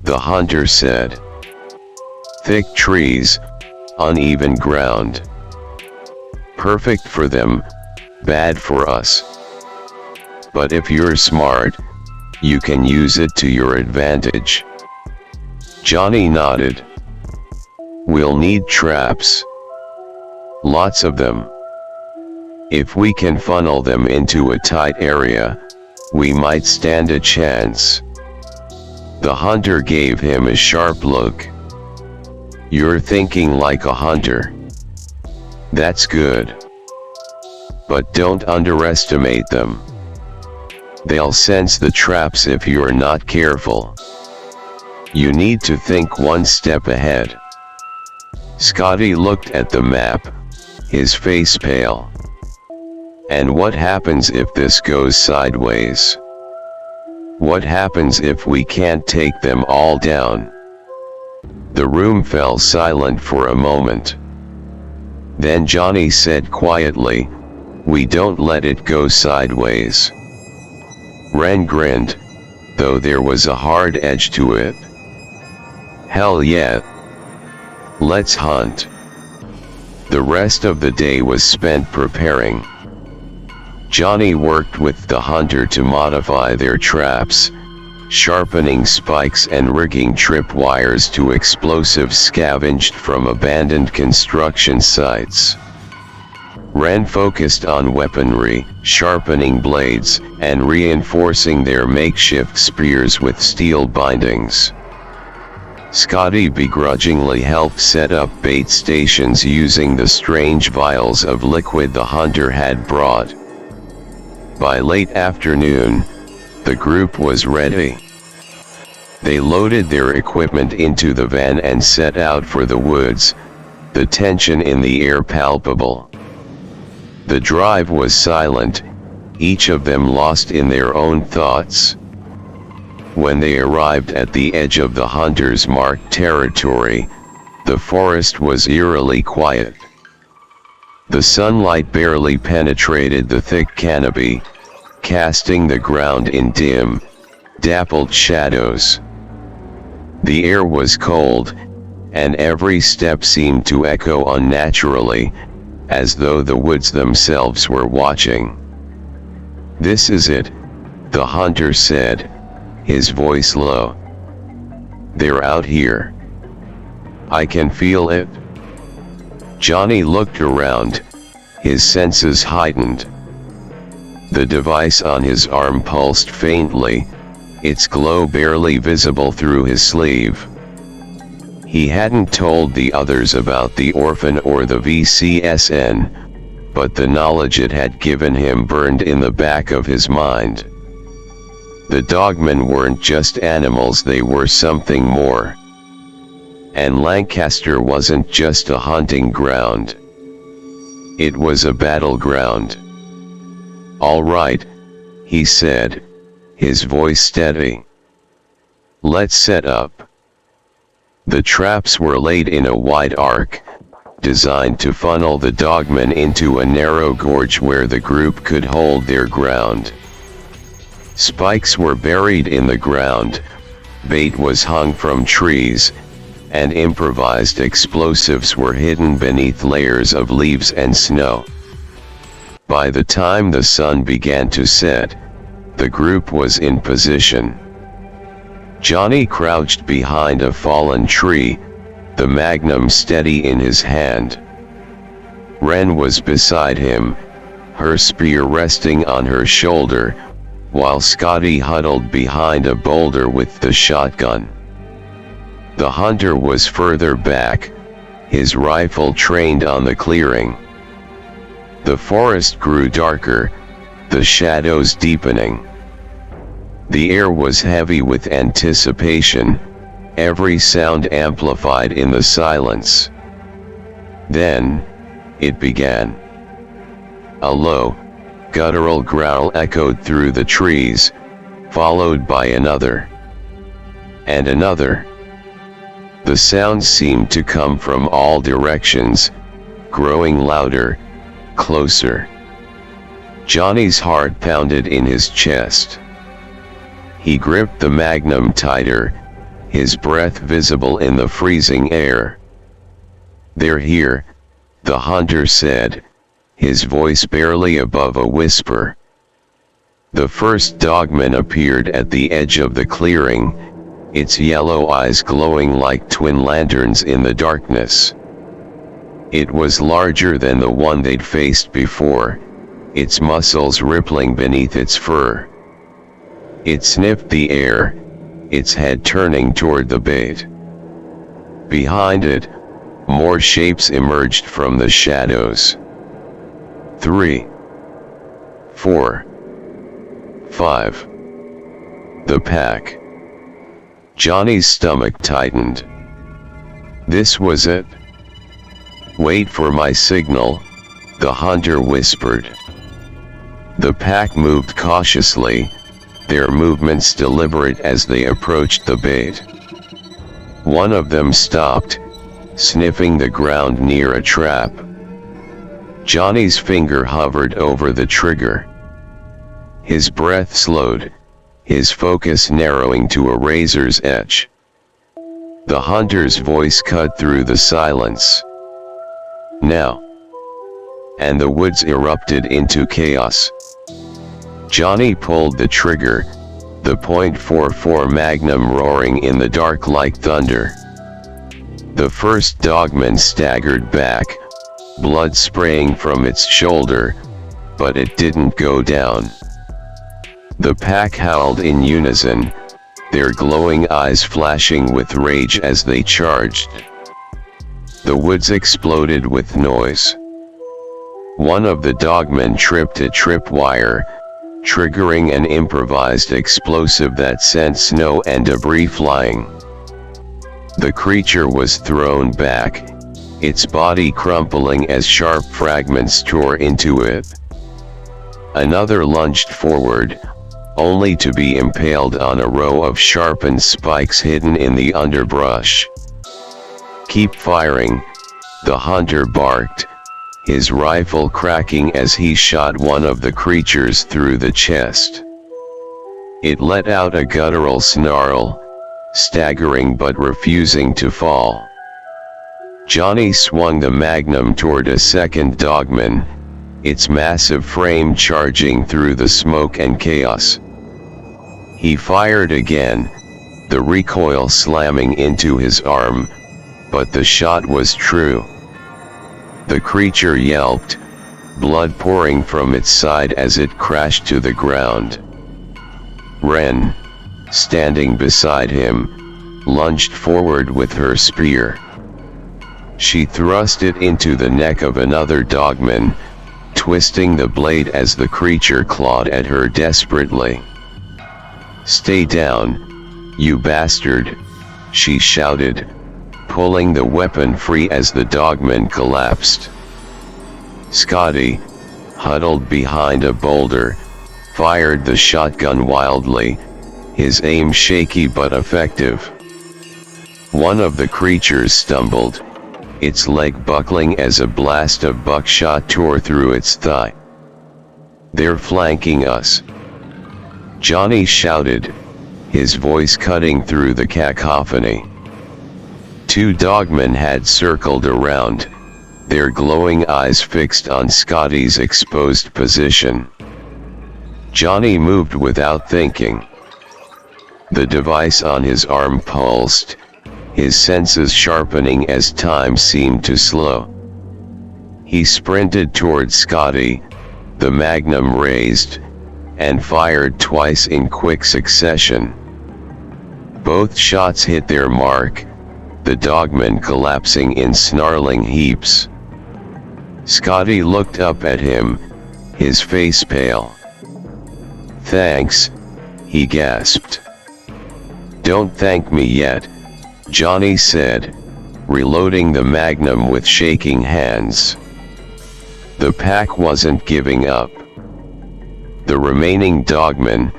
the hunter said. Thick trees, uneven ground. Perfect for them, bad for us. But if you're smart, you can use it to your advantage. Johnny nodded. We'll need traps. Lots of them. If we can funnel them into a tight area, we might stand a chance. The hunter gave him a sharp look. You're thinking like a hunter. That's good. But don't underestimate them. They'll sense the traps if you're not careful. You need to think one step ahead. Scotty looked at the map, his face pale. And what happens if this goes sideways? What happens if we can't take them all down? The room fell silent for a moment. Then Johnny said quietly, we don't let it go sideways. Ren grinned, though there was a hard edge to it. Hell yeah. Let's hunt. The rest of the day was spent preparing. Johnny worked with the hunter to modify their traps, sharpening spikes and rigging tripwires to explosives scavenged from abandoned construction sites. Ren focused on weaponry, sharpening blades, and reinforcing their makeshift spears with steel bindings. Scotty begrudgingly helped set up bait stations using the strange vials of liquid the hunter had brought. By late afternoon, the group was ready. They loaded their equipment into the van and set out for the woods, the tension in the air palpable. The drive was silent, each of them lost in their own thoughts. When they arrived at the edge of the hunters' marked territory, the forest was eerily quiet. The sunlight barely penetrated the thick canopy, casting the ground in dim, dappled shadows. The air was cold, and every step seemed to echo unnaturally, as though the woods themselves were watching. "This is it," the hunter said, his voice low. "They're out here. I can feel it." Johnny looked around, his senses heightened. The device on his arm pulsed faintly, its glow barely visible through his sleeve. He hadn't told the others about the orphan or the VCSN, but the knowledge it had given him burned in the back of his mind. The dogmen weren't just animals, they were something more. And Lancaster wasn't just a hunting ground. It was a battleground. "All right," he said, his voice steady. "Let's set up." The traps were laid in a wide arc, designed to funnel the dogmen into a narrow gorge where the group could hold their ground. Spikes were buried in the ground, bait was hung from trees, and improvised explosives were hidden beneath layers of leaves and snow. By the time the sun began to set, the group was in position. Johnny crouched behind a fallen tree, the magnum steady in his hand. Wren was beside him, her spear resting on her shoulder, while Scotty huddled behind a boulder with the shotgun. The hunter was further back, his rifle trained on the clearing. The forest grew darker, the shadows deepening. The air was heavy with anticipation, every sound amplified in the silence. Then, it began. A low, guttural growl echoed through the trees, followed by another. And another. The sounds seemed to come from all directions, growing louder, closer. Johnny's heart pounded in his chest. He gripped the magnum tighter, his breath visible in the freezing air. "They're here," the hunter said, his voice barely above a whisper. The first dogman appeared at the edge of the clearing, its yellow eyes glowing like twin lanterns in the darkness. It was larger than the one they'd faced before, its muscles rippling beneath its fur. It sniffed the air, its head turning toward the bait. Behind it, more shapes emerged from the shadows. 3, 4, 5. The pack. Johnny's stomach tightened. This was it. "Wait for my signal," the hunter whispered. The pack moved cautiously, their movements deliberate as they approached the bait. One of them stopped, sniffing the ground near a trap. Johnny's finger hovered over the trigger. His breath slowed, his focus narrowing to a razor's edge. The hunter's voice cut through the silence. "Now." And the woods erupted into chaos. Johnny pulled the trigger, the .44 Magnum roaring in the dark like thunder. The first dogman staggered back, blood spraying from its shoulder, but it didn't go down. The pack howled in unison, their glowing eyes flashing with rage as they charged. The woods exploded with noise. One of the dogmen tripped a tripwire, triggering an improvised explosive that sent snow and debris flying. The creature was thrown back, its body crumpling as sharp fragments tore into it. Another lunged forward, only to be impaled on a row of sharpened spikes hidden in the underbrush. "Keep firing," the hunter barked, his rifle cracking as he shot one of the creatures through the chest. It let out a guttural snarl, staggering but refusing to fall. Johnny swung the magnum toward a second dogman, its massive frame charging through the smoke and chaos. He fired again, the recoil slamming into his arm, but the shot was true. The creature yelped, blood pouring from its side as it crashed to the ground. Ren, standing beside him, lunged forward with her spear. She thrust it into the neck of another dogman, twisting the blade as the creature clawed at her desperately. "Stay down, you bastard," she shouted, pulling the weapon free as the dogman collapsed. Scotty, huddled behind a boulder, fired the shotgun wildly, his aim shaky but effective. One of the creatures stumbled, its leg buckling as a blast of buckshot tore through its thigh. "They're flanking us," Johnny shouted, his voice cutting through the cacophony. Two dogmen had circled around, their glowing eyes fixed on Scotty's exposed position. Johnny moved without thinking. The device on his arm pulsed, his senses sharpening as time seemed to slow. He sprinted toward Scotty, the magnum raised, and fired twice in quick succession. Both shots hit their mark, the dogmen collapsing in snarling heaps. Scotty looked up at him, his face pale. "Thanks," he gasped. "Don't thank me yet," Johnny said, reloading the magnum with shaking hands. The pack wasn't giving up. The remaining dogmen,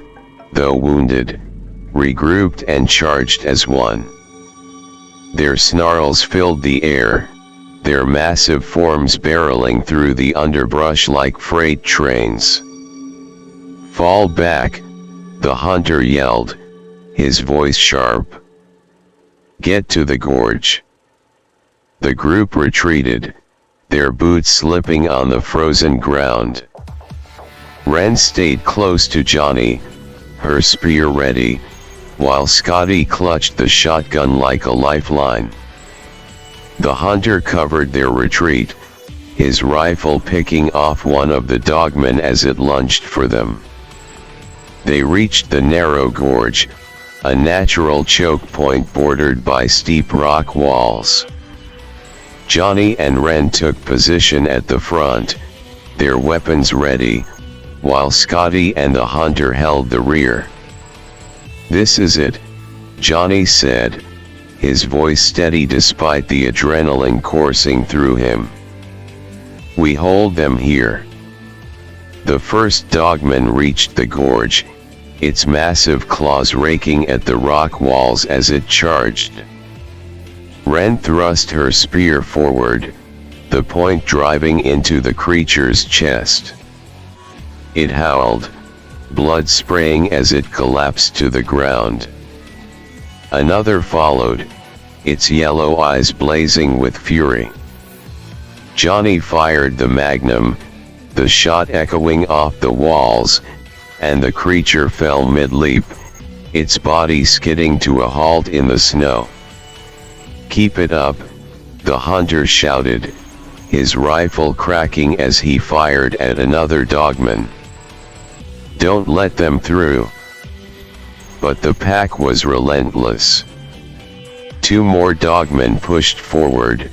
though wounded, regrouped and charged as one. Their snarls filled the air, their massive forms barreling through the underbrush like freight trains. "Fall back," the hunter yelled, his voice sharp. "Get to the gorge." The group retreated, their boots slipping on the frozen ground. Ren stayed close to Johnny, her spear ready, while Scotty clutched the shotgun like a lifeline. The hunter covered their retreat, his rifle picking off one of the dogmen as it lunged for them. They reached the narrow gorge, a natural choke point bordered by steep rock walls. Johnny and Ren took position at the front, their weapons ready, while Scotty and the hunter held the rear. "This is it," Johnny said, his voice steady despite the adrenaline coursing through him. "We hold them here." The first dogman reached the gorge, its massive claws raking at the rock walls as it charged. Ren thrust her spear forward, the point driving into the creature's chest. It howled, blood spraying as it collapsed to the ground. Another followed, its yellow eyes blazing with fury. Johnny fired the magnum, the shot echoing off the walls, and the creature fell mid-leap, its body skidding to a halt in the snow. "Keep it up," the hunter shouted, his rifle cracking as he fired at another dogman. "Don't let them through." But the pack was relentless. Two more dogmen pushed forward,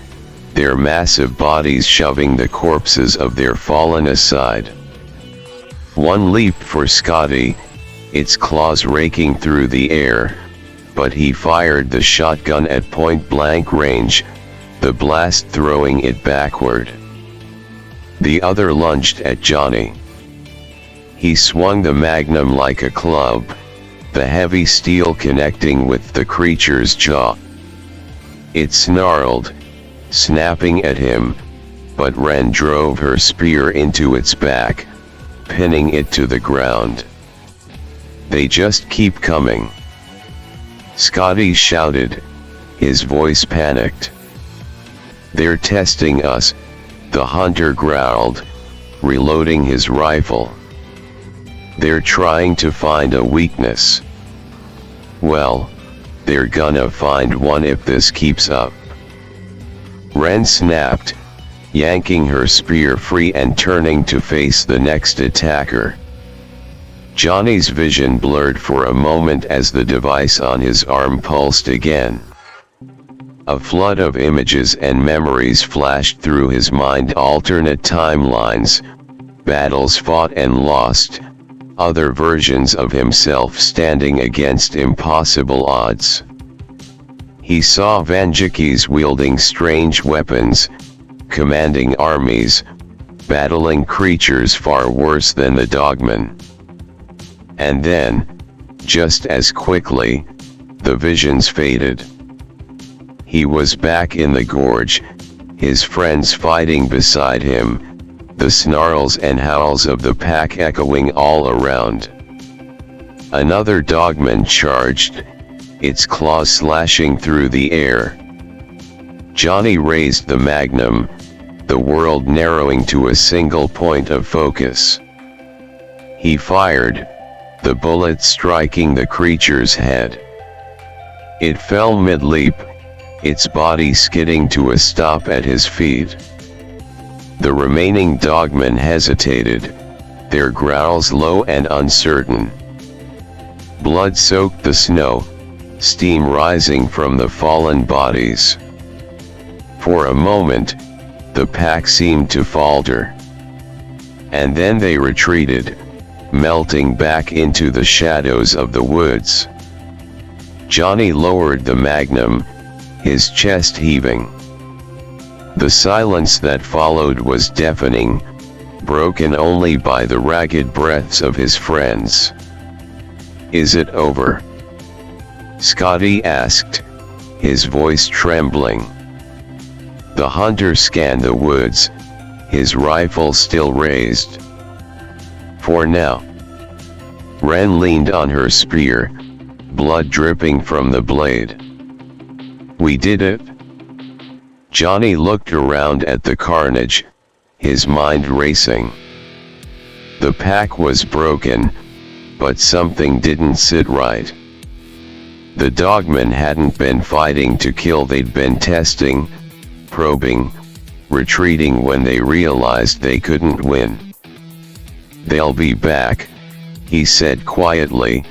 their massive bodies shoving the corpses of their fallen aside. One leaped for Scotty, its claws raking through the air, but he fired the shotgun at point-blank range, the blast throwing it backward. The other lunged at Johnny. He swung the magnum like a club, the heavy steel connecting with the creature's jaw. It snarled, snapping at him, but Ren drove her spear into its back, pinning it to the ground. "They just keep coming," Scotty shouted, his voice panicked. "They're testing us," the hunter growled, reloading his rifle. "They're trying to find a weakness." "Well, they're gonna find one if this keeps up," Ren snapped, yanking her spear free and turning to face the next attacker. Johnny's vision blurred for a moment as the device on his arm pulsed again. A flood of images and memories flashed through his mind, alternate timelines, battles fought and lost, other versions of himself standing against impossible odds. He saw Vandukes wielding strange weapons, commanding armies, battling creatures far worse than the DogMen. And then, just as quickly, the visions faded. He was back in the gorge, his friends fighting beside him, the snarls and howls of the pack echoing all around. Another DogMen charged, its claws slashing through the air. Johnny raised the magnum, the world narrowing to a single point of focus. He fired, the bullet striking the creature's head. It fell mid-leap, its body skidding to a stop at his feet. The remaining DogMen hesitated, their growls low and uncertain. Blood soaked the snow, steam rising from the fallen bodies. For a moment, the pack seemed to falter. And then they retreated, melting back into the shadows of the woods. Johnny lowered the magnum, his chest heaving. The silence that followed was deafening, broken only by the ragged breaths of his friends. "Is it over?" Scotty asked, his voice trembling. The hunter scanned the woods, his rifle still raised. "For now." Ren leaned on her spear, blood dripping from the blade. "We did it." Johnny looked around at the carnage, his mind racing. The pack was broken, but something didn't sit right. The DogMen hadn't been fighting to kill, they'd been testing, probing, retreating when they realized they couldn't win. "They'll be back," he said quietly,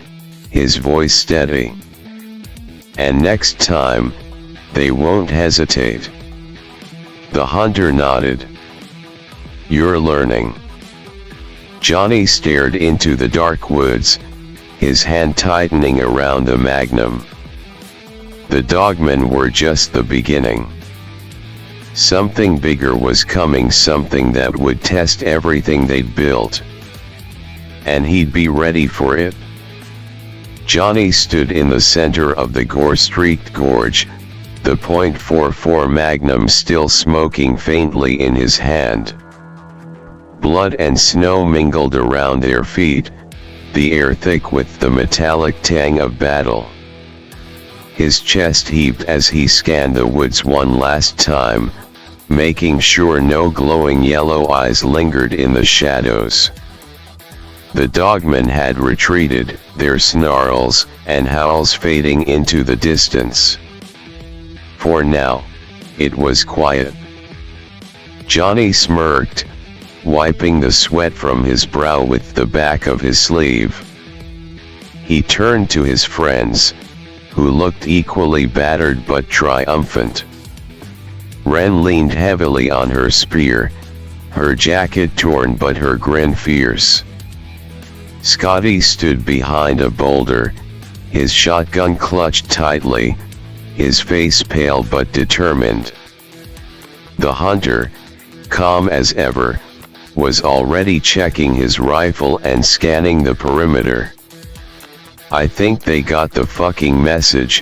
his voice steady. "And next time, they won't hesitate." The hunter nodded. "You're learning." Johnny stared into the dark woods, his hand tightening around the magnum. The DogMen were just the beginning. Something bigger was coming, something that would test everything they'd built. And he'd be ready for it. Johnny stood in the center of the gore-streaked gorge, the .44 Magnum still smoking faintly in his hand. Blood and snow mingled around their feet, the air thick with the metallic tang of battle. His chest heaved as he scanned the woods one last time, making sure no glowing yellow eyes lingered in the shadows. The DogMen had retreated, their snarls and howls fading into the distance. For now, it was quiet. Johnny smirked, wiping the sweat from his brow with the back of his sleeve. He turned to his friends, who looked equally battered but triumphant. Ren leaned heavily on her spear, her jacket torn but her grin fierce. Scotty stood behind a boulder, his shotgun clutched tightly, his face pale but determined. The hunter, calm as ever, was already checking his rifle and scanning the perimeter. "I think they got the fucking message,"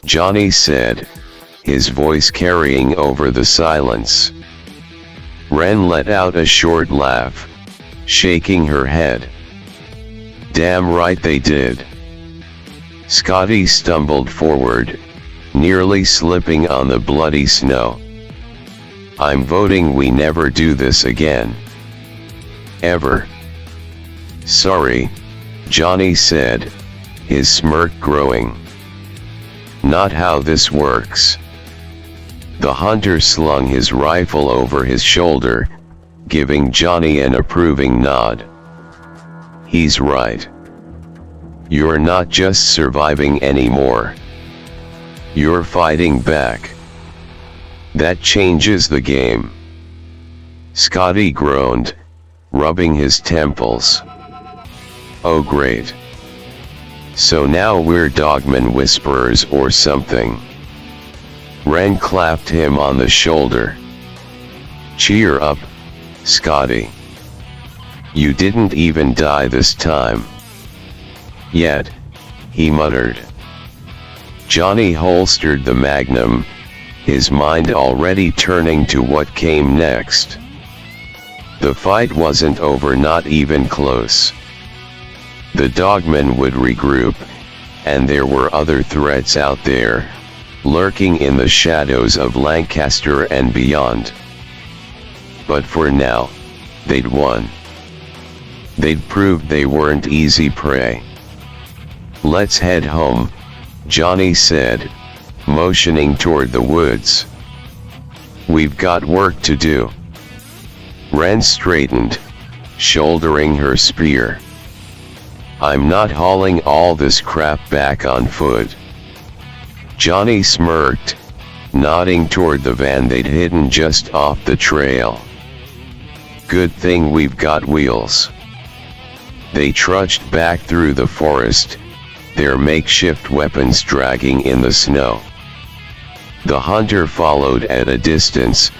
Johnny said, his voice carrying over the silence. Ren let out a short laugh, shaking her head. "Damn right they did." Scotty stumbled forward, nearly slipping on the bloody snow. "I'm voting we never do this again. Ever." "Sorry," Johnny said, his smirk growing. "Not how this works." The hunter slung his rifle over his shoulder, giving Johnny an approving nod. "He's right. You're not just surviving anymore. You're fighting back. That changes the game." Scotty groaned, rubbing his temples. "Oh great. So now we're dogmen whisperers or something." Ren clapped him on the shoulder. "Cheer up, Scotty. You didn't even die this time." "Yet," he muttered. Johnny holstered the magnum, his mind already turning to what came next. The fight wasn't over, not even close. The dogmen would regroup, and there were other threats out there, lurking in the shadows of Lancaster and beyond. But for now, they'd won. They'd proved they weren't easy prey. "Let's head home," Johnny said, motioning toward the woods. "We've got work to do." Ren straightened, shouldering her spear. "I'm not hauling all this crap back on foot." Johnny smirked, nodding toward the van they'd hidden just off the trail. "Good thing we've got wheels." They trudged back through the forest, their makeshift weapons dragging in the snow. The hunter followed at a distance,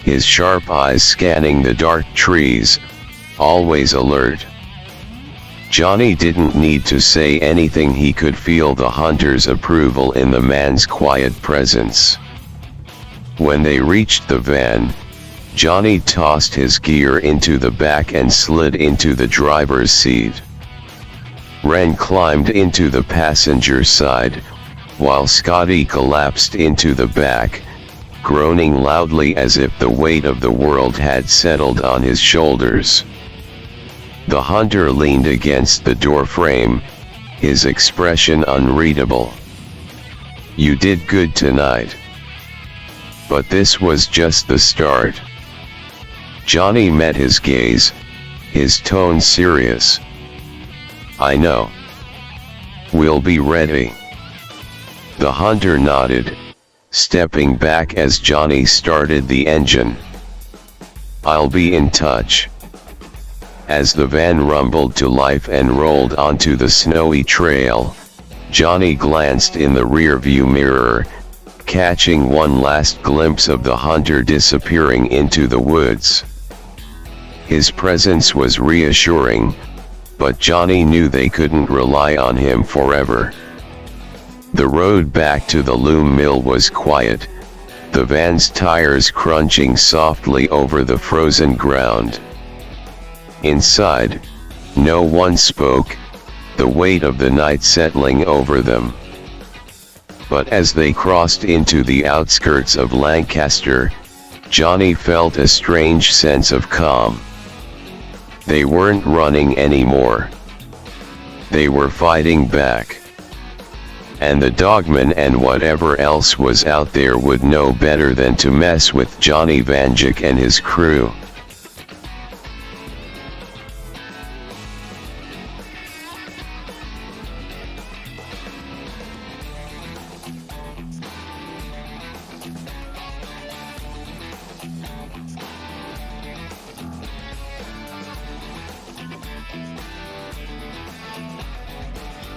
his sharp eyes scanning the dark trees, always alert. Johnny didn't need to say anything, he could feel the hunter's approval in the man's quiet presence. When they reached the van, Johnny tossed his gear into the back and slid into the driver's seat. Ren climbed into the passenger side, while Scotty collapsed into the back, groaning loudly as if the weight of the world had settled on his shoulders. The hunter leaned against the doorframe, his expression unreadable. "You did good tonight. But this was just the start." Johnny met his gaze, his tone serious. "I know. We'll be ready." The hunter nodded, stepping back as Johnny started the engine. "I'll be in touch." As the van rumbled to life and rolled onto the snowy trail, Johnny glanced in the rearview mirror, catching one last glimpse of the hunter disappearing into the woods. His presence was reassuring, but Johnny knew they couldn't rely on him forever. The road back to the loom mill was quiet, the van's tires crunching softly over the frozen ground. Inside, no one spoke, the weight of the night settling over them. But as they crossed into the outskirts of Lancaster, Johnny felt a strange sense of calm. They weren't running anymore. They were fighting back. And the dogmen and whatever else was out there would know better than to mess with Johnny Vanduke and his crew.